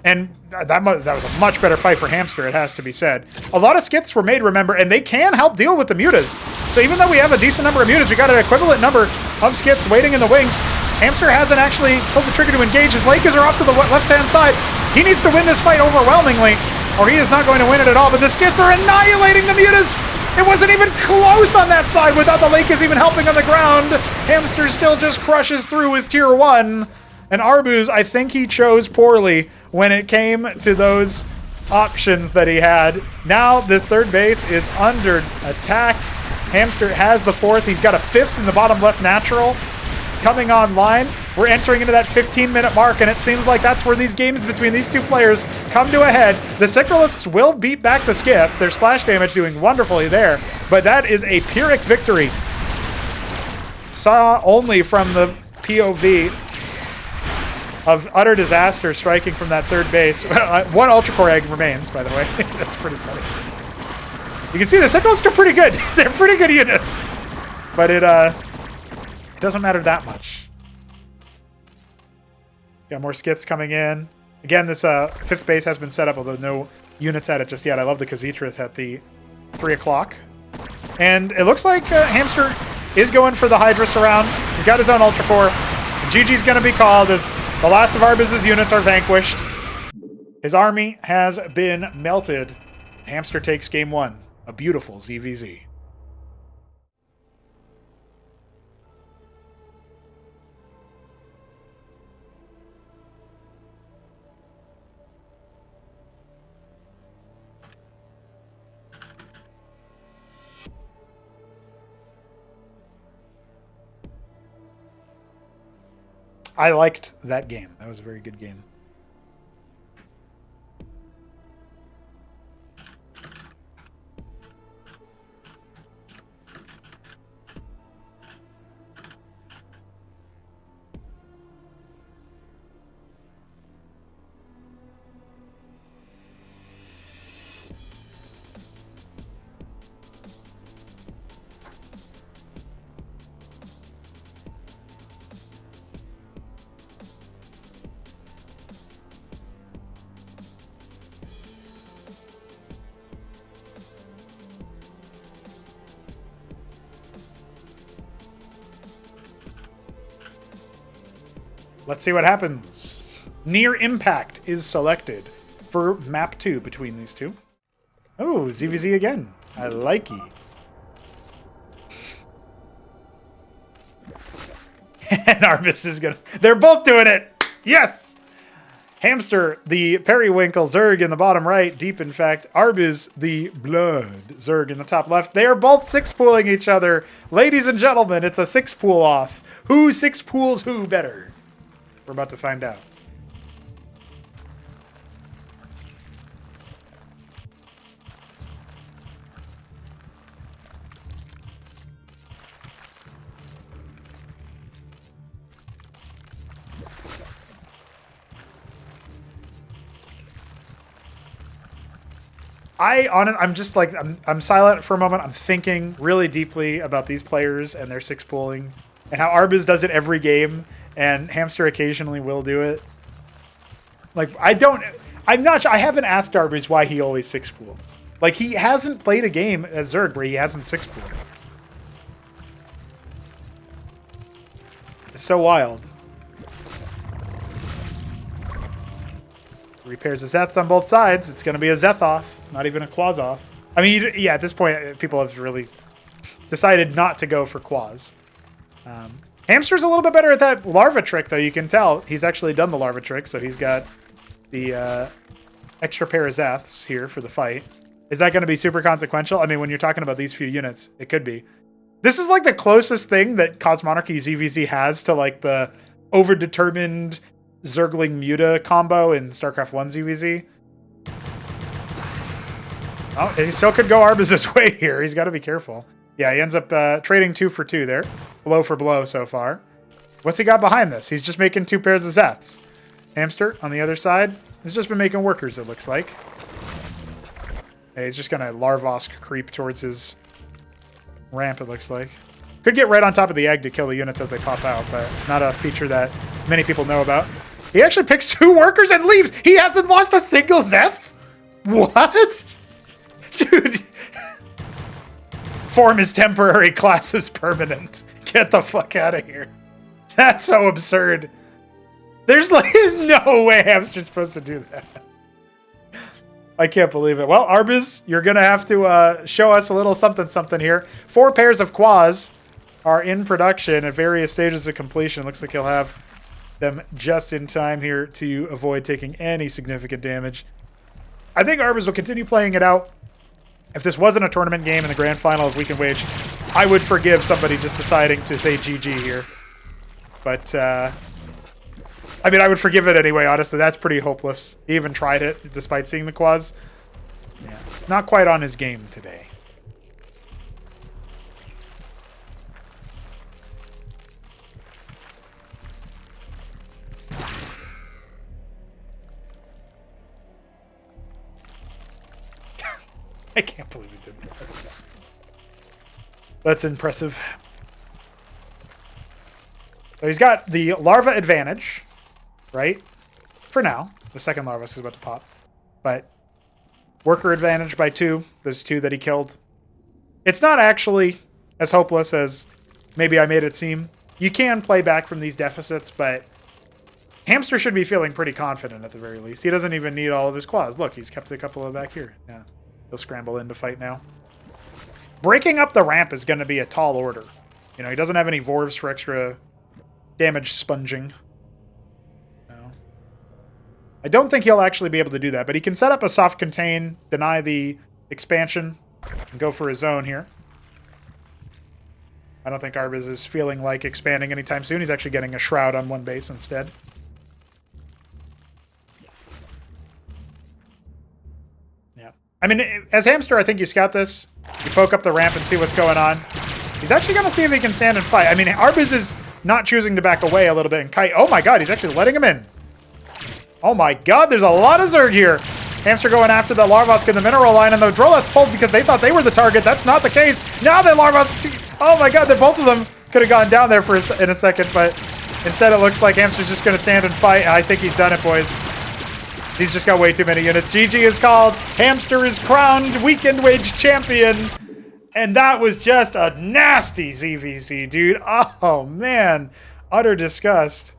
And that was a much better fight for Hamster, it has to be said. A lot of Skits were made, remember, and they can help deal with the Mutas. So even though we have a decent number of Mutas, we got an equivalent number of Skits waiting in the wings. Hamster hasn't actually pulled the trigger to engage. His Lakers are off to the left-hand side. He needs to win this fight overwhelmingly, or he is not going to win it at all. But the Skits are annihilating the Mutas. It wasn't even close on that side without the Lakers even helping on the ground. Hamster still just crushes through with tier 1. And Arbuz, I think he chose poorly when it came to those options that he had. Now this third base is under attack. Hamster has the 4th. He's got a 5th in the bottom left natural coming online. We're entering into that 15-minute mark, and it seems like that's where these games between these two players come to a head. The Cycralisks will beat back the Skips. Their splash damage doing wonderfully there, but that is a Pyrrhic victory. Saw only from the POV of utter disaster striking from that third base. 1 Ultra Core egg remains, by the way. That's pretty funny. You can see the Cycralisks are pretty good. They're pretty good units, but it doesn't matter that much. Got more skits coming in. Again, this 5th base has been set up, although no units at it just yet. I love the Khaz'trith at the 3 o'clock. And it looks like Hamster is going for the Hydra surround. He's got his own Ultra Core. GG's going to be called as the last of Arbuz's units are vanquished. His army has been melted. Hamster takes game 1. A beautiful ZVZ. I liked that game. That was a very good game. Let's see what happens. Near Impact is selected for map 2 between these two. Oh, ZVZ again. I like ye. And Arbus is gonna... They're both doing it! Yes! Hamster, the Periwinkle Zerg in the bottom right, deep in fact. Arbus, the Blood Zerg in the top left. They are both 6-pooling each other. Ladies and gentlemen, it's a 6-pool off. Who 6-pools who better? We're about to find out. I'm just like, I'm silent for a moment. I'm thinking really deeply about these players and their 6-pooling and how Arbuz does it every game. And Hamster occasionally will do it. Like, I haven't asked Arbuz why he always 6-pools. Like, he hasn't played a game as Zerg where he hasn't 6-pooled. It's so wild. Repairs the Zeths on both sides. It's going to be a Zeth off, not even a Quaz off. I mean, yeah, at this point, people have really decided not to go for Quaz. Hamster's a little bit better at that larva trick, though. You can tell he's actually done the larva trick, so he's got the extra pair of Zeths here for the fight. Is that going to be super consequential? I mean, when you're talking about these few units, it could be. This is like the closest thing that Cosmonarchy ZVZ has to like the overdetermined Zergling Muta combo in Starcraft 1 ZVZ. Oh, he still could go Arbuz's way here. He's got to be careful. Yeah, he ends up trading 2 for 2 there. Blow for blow so far. What's he got behind this? He's just making 2 pairs of Zeths. Hamster on the other side has just been making workers, it looks like. Yeah, he's just going to Larvosk creep towards his ramp, it looks like. Could get right on top of the egg to kill the units as they pop out, but not a feature that many people know about. He actually picks 2 workers and leaves! He hasn't lost a single Zeth? What? Dude... Form is temporary, class is permanent. Get the fuck out of here. That's so absurd. There's no way Hamster's supposed to do that. I can't believe it. Well, Arbiz, you're going to have to show us a little something here. 4 pairs of quas are in production at various stages of completion. Looks like he'll have them just in time here to avoid taking any significant damage. I think Arbiz will continue playing it out. If this wasn't a tournament game in the grand final of Weekendwage, I would forgive somebody just deciding to say GG here. But, I mean, I would forgive it anyway, honestly. That's pretty hopeless. He even tried it, despite seeing the quads. Yeah, not quite on his game today. I can't believe he did that. That's impressive. So he's got the larva advantage, right? For now. The second larva is about to pop. But worker advantage by 2. There's 2 that he killed. It's not actually as hopeless as maybe I made it seem. You can play back from these deficits, but Hamster should be feeling pretty confident at the very least. He doesn't even need all of his quads. Look, he's kept a couple of back here. Yeah, he'll scramble in to fight now. Breaking up the ramp is going to be a tall order. You know, he doesn't have any Vorvs for extra damage sponging. No. I don't think he'll actually be able to do that, but he can set up a soft contain, deny the expansion, and go for his zone here. I don't think Arbiz is feeling like expanding anytime soon. He's actually getting a shroud on one base instead. Yeah. I mean, as Hamster, I think you scout this. You poke up the ramp and see what's going on. He's actually going to see if he can stand and fight. I mean, Arbiz is not choosing to back away a little bit. And Kite, oh my god, he's actually letting him in. Oh my god, there's a lot of Zerg here. Hamster going after the Larvosk in the mineral line, and the Drolet's pulled because they thought they were the target. That's not the case. Now the Larvosk, oh my god, both of them could have gone down there in a second, but instead it looks like Hamster's just going to stand and fight. I think he's done it, boys. He's just got way too many units. GG is called. Hamster is crowned Weekendwage champion. And that was just a nasty ZVZ, dude. Oh, man. Utter disgust.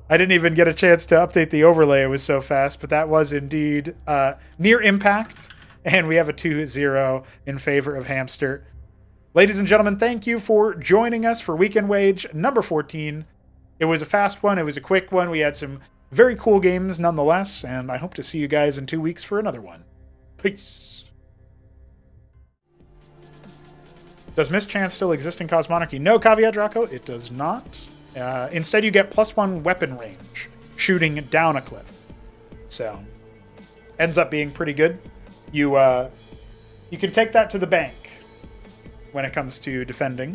I didn't even get a chance to update the overlay. It was so fast. But that was indeed near impact. And we have a 2-0 in favor of Hamster. Ladies and gentlemen, thank you for joining us for Weekendwage number 14. It was a fast one. It was a quick one. We had some very cool games nonetheless. And I hope to see you guys in 2 weeks for another one. Peace. Does Mischance still exist in Cosmonarchy? No, Caveat Draco, it does not. Instead, you get +1 weapon range, shooting down a cliff. So, ends up being pretty good. You can take that to the bank when it comes to defending.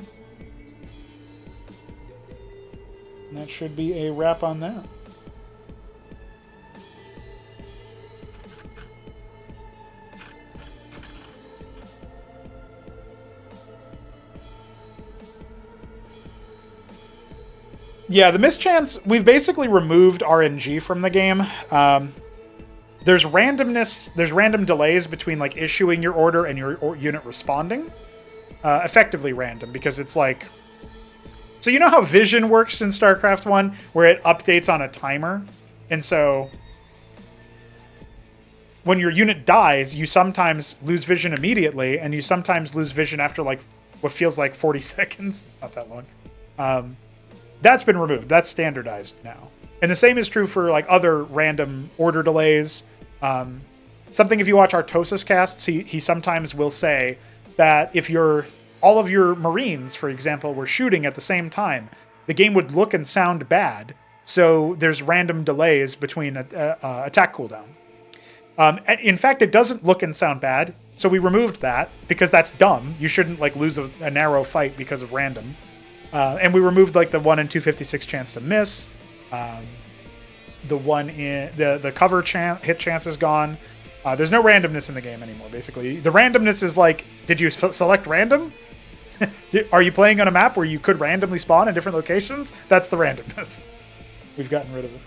And that should be a wrap on that. Yeah, the Mischance, we've basically removed RNG from the game. There's randomness, there's random delays between like issuing your order and your unit responding. Effectively random, because it's like... So you know how vision works in Starcraft 1, where it updates on a timer? And so when your unit dies, you sometimes lose vision immediately, and you sometimes lose vision after like what feels like 40 seconds. Not that long. That's been removed. That's standardized now. And the same is true for like other random order delays. Something if you watch Artosis casts, he sometimes will say that if all of your Marines, for example, were shooting at the same time, the game would look and sound bad. So there's random delays between attack cooldown. In fact, it doesn't look and sound bad. So we removed that because that's dumb. You shouldn't like lose a narrow fight because of random. And we removed like the 1 in 256 chance to miss. The one in the cover hit chance is gone. There's no randomness in the game anymore. Basically, the randomness is like, did you select random? Are you playing on a map where you could randomly spawn in different locations? That's the randomness. We've gotten rid of it.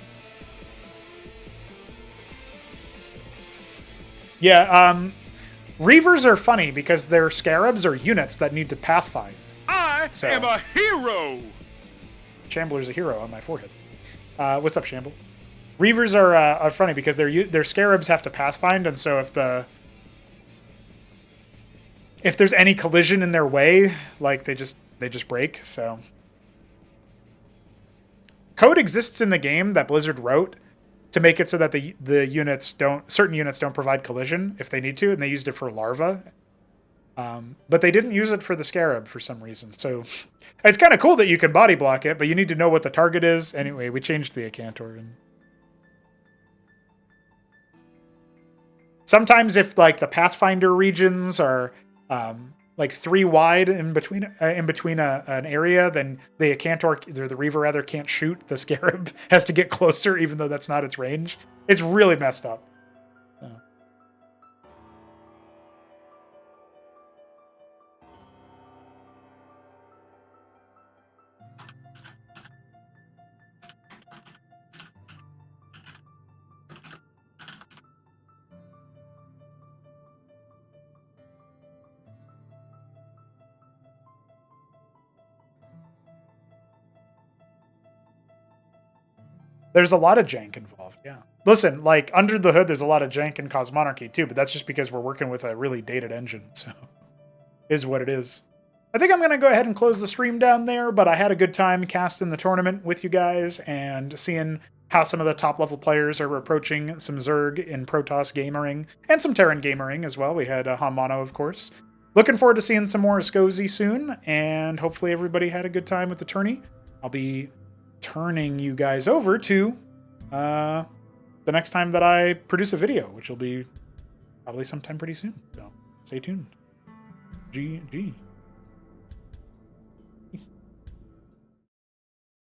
Yeah, Reavers are funny because their scarabs are units that need to pathfind.
I am a hero!
Shambler's a hero on my forehead. What's up, Shamble? Reavers are funny because their scarabs have to pathfind, and so if there's any collision in their way, like they just break. So code exists in the game that Blizzard wrote to make it so that the certain units don't provide collision if they need to, and they used it for larva. But they didn't use it for the scarab for some reason. So it's kind of cool that you can body block it, but you need to know what the target is. Anyway, we changed the Acantor. And sometimes if like the Pathfinder regions are like 3 wide in between an area, then the Acantor, or the Reaver rather, can't shoot. The Scarab has to get closer, even though that's not its range. It's really messed up. There's a lot of jank involved, yeah. Listen, like, under the hood, there's a lot of jank in Cosmonarchy, too, but that's just because we're working with a really dated engine, so is what it is. I think I'm going to go ahead and close the stream down there, but I had a good time casting the tournament with you guys and seeing how some of the top-level players are approaching some Zerg in Protoss Gamering, and some Terran Gamering as well. We had Hamano, of course. Looking forward to seeing some more Skozy soon, and hopefully everybody had a good time with the tourney. I'll be turning you guys over to the next time that I produce a video, which will be probably sometime pretty soon. So stay tuned. GG.